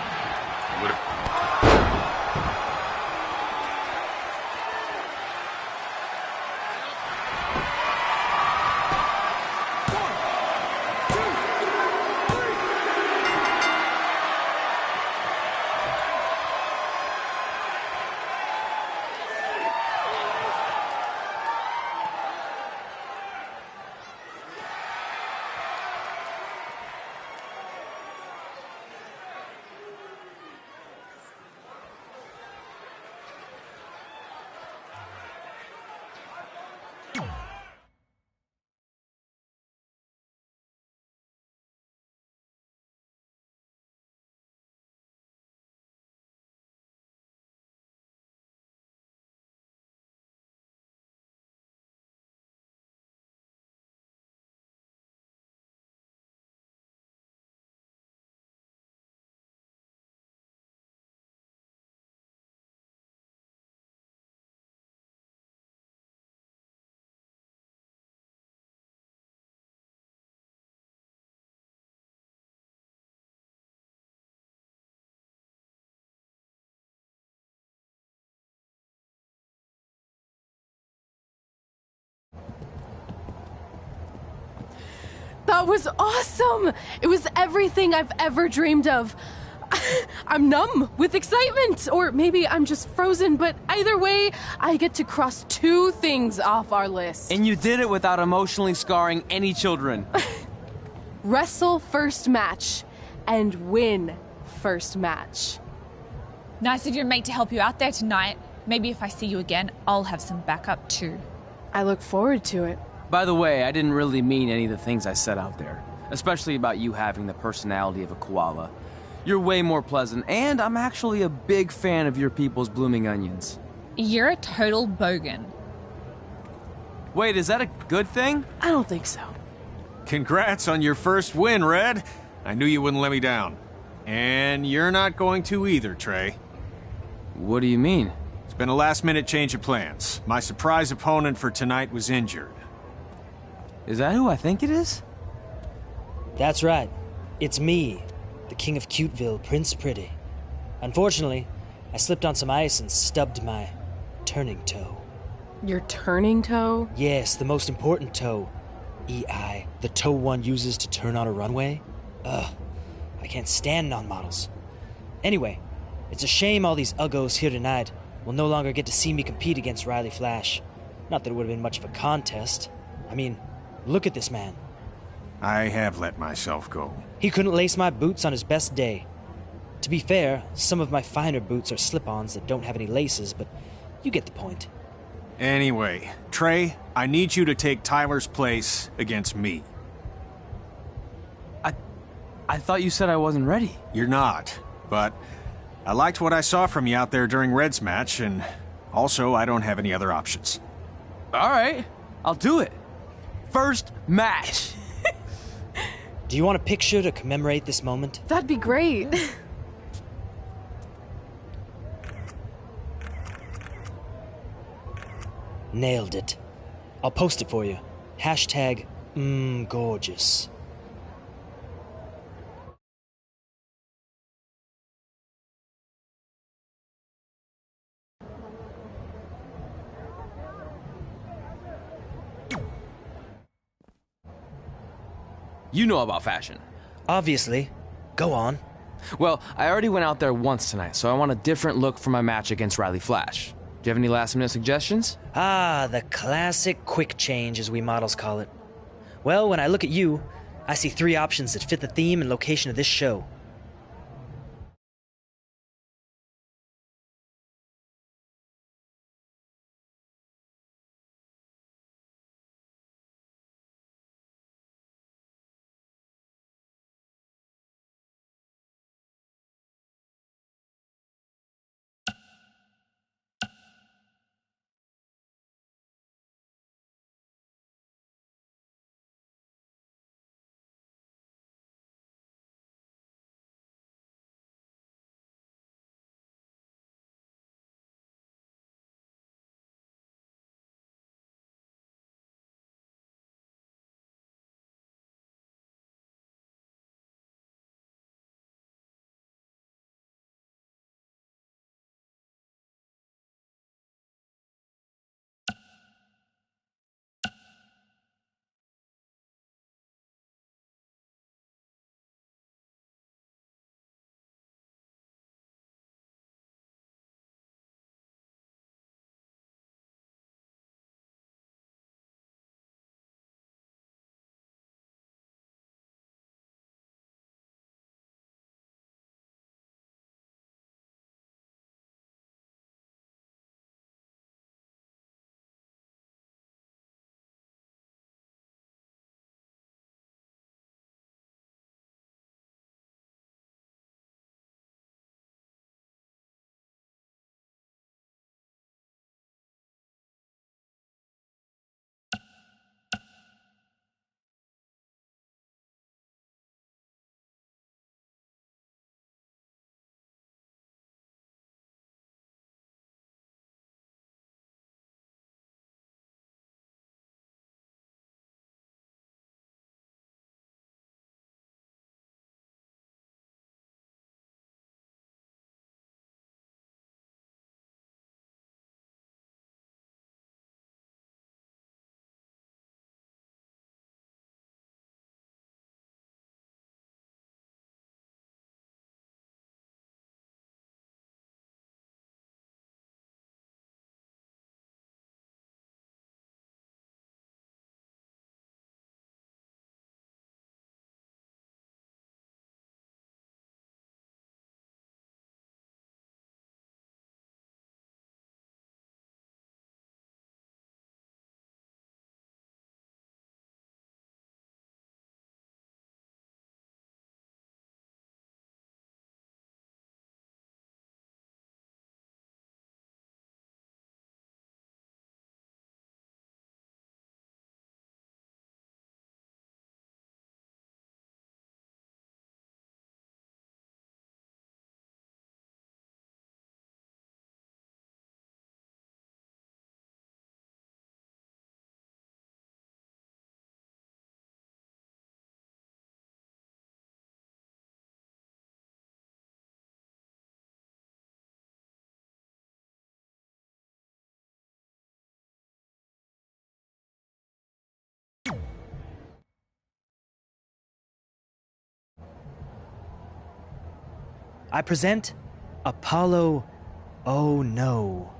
That was awesome! It was everything I've ever dreamed of. I'm numb with excitement, or maybe I'm just frozen, but either way, I get to cross 2 things off our list. And you did it without emotionally scarring any children. Wrestle first match and win first match. Nice of your mate to help you out there tonight. Maybe if I see you again, I'll have some backup too. I look forward to it. By the way, I didn't really mean any of the things I said out there, especially about you having the personality of a koala. You're way more pleasant, and I'm actually a big fan of your people's blooming onions. You're a total bogan. Wait, is that a good thing? I don't think so. Congrats on your first win, Red. I knew you wouldn't let me down. And you're not going to either, Trey. What do you mean? It's been a last-minute change of plans. My surprise opponent for tonight was injured. Is that who I think it is? That's right. It's me, the King of Cuteville, Prince Pretty. Unfortunately, I slipped on some ice and stubbed my turning toe. Your turning toe? Yes, the most important toe. EI, the toe one uses to turn on a runway. Ugh, I can't stand non-models. Anyway, it's a shame all these uggos here tonight will no longer get to see me compete against Riley Flash. Not that it would have been much of a contest. I mean, look at this man. I have let myself go. He couldn't lace my boots on his best day. To be fair, some of my finer boots are slip-ons that don't have any laces, but you get the point. Anyway, Trey, I need you to take Tyler's place against me. I thought you said I wasn't ready. You're not, but I liked what I saw from you out there during Red's match, and also I don't have any other options. All right, I'll do it. First match. Do you want a picture to commemorate this moment? That'd be great. Nailed it. I'll post it for you. Hashtag gorgeous. You know about fashion. Obviously. Go on. Well, I already went out there once tonight, so I want a different look for my match against Riley Flash. Do you have any last-minute suggestions? Ah, the classic quick change, as we models call it. Well, when I look at you, I see 3 options that fit the theme and location of this show. I present Apollo Oh No.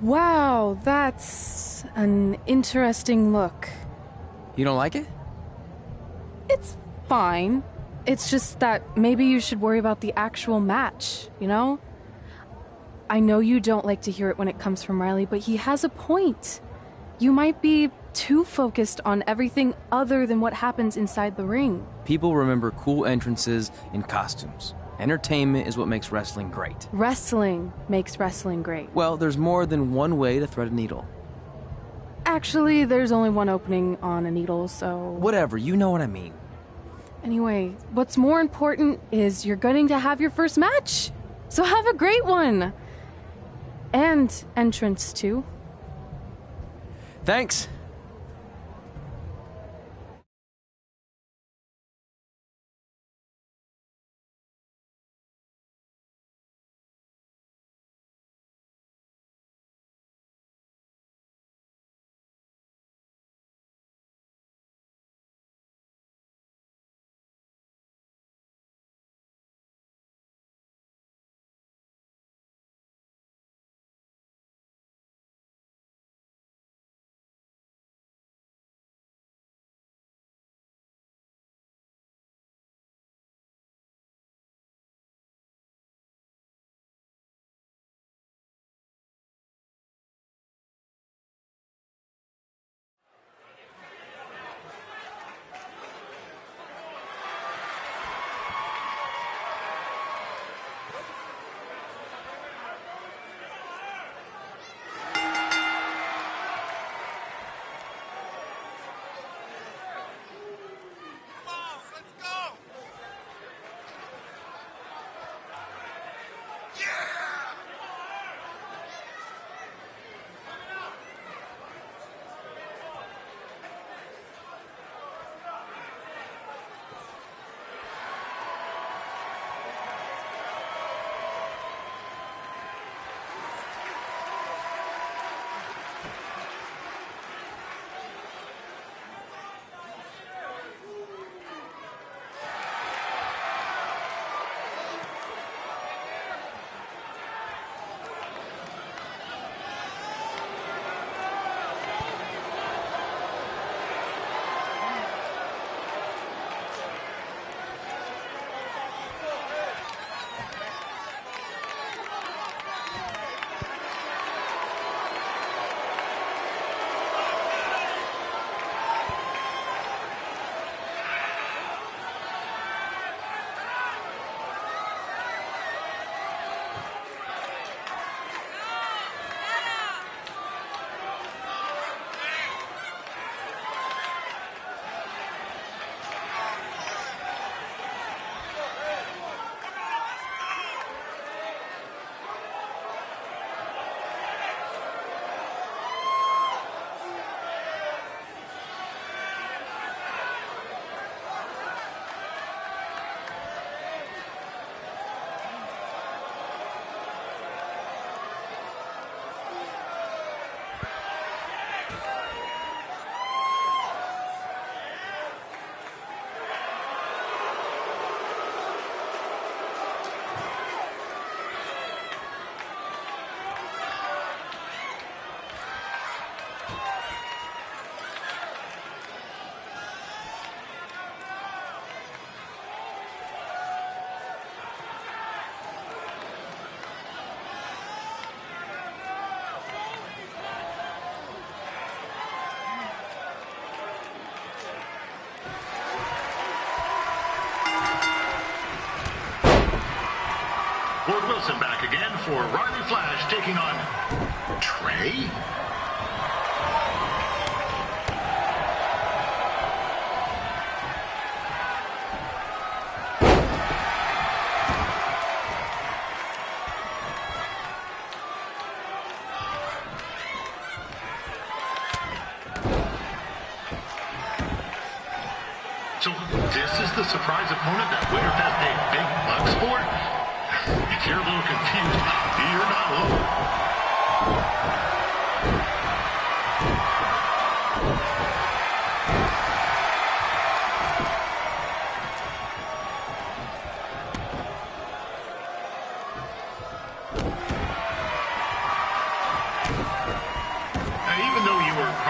Wow, that's an interesting look. You don't like it? It's fine. It's just that maybe you should worry about the actual match, you know? I know you don't like to hear it when it comes from Riley, but he has a point. You might be too focused on everything other than what happens inside the ring. People remember cool entrances and costumes. Entertainment is what makes wrestling great. Wrestling makes wrestling great. Well, there's more than one way to thread a needle. Actually, there's only one opening on a needle, so... Whatever, you know what I mean. Anyway, what's more important is you're going to have your first match. So have a great one. And entrance, too. Thanks. Ward Wilson back again for Riley Flash taking on Trey. So this is the surprise opponent that winner has paid big bucks for? If you're a little confused, you're not alone.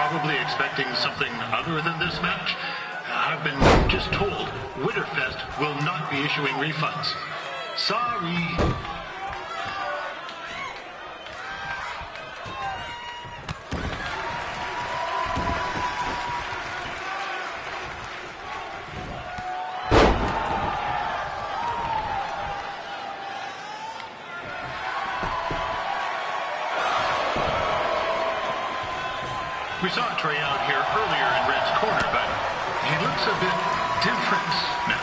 probably expecting something other than this match. I've been just told Winterfest will not be issuing refunds. Sorry. We saw Trey out here earlier in Red's corner, but he looks a bit different now.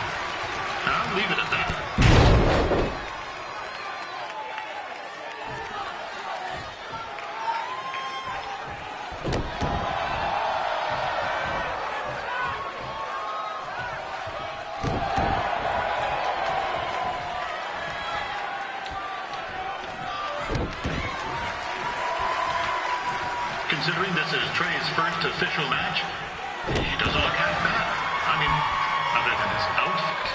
I'll leave it at that. Considering this is Trey's first official match, he doesn't look half bad. I mean, other than his outfit.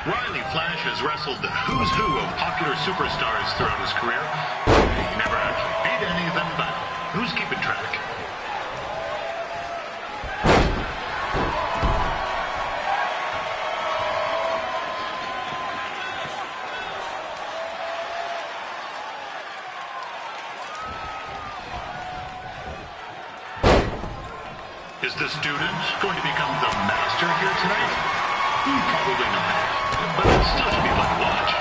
Riley Flash has wrestled the who's who of popular superstars throughout his career. He never actually beat any of them, but who's keeping track? Is the student going to become the master here tonight? Probably not. But it still should be fun to watch.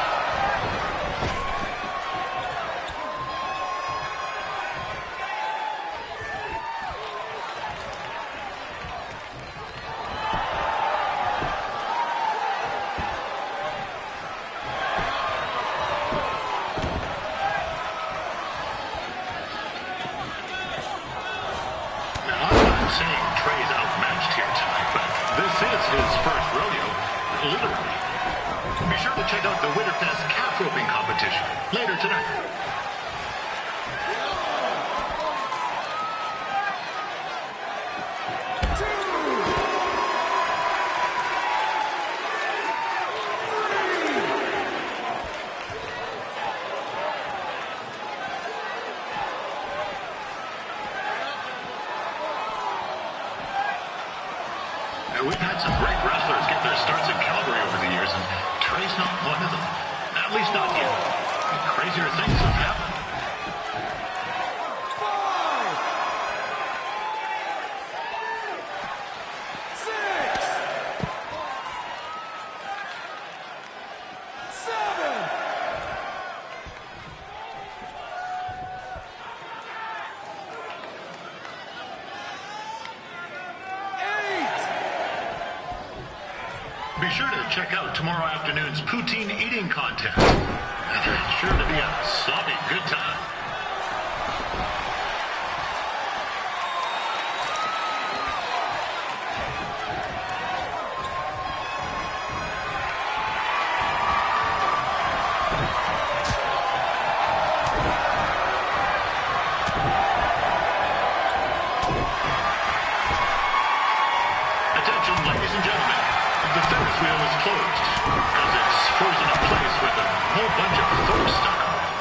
Now, I'm not saying Trey's outmatched here tonight, but this is his first rodeo, literally. Be sure to check out the Winterfest calf roping competition later tonight. Now, we've had some great wrestlers get their starts in Calgary over the years, and Trey's not one of them. At least not yet. Crazier things have happened. Be sure to check out tomorrow afternoon's poutine eating contest. It's sure to be a sloppy good time. Attention, ladies and gentlemen. The Ferris wheel is closed because it's frozen in place with a whole bunch of foam stuck on it.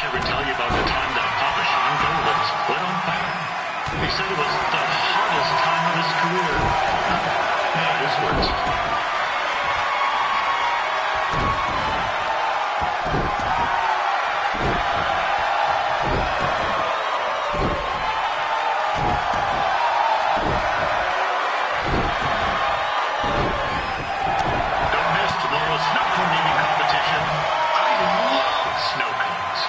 ever tell you about the time that Papa Shango was put on fire? He said it was the hottest time of his career. Yeah, his words. Don't miss tomorrow's snow cone eating competition. I love snow cones.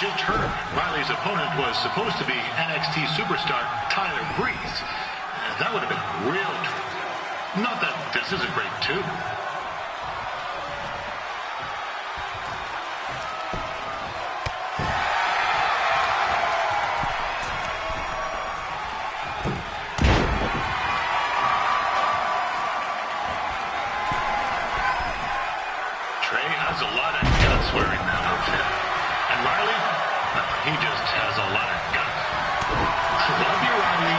Just heard Riley's opponent was supposed to be NXT superstar Tyler Breeze. That would have been a real treat. Not that this isn't great too. Trey has a lot of guts wearing that outfit. And Riley, he just has a lot of guts. Love you, Riley.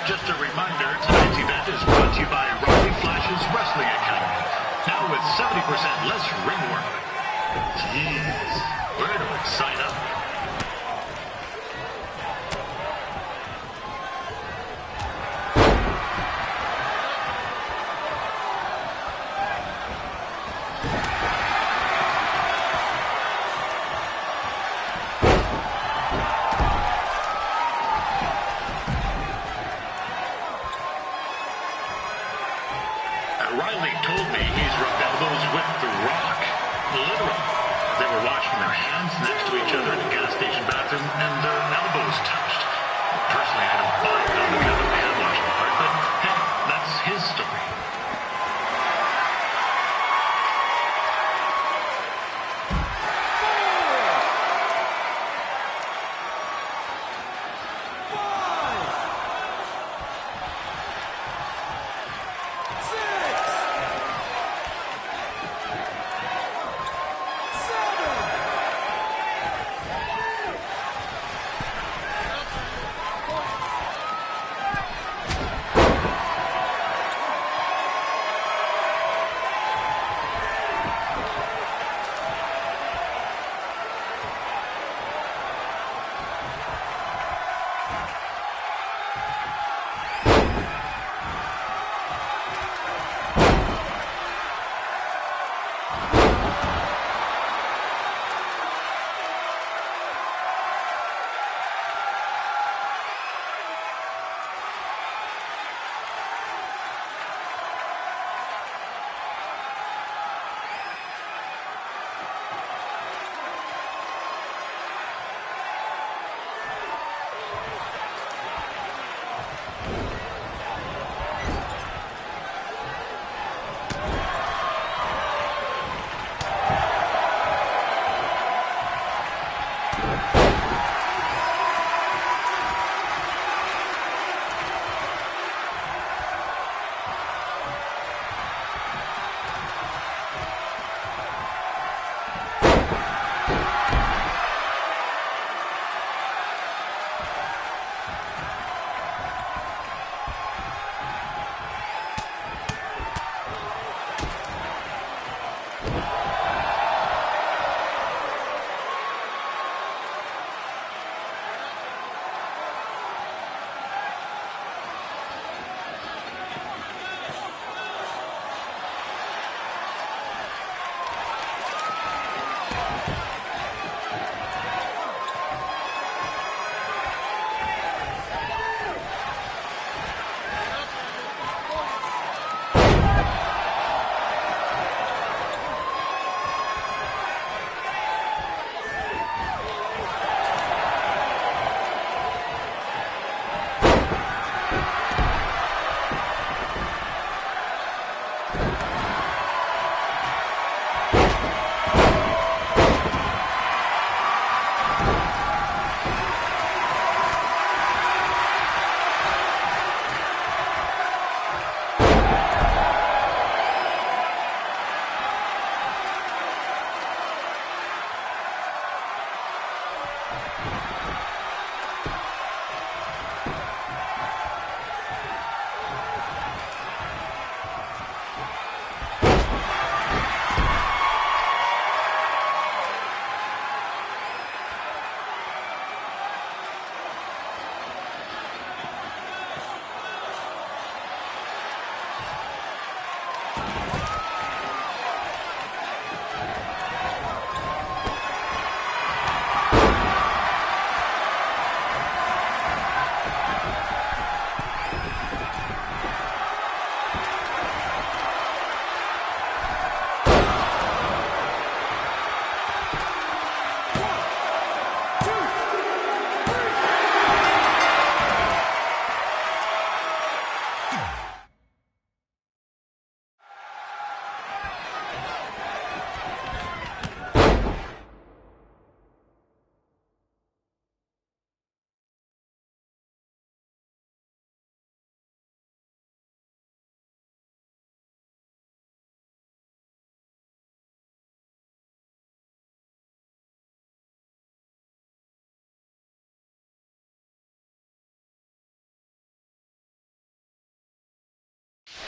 Just a reminder, tonight's event is brought to you by Riley Flash's Wrestling Academy. Now with 70% less ring work. Jeez, where do I sign up? Riley told me he's rubbed elbows with The Rock. Literally. They were washing their hands next to each other in a gas station bathroom, and their elbows touched. Personally, I don't buy it on the hand washing part, but hey, that's his story.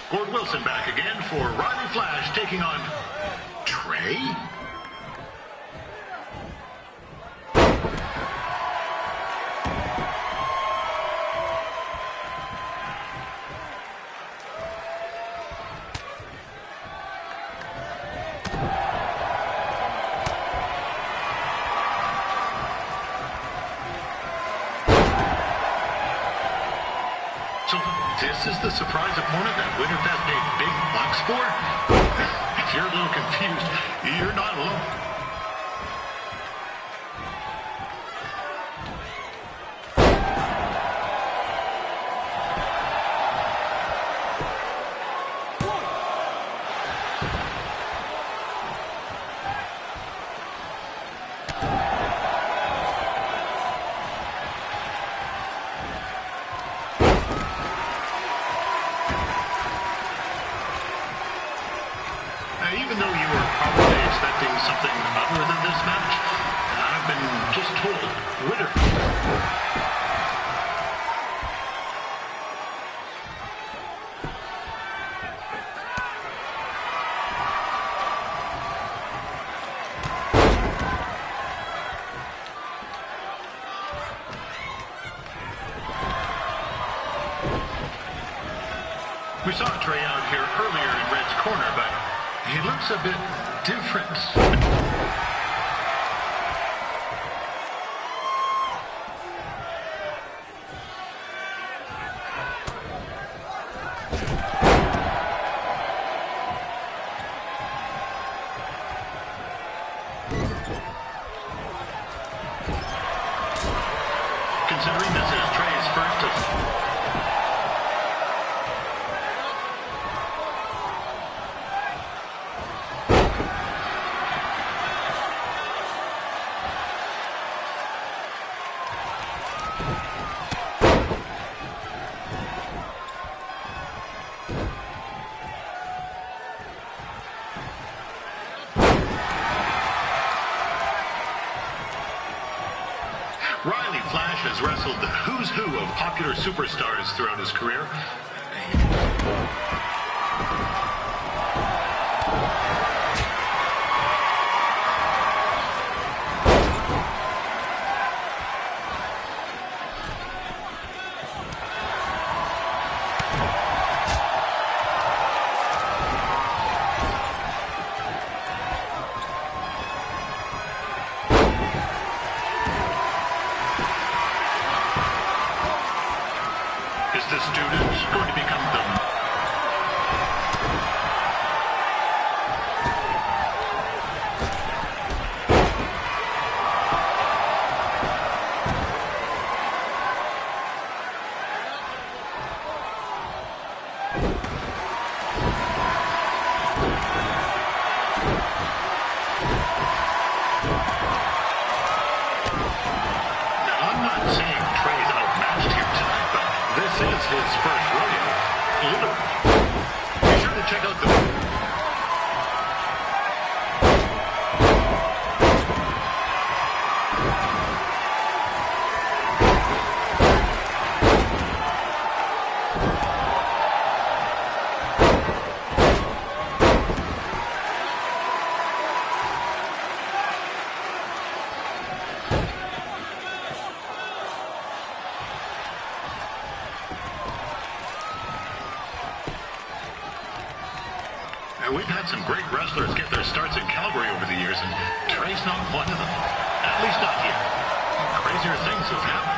Gord Wilson back again for Riley Flash taking on Trey. So this is the surprise opponent that Winterfest paid big bucks for? If you're a little confused, you're not alone. Even though you were probably expecting something other than this match, I've been just told, winner. We saw Trey out here earlier in Red's corner, but he looks a bit different. Considering this is Trey's first Riley Flash has wrestled the who's who of popular superstars throughout his career. Is this student going to become the... Now, I'm not saying Trey's outmatched here tonight, but this is his first rodeo, literally. Be sure to check out the... we've had some great wrestlers get their starts in Calgary over the years, and Trey's not one of them. At least not yet. Crazier things have happened.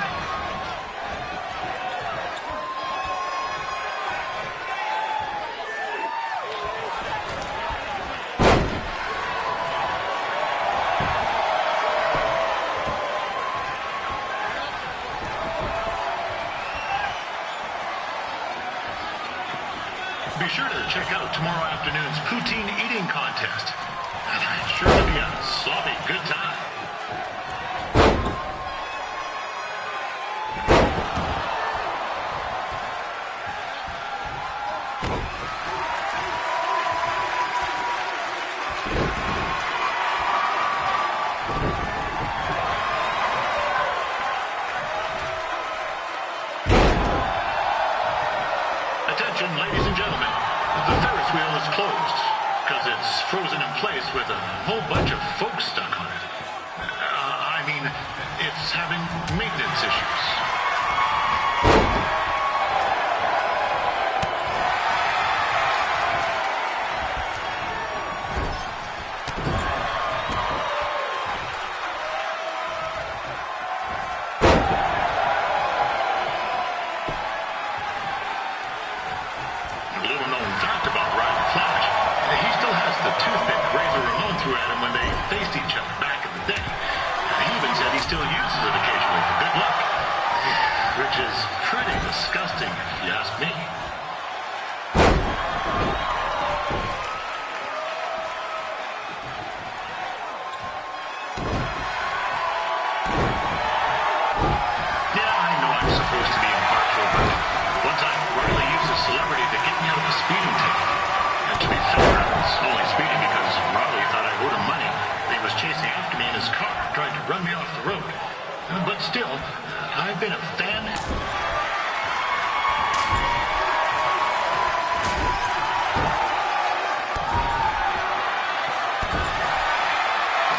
Be sure to check out tomorrow afternoon's poutine eating contest. It's sure to be a sloppy good time. Attention, ladies and gentlemen. The Ferris wheel is closed because it's frozen in place with a whole bunch of folks stuck on it. I mean, it's having maintenance issues. Little known fact about Riley Flash, he still has the toothpick Razor Ramon threw at him when they faced each other back in the day. He even said he still uses it occasionally for good luck, which is pretty disgusting if you ask me. Yeah, I know I'm supposed to be impartial, but one time Riley used a celebrity to get me out of a speeding ticket. And to be fair, I was only speeding because Riley thought I owed him money. He was chasing after me in his car, trying to run me off the road. But still, I've been a fan.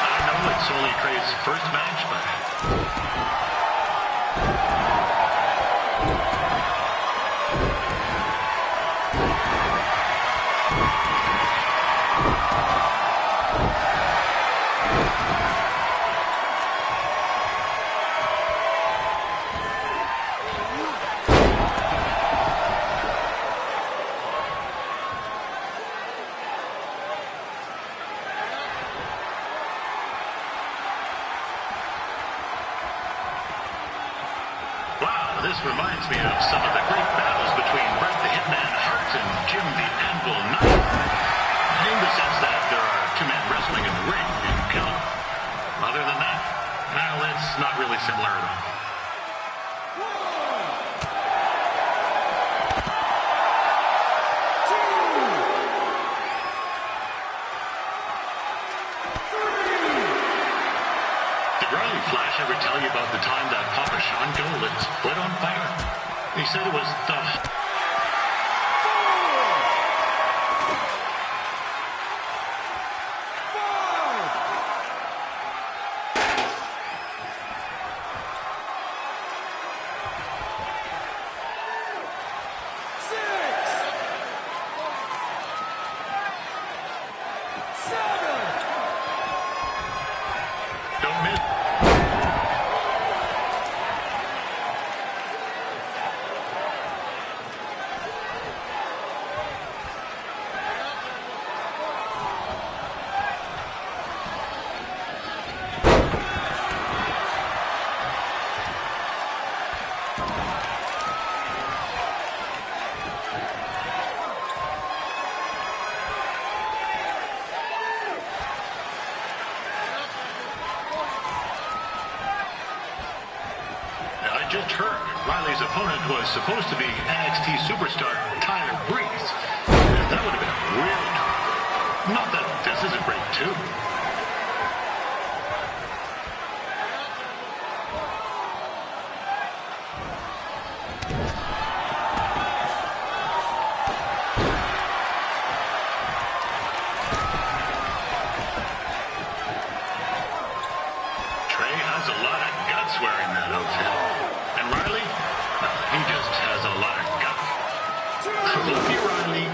I know it's only Trey's first match, but wow, this reminds me of some of the great battles between Bret the Hitman Hart and Jim the Anvil Knight. In the sense that there are two men wrestling in the ring and you kill them. Other than that, well, it's not really similar at all. Did Riley Flash ever tell you about the time that Papa Shango lit his foot on fire? He said it was the... Don't miss. I just heard Riley's opponent was supposed to be NXT superstar Tyler Breeze. That would have been really cool. Not that this isn't great, too. Trey has a lot of guts wearing that outfit. And Riley, he just has a lot of guts. Love you, Riley.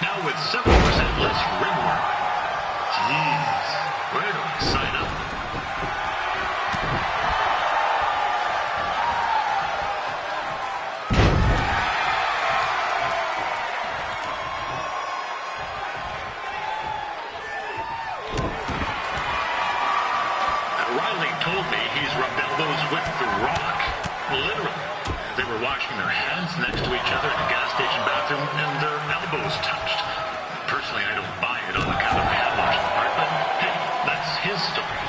Now with 7% less rim work. Jeez, where do I sign up? Riley told me he's rubbed elbows with The Rock. Literally. They were washing their hands next to each other in a gas station bathroom, and their elbows touched. Personally, I don't buy it on account of the hand washing part, but hey, that's his story.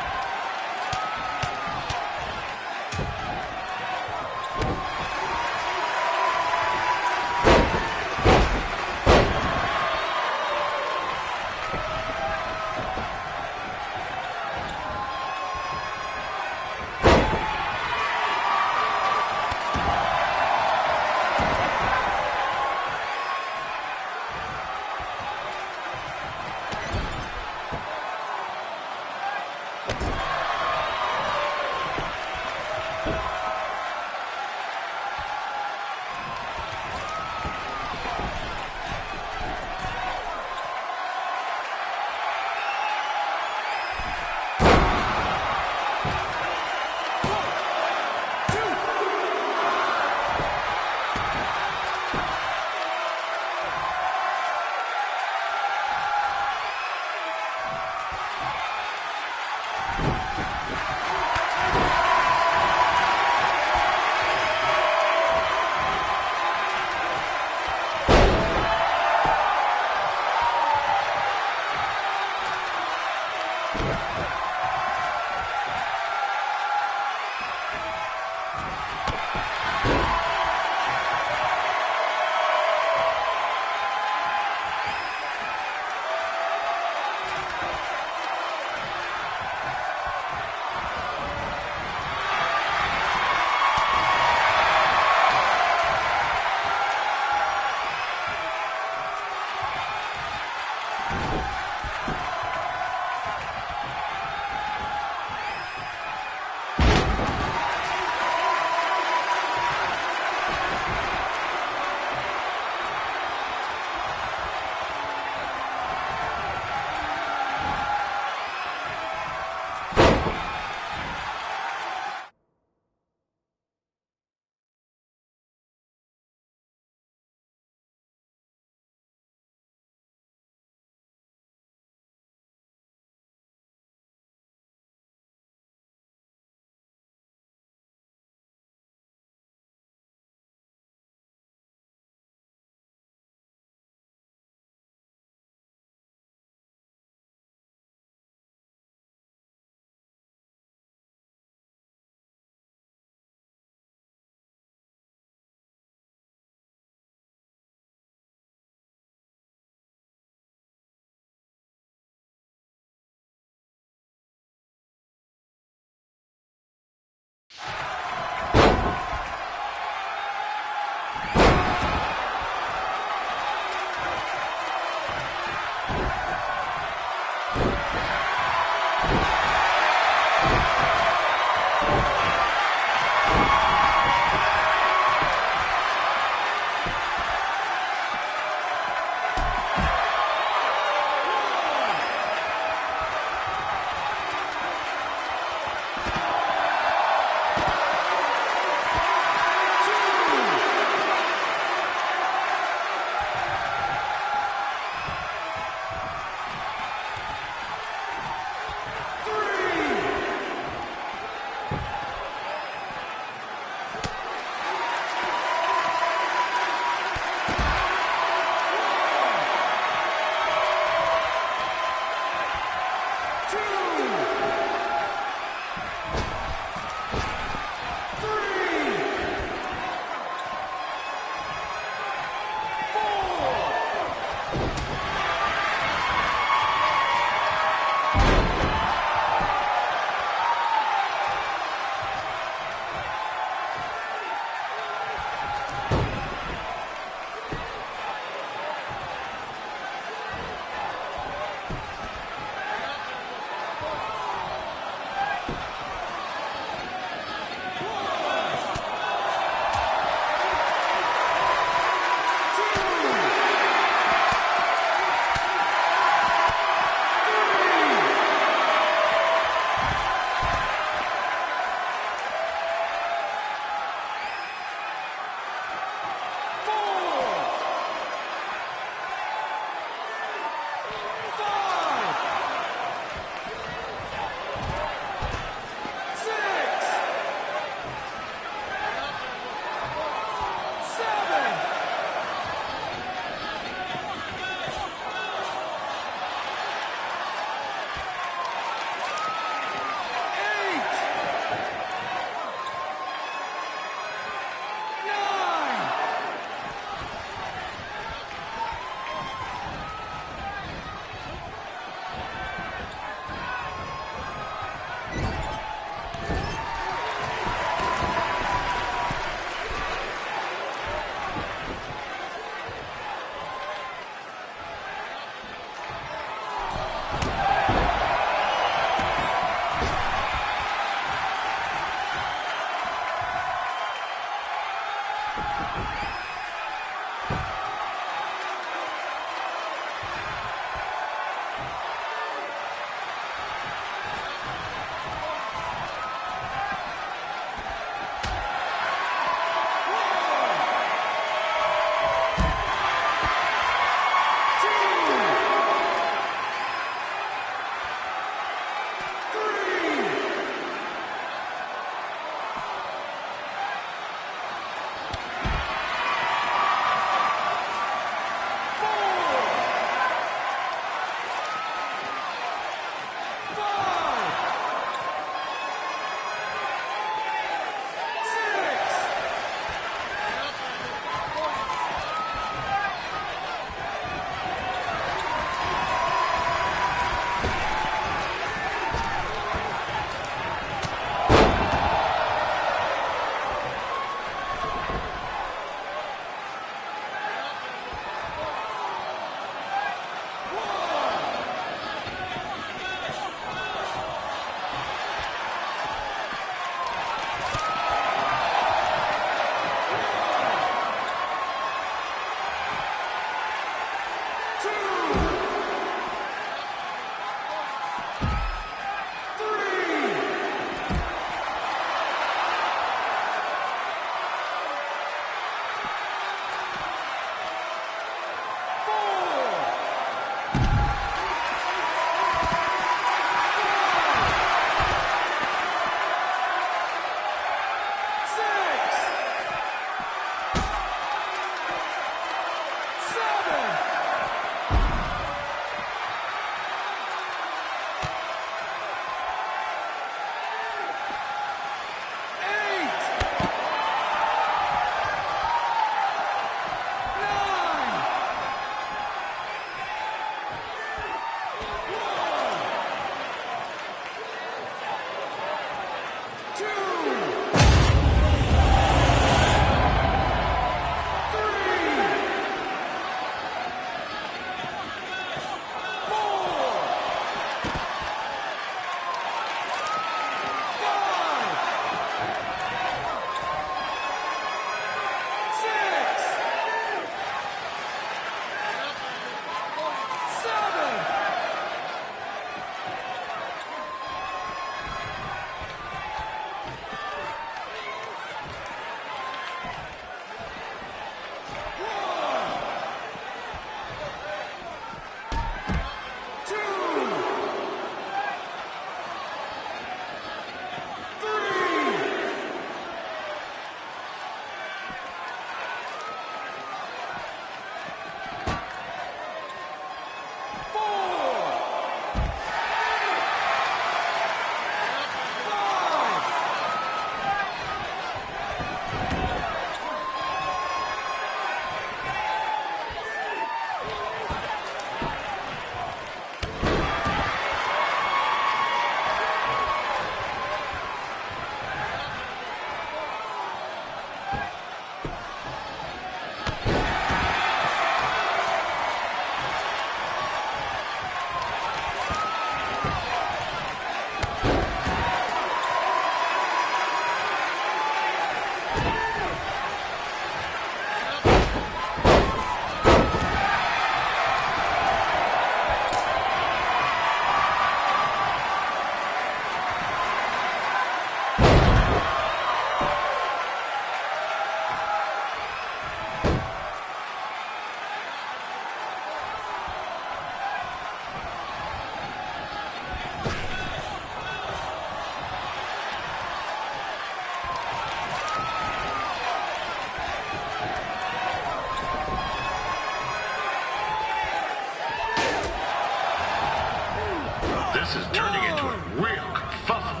This is turning into a real kerfuffle.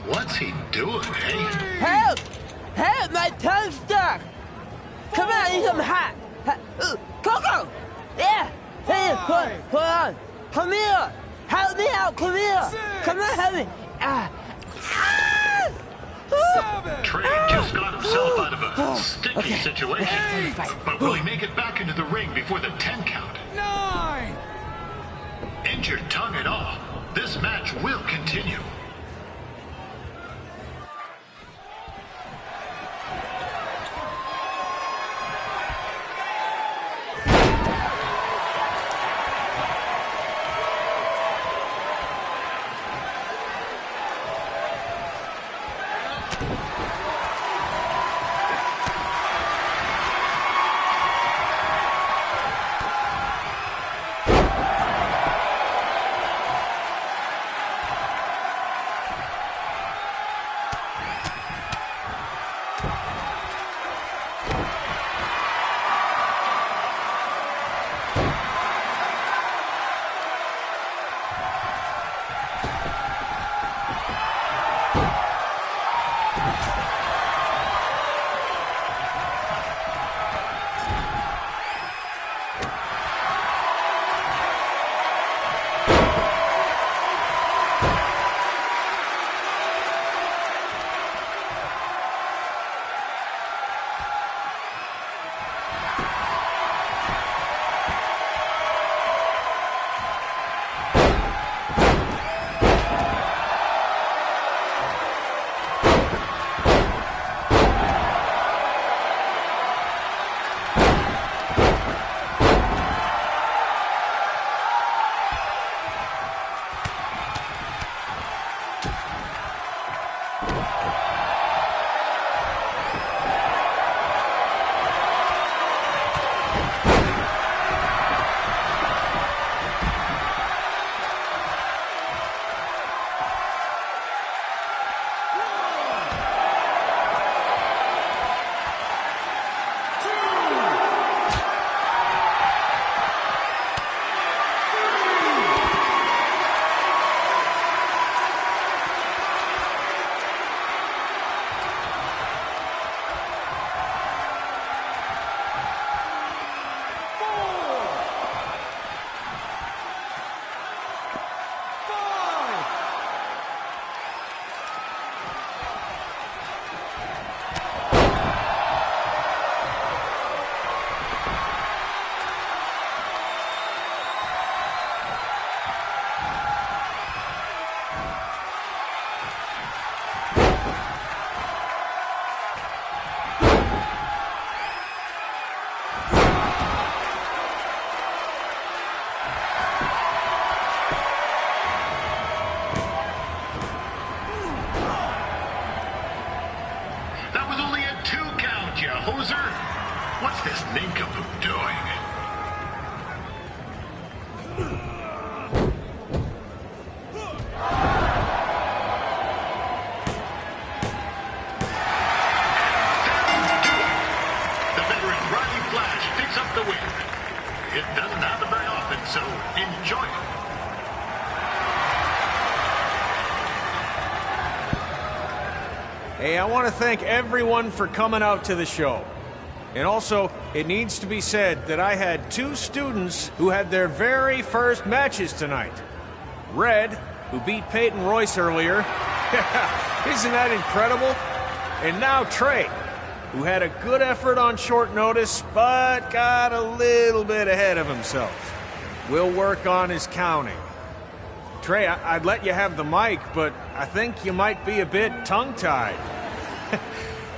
What's he doing, eh? Help! Help! My tongue's stuck! Come on, I need some hot! Coco! Yeah! Hey, hold on! Come here! Help me out! Come here! Come on, help me! Trey just got himself out of a sticky situation. But will he make it back into the ring before the 10 count? 9! Injured tongue and all, this match will continue. What's this nincompoop doing? The veteran Roddy Flash picks up the win. It doesn't happen very often, so enjoy it. Hey, I want to thank everyone for coming out to the show. And also, it needs to be said that I had 2 students who had their very first matches tonight. Red, who beat Peyton Royce earlier. Isn't that incredible? And now Trey, who had a good effort on short notice, but got a little bit ahead of himself. We'll work on his counting. Trey, I'd let you have the mic, but I think you might be a bit tongue-tied.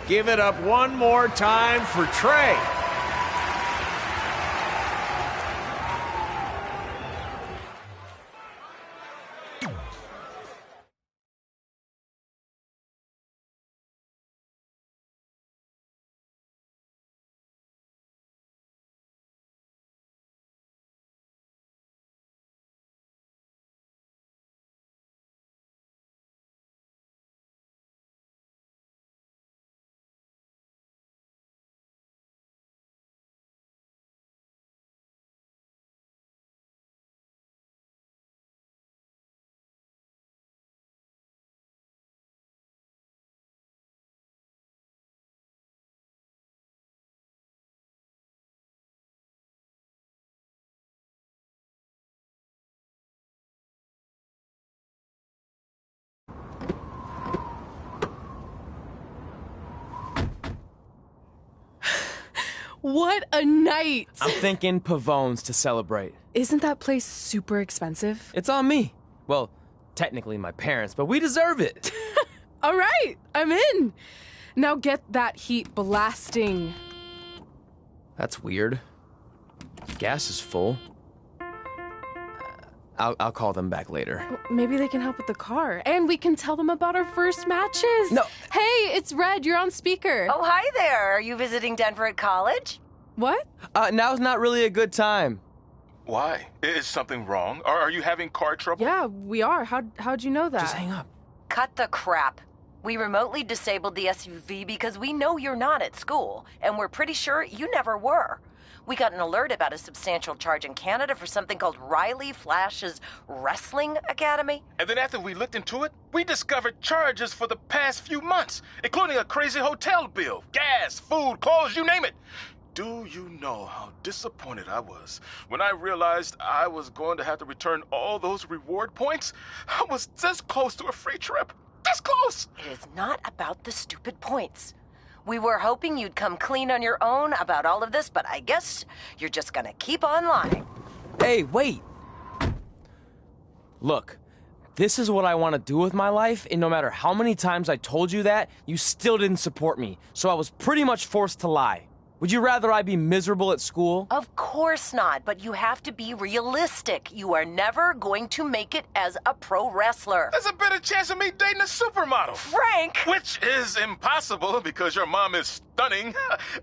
Give it up one more time for Trey. What a night! I'm thinking Pavone's to celebrate. Isn't that place super expensive? It's on me. Well, technically my parents, but we deserve it. All right, I'm in. Now get that heat blasting. That's weird. Gas is full. I'll call them back later. Maybe they can help with the car. And we can tell them about our first matches. No. Hey, it's Red. You're on speaker. Oh, hi there. Are you visiting Denver at college? What? Now's not really a good time. Why? Is something wrong? Are you having car trouble? Yeah, we are. How'd you know that? Just hang up. Cut the crap. We remotely disabled the SUV because we know you're not at school, and we're pretty sure you never were. We got an alert about a substantial charge in Canada for something called Riley Flash's Wrestling Academy. And then after we looked into it, we discovered charges for the past few months, including a crazy hotel bill, gas, food, clothes, you name it. Do you know how disappointed I was when I realized I was going to have to return all those reward points? I was this close to a free trip. This close! It is not about the stupid points. We were hoping you'd come clean on your own about all of this, but I guess you're just gonna keep on lying. Hey, wait! Look, this is what I want to do with my life, and no matter how many times I told you that, you still didn't support me, so I was pretty much forced to lie. Would you rather I be miserable at school? Of course not, but you have to be realistic. You are never going to make it as a pro wrestler. There's a better chance of me dating a supermodel. Frank! Which is impossible because your mom is stunning,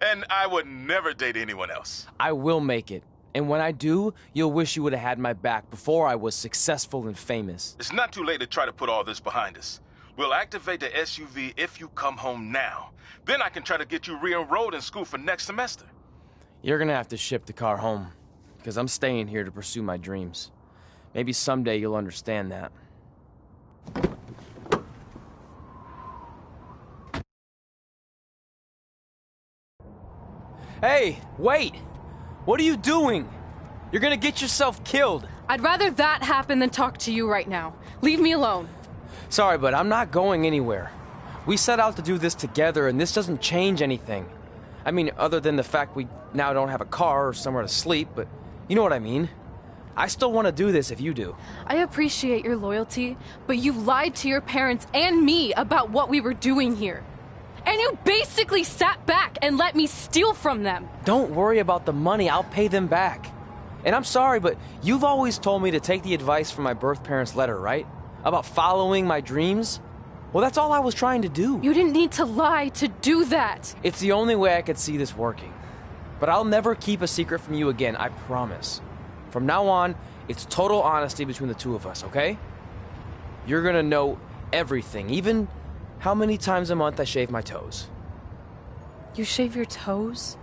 and I would never date anyone else. I will make it. And when I do, you'll wish you would have had my back before I was successful and famous. It's not too late to try to put all this behind us. We'll activate the SUV if you come home now. Then I can try to get you re-enrolled in school for next semester. You're gonna have to ship the car home, because I'm staying here to pursue my dreams. Maybe someday you'll understand that. Hey, wait! What are you doing? You're gonna get yourself killed. I'd rather that happen than talk to you right now. Leave me alone. Sorry, but I'm not going anywhere. We set out to do this together, and this doesn't change anything. I mean, other than the fact we now don't have a car or somewhere to sleep, but you know what I mean. I still want to do this if you do. I appreciate your loyalty, but you lied to your parents and me about what we were doing here. And you basically sat back and let me steal from them. Don't worry about the money, I'll pay them back. And I'm sorry, but you've always told me to take the advice from my birth parents' letter, right? About following my dreams? Well, that's all I was trying to do. You didn't need to lie to do that. It's the only way I could see this working. But I'll never keep a secret from you again, I promise. From now on, it's total honesty between the two of us, okay? You're gonna know everything, even how many times a month I shave my toes. You shave your toes?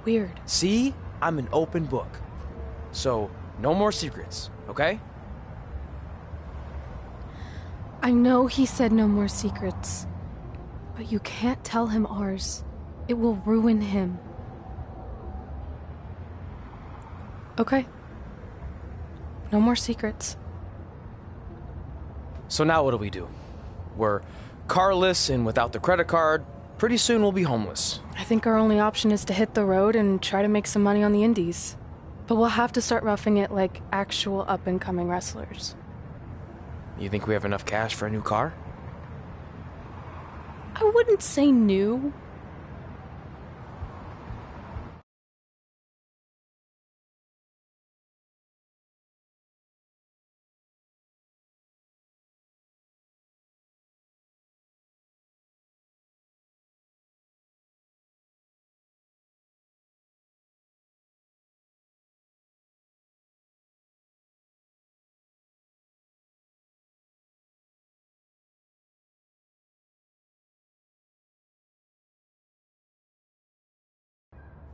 Weird. See? I'm an open book. So, no more secrets, okay? I know he said no more secrets, but you can't tell him ours. It will ruin him. Okay. No more secrets. So now what do? We're carless and without the credit card. Pretty soon we'll be homeless. I think our only option is to hit the road and try to make some money on the indies. But we'll have to start roughing it like actual up-and-coming wrestlers. You think we have enough cash for a new car? I wouldn't say new.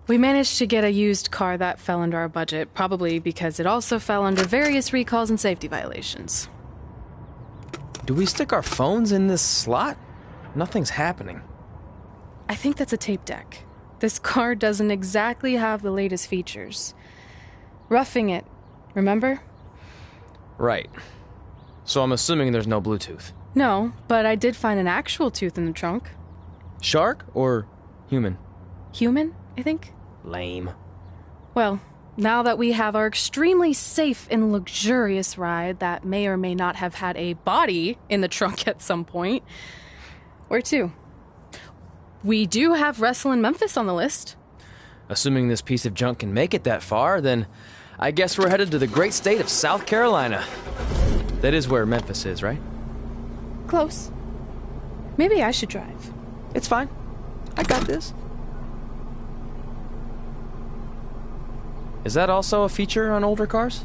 We managed to get a used car that fell under our budget, probably because it also fell under various recalls and safety violations. Do we stick our phones in this slot? Nothing's happening. I think that's a tape deck. This car doesn't exactly have the latest features. Roughing it, remember? Right. So I'm assuming there's no Bluetooth. No, but I did find an actual tooth in the trunk. Shark or human? Human, I think. Lame. Well, now that we have our extremely safe and luxurious ride that may or may not have had a body in the trunk at some point, where to? We do have Wrestle in Memphis on the list. Assuming this piece of junk can make it that far, then I guess we're headed to the great state of South Carolina. That is where Memphis is, right? Close. Maybe I should drive. It's fine. I got this. Is that also a feature on older cars?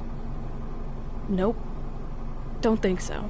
Nope. Don't think so.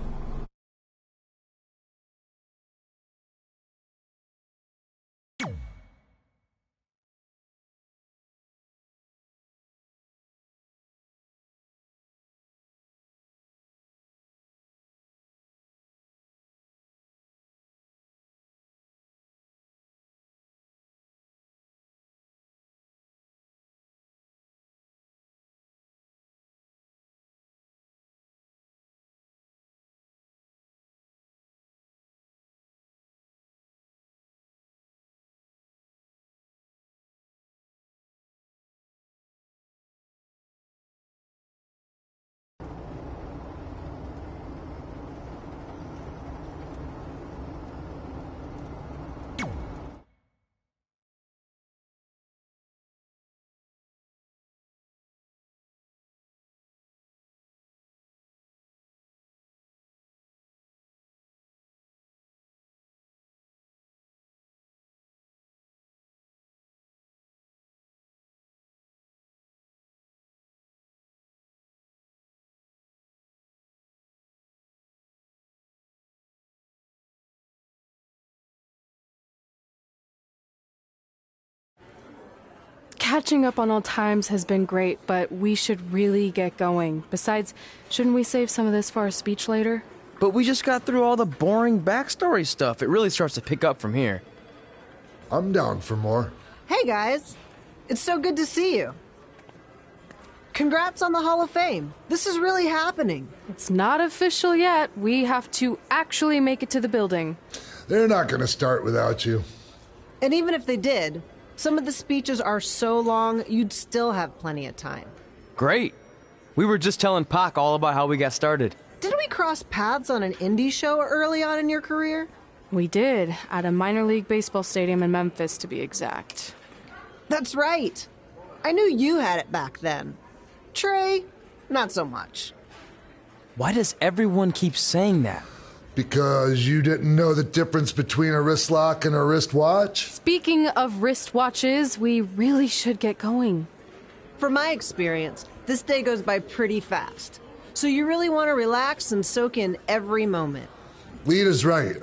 Catching up on old times has been great, but we should really get going. Besides, shouldn't we save some of this for our speech later? But we just got through all the boring backstory stuff. It really starts to pick up from here. I'm down for more. Hey, guys. It's so good to see you. Congrats on the Hall of Fame. This is really happening. It's not official yet. We have to actually make it to the building. They're not going to start without you. And even if they did, some of the speeches are so long, you'd still have plenty of time. Great. We were just telling Pac all about how we got started. Didn't we cross paths on an indie show early on in your career? We did, at a minor league baseball stadium in Memphis, to be exact. That's right. I knew you had it back then. Trey, not so much. Why does everyone keep saying that? Because you didn't know the difference between a wrist lock and a wristwatch? Speaking of wristwatches, we really should get going. From my experience, this day goes by pretty fast. So you really want to relax and soak in every moment. Lita's right.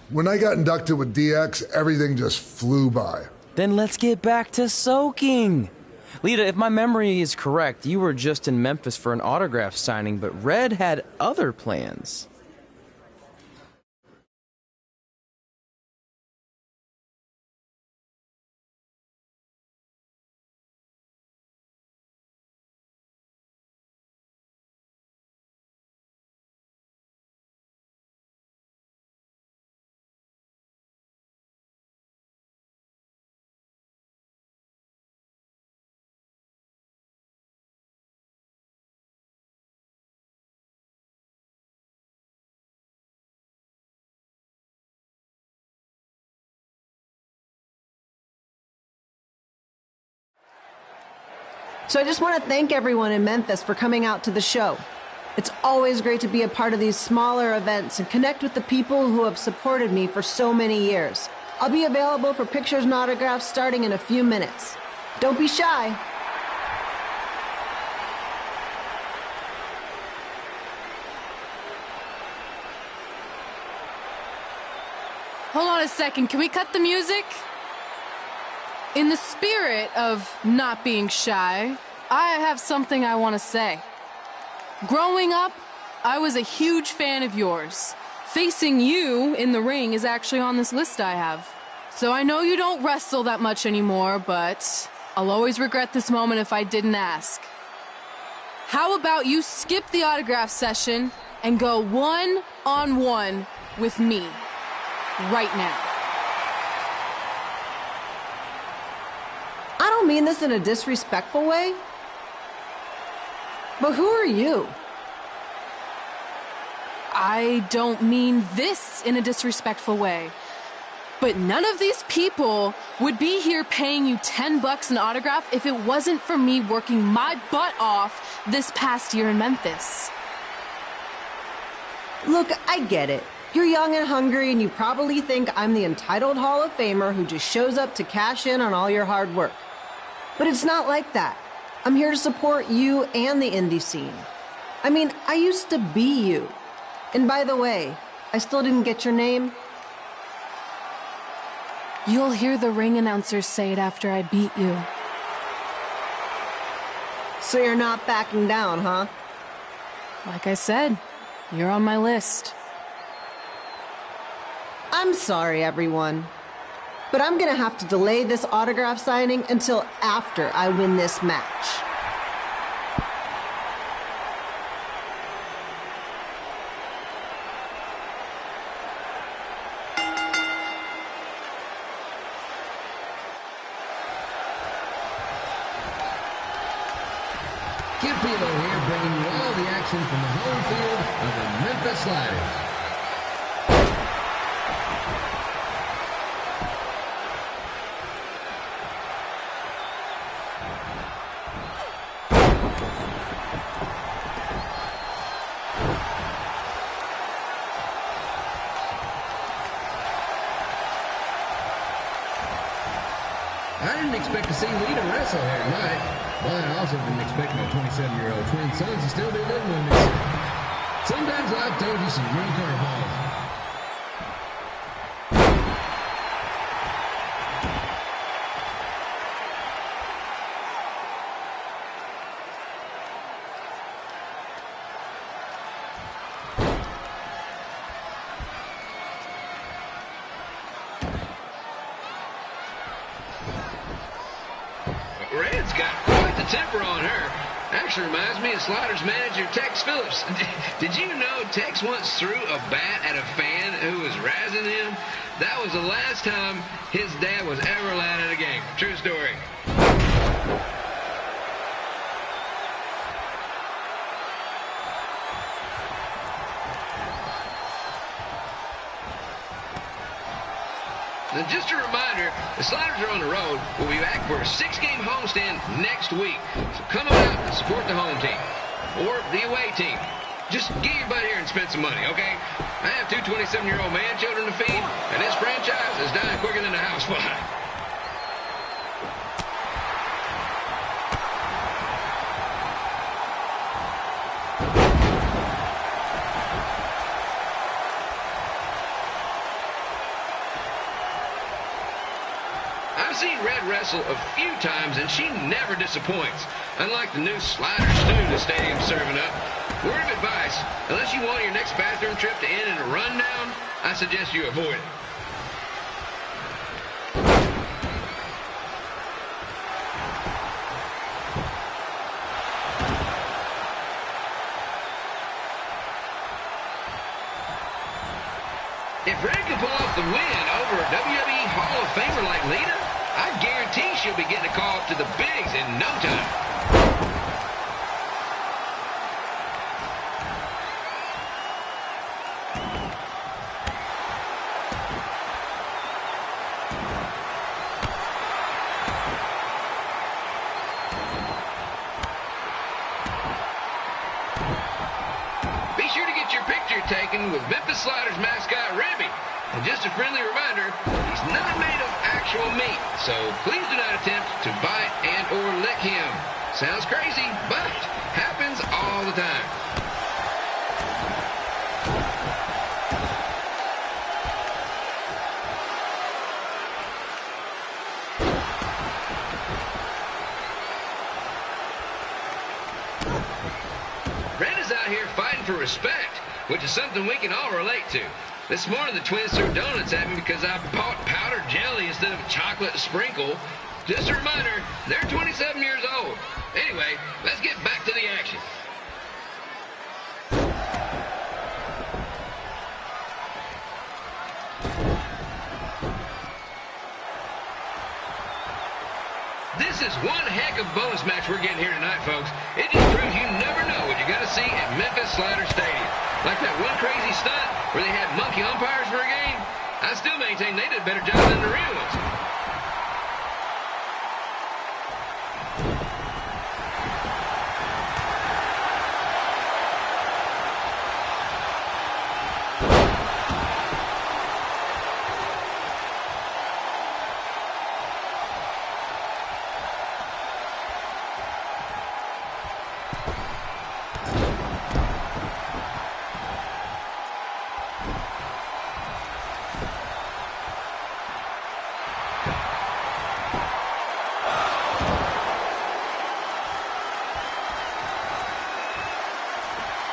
When I got inducted with DX, everything just flew by. Then let's get back to soaking. Lita, if my memory is correct, you were just in Memphis for an autograph signing, but Red had other plans. So I just want to thank everyone in Memphis for coming out to the show. It's always great to be a part of these smaller events and connect with the people who have supported me for so many years. I'll be available for pictures and autographs starting in a few minutes. Don't be shy. Hold on a second, can we cut the music? In the spirit of not being shy, I have something I want to say. Growing up, I was a huge fan of yours. Facing you in the ring is actually on this list I have. So I know you don't wrestle that much anymore, but I'll always regret this moment if I didn't ask. How about you skip the autograph session and go one-on-one with me right now? I don't mean this in a disrespectful way, but who are you? I don't mean this in a disrespectful way, but none of these people would be here paying you $10 an autograph if it wasn't for me working my butt off this past year in Memphis. Look, I get it. You're young and hungry, and you probably think I'm the entitled Hall of Famer who just shows up to cash in on all your hard work. But it's not like that. I'm here to support you and the indie scene. I mean, I used to be you. And by the way, I still didn't get your name. You'll hear the ring announcers say it after I beat you. So you're not backing down, huh? Like I said, you're on my list. I'm sorry, everyone. But I'm gonna have to delay this autograph signing until after I win this match. Kid Pilo here, bringing you all the action from the home field of the Memphis Sliders. I didn't expect to see Lita wrestle here tonight. But I also didn't expect my 27-year-old twin sons to still be living with me. Sometimes life throws you some real curveballs. Red's got quite the temper on her. Actually reminds me of Sliders manager Tex Phillips. Did you know Tex once threw a bat at a fan who was razzing him? That was the last time his dad was ever allowed at a game. True story. Now, just a reminder, the Sliders are on the road. We'll be back for a 6-game homestand next week. So come on out and support the home team. Or the away team. Just get your butt here and spend some money, okay? I have two 27-year-old man children to feed, and this franchise is dying quicker than a housefly. I've seen Red wrestle a few times, and she never disappoints. Unlike the new slider stew the stadium's serving up. Word of advice, unless you want your next bathroom trip to end in a rundown, I suggest you avoid it. If Red can pull off the win over a WWE Hall of Famer like Lita, I guarantee she'll be getting a call up to the bigs in no time. Be sure to get your picture taken with Memphis Sliders mascot Ribby. And just a friendly reminder, he's not made of actual meat, so please do not attempt to bite and or lick him. Sounds crazy, but happens all the time. Red is out here fighting for respect, which is something we can all relate to. This morning, the twins threw donuts at me because I bought powdered jelly instead of chocolate sprinkle. Just a reminder, they're 27 years old. Anyway, let's get back to the action. This is one heck of a bonus match we're getting here tonight, folks. It just proves you never know what you're going to see at Memphis Slider Stadium. Like that one crazy stunt where they had monkey umpires for a game, I still maintain they did a better job than the real ones.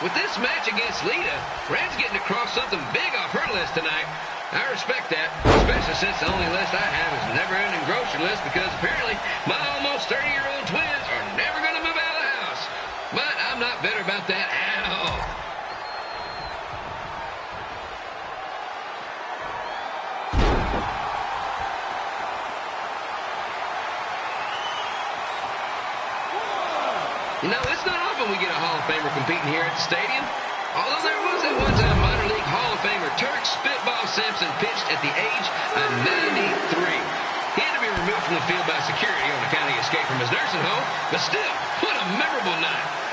With this match against Lita, Red's getting across something big off her list tonight. I respect that, especially since the only list I have is a never-ending grocery list because apparently my almost 30-year-old twins are never going to move out of the house. But I'm not bitter about that at all. You know, it's not often we get a Hall of Famer competing here at the stadium. Although there was at one time minor league Hall of Famer Turk Spitball Simpson pitched at the age of 93. He had to be removed from the field by security on account of escape from his nursing home, but still, what a memorable night.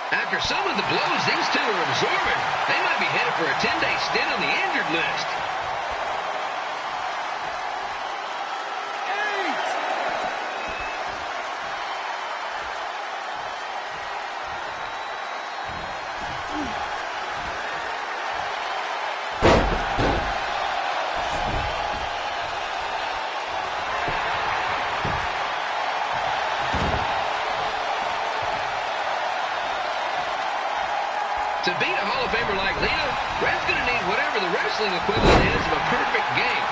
After some of the blows these two are absorbing, they might be headed for a 10-day stint on the injured list. To beat a Hall of Famer like Lita, Red's going to need whatever the wrestling equivalent is of a perfect game.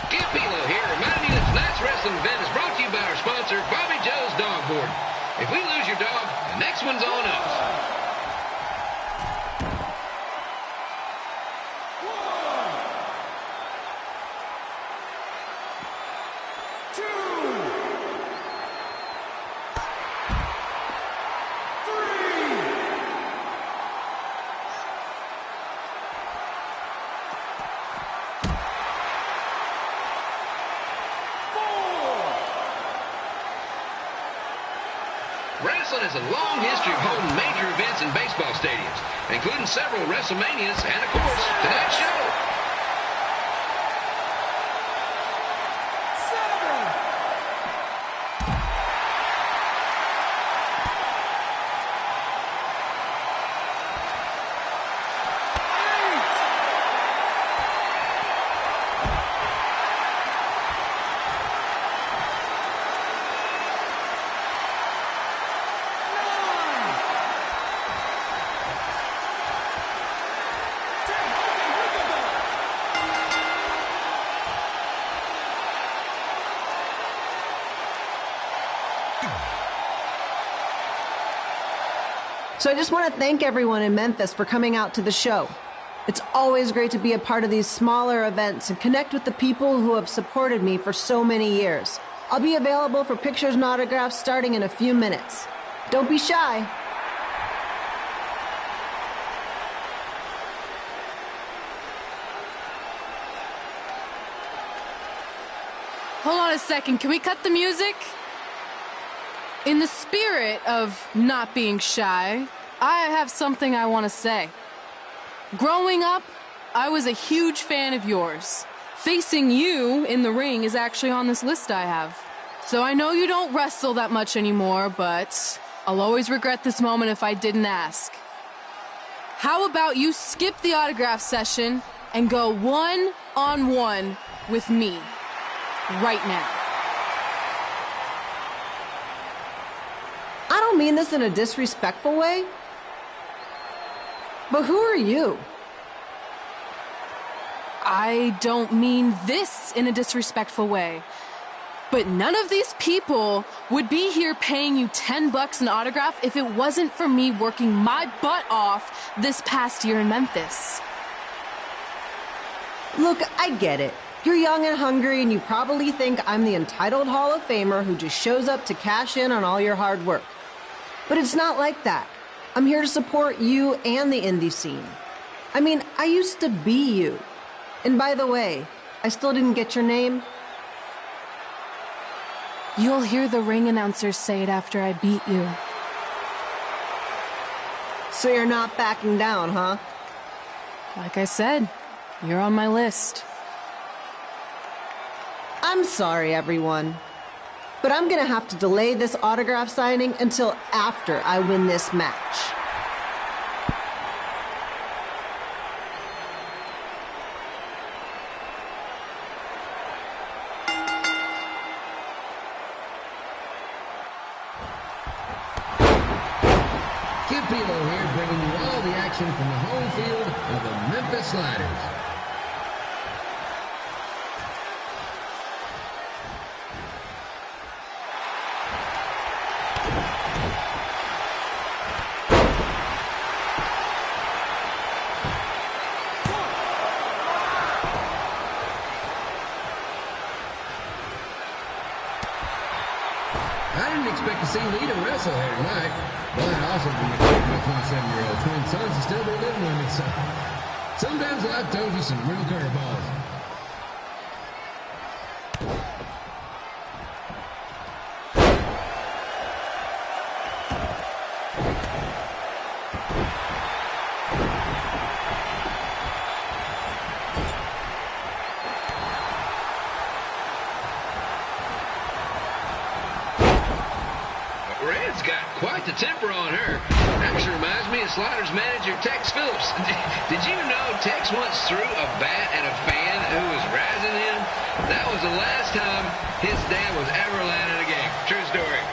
Give me one's on us. Wrestling has a long history of holding major events in baseball stadiums, including several WrestleManias and, of course, tonight's show. So I just want to thank everyone in Memphis for coming out to the show. It's always great to be a part of these smaller events and connect with the people who have supported me for so many years. I'll be available for pictures and autographs starting in a few minutes. Don't be shy. Hold on a second. Can we cut the music? In the spirit of not being shy, I have something I want to say. Growing up, I was a huge fan of yours. Facing you in the ring is actually on this list I have. So I know you don't wrestle that much anymore, but I'll always regret this moment if I didn't ask. How about you skip the autograph session and go one-on-one with me right now? I don't mean this in a disrespectful way, but who are you? I don't mean this in a disrespectful way, but none of these people would be here paying you $10 an autograph if it wasn't for me working my butt off this past year in Memphis. Look, I get it. You're young and hungry, and you probably think I'm the entitled Hall of Famer who just shows up to cash in on all your hard work. But it's not like that. I'm here to support you and the indie scene. I mean, I used to be you. And by the way, I still didn't get your name. You'll hear the ring announcers say it after I beat you. So you're not backing down, huh? Like I said, you're on my list. I'm sorry, everyone. But I'm gonna have to delay this autograph signing until after I win this match. Kid Pilo here, bringing you all the action from the home field of the Memphis Sliders. I didn't expect to see Lita wrestle here tonight, but I also didn't expect my 27-year-old twin sons to still be living with me, so sometimes life throws you some real curveballs. Red's got quite the temper on her. Actually reminds me of Sliders manager Tex Phillips. Did you know Tex once threw a bat at a fan who was razzing him? That was the last time his dad was ever allowed in a game. True story.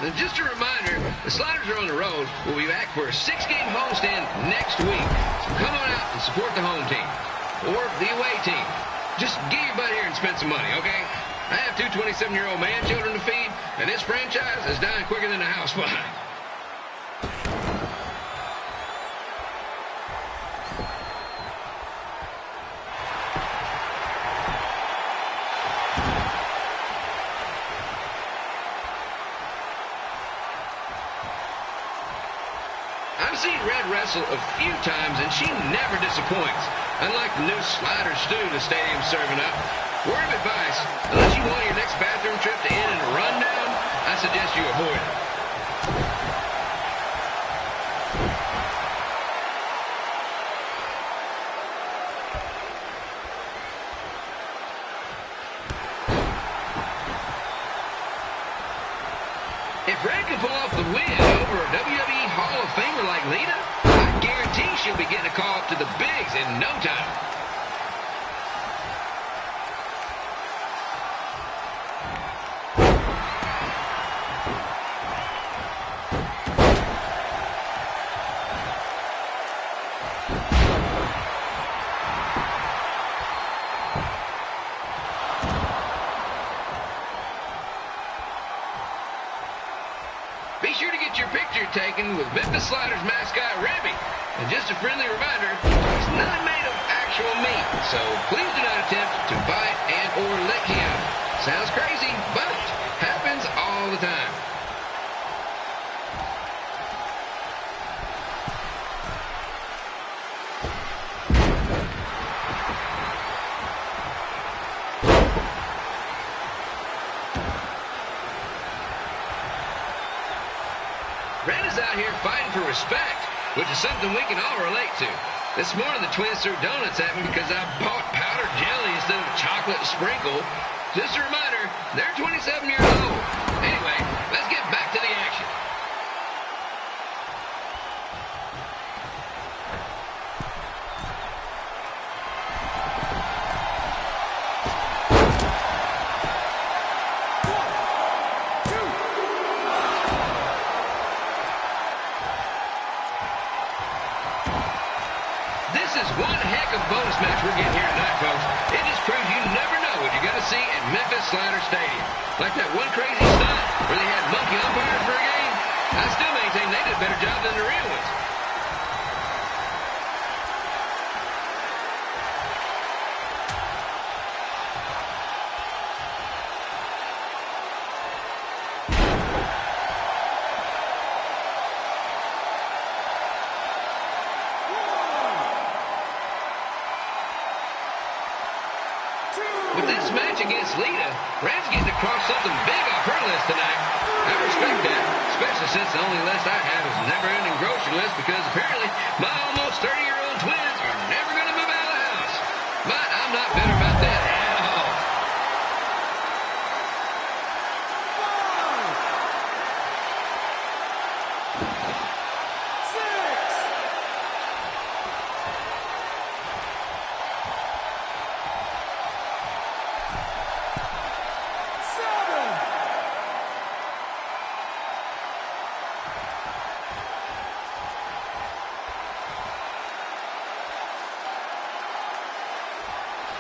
And just a reminder, the Sliders are on the road. We'll be back for a 6-game homestand next week. So come on out and support the home team or the away team. Just get your butt here and spend some money, okay? I have 2 27-year-old man children to feed, and this franchise is dying quicker than a house fly. I've seen Red wrestle a few times, and she never disappoints. Unlike the new slider stew the stadium's serving up. Word of advice, unless you want your next bathroom trip to end in a rundown, I suggest you avoid it. If Red can pull off the win over a WWE Hall of Famer like Lita, I guarantee she'll be getting a call up to the bigs in no time. Be sure to get your picture taken with Memphis Sliders mascot Rebby. And just a friendly reminder, he's not made of actual meat, so please do not attempt to bite and or lick him. Sounds crazy, but happens all the time. Red is out here fighting for respect, which is something we can all relate to. This morning, the twins threw donuts at me because I bought powdered jelly instead of chocolate sprinkle. Just a reminder, they're 27 years old. Anyway, let's get back to the action. This is one heck of a bonus match we're getting here tonight, folks. It just proves you never know what you're going to see at Memphis Slider Stadium. Like that one crazy stunt where they had monkey umpires for a game. I still maintain they did a better job than the real ones. With this match against Lita, Red's getting to cross something big off her list tonight. I respect that, especially since the only list I have is a never-ending grocery list because apparently my almost 30-year-old twins are never going to move out of the house. But I'm not bitter about that at all.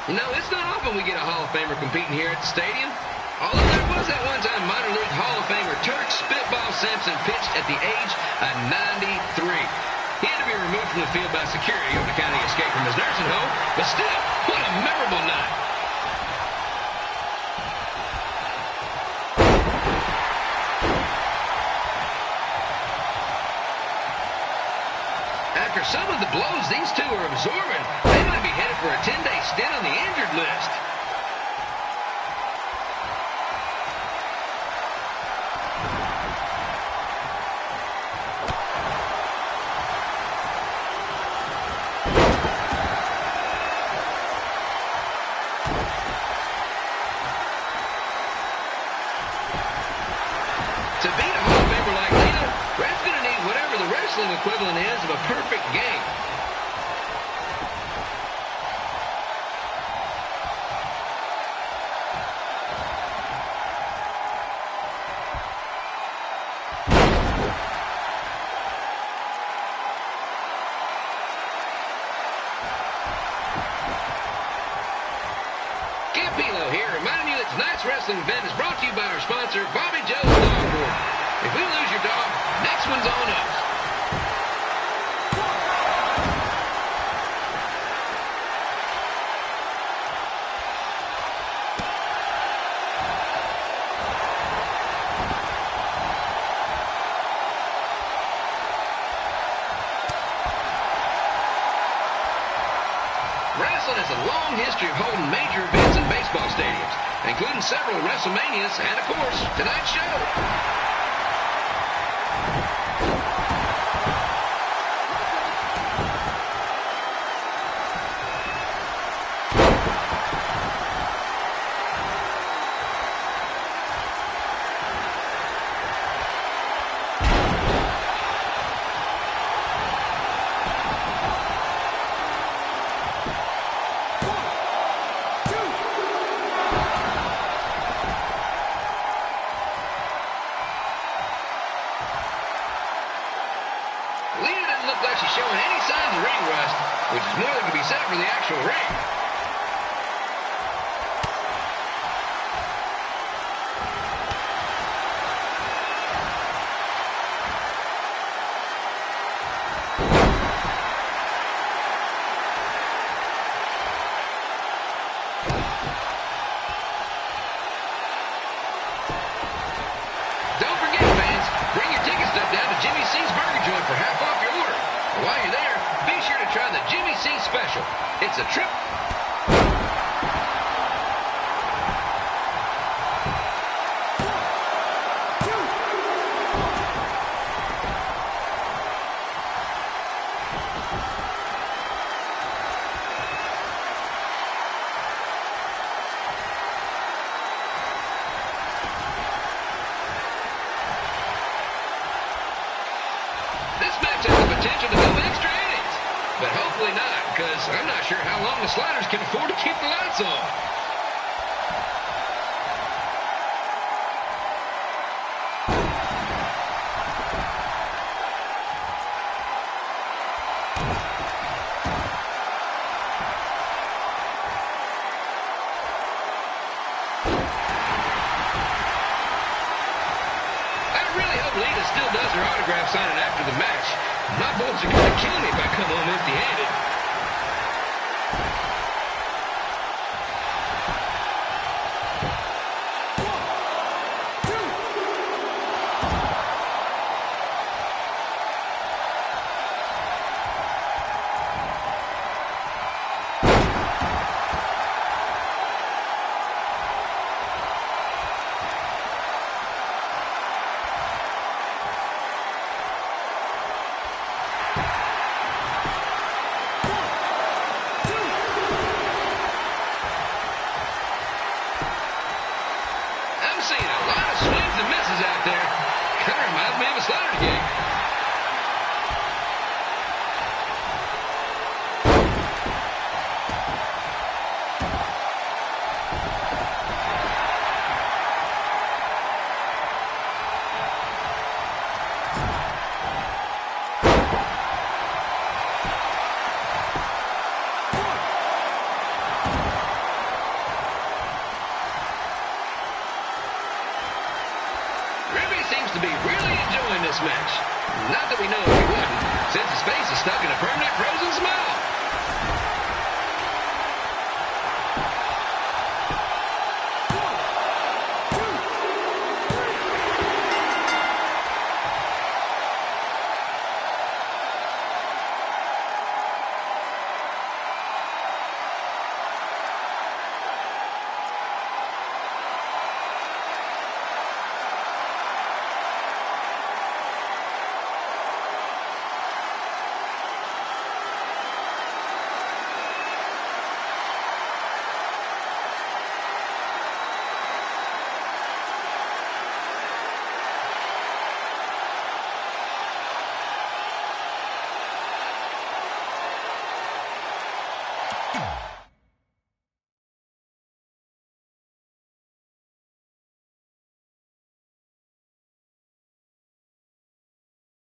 You know, it's not often we get a Hall of Famer competing here at the stadium. Although there was that one time minor league Hall of Famer Turk Spitball Simpson pitched at the age of 93. He had to be removed from the field by security on account of the escape from his nursing home, but still, what a memorable night. After some of the blows these two are absorbing, they might be headed for a 10-day stint on the injured list. To beat a Hall of Famer like Lita, Red's going to need whatever the wrestling equivalent is of a perfect game. Tonight's wrestling event is brought to you by our sponsor, Bobby Joe's Dog Board. If we lose your dog, next one's on us. Wrestling has a long history of holding major events in baseball stadiums, including several WrestleManias and, of course, tonight's show. Lita doesn't look like she's showing any signs of ring rust, which is more than can be said for the actual ring. Don't forget, fans, bring your ticket stub down to Jimmy C's Burger Joint for half off your order. And while you're there, be sure to try the Jimmy C Special. It's a trip. This match has the potential to go extra innings, but hopefully not, because I'm not sure how long the Sliders can afford to keep the lights on. I really hope Lita still does her autograph signing after the match. My boys are going to kill me if I come home empty-handed. I'm seeing a lot of swings and misses out there. Kind of reminds me of a Sliders game. Ruby seems to be really enjoying this match. Not that we know if he wouldn't, since his face is stuck in a permanent frozen smile.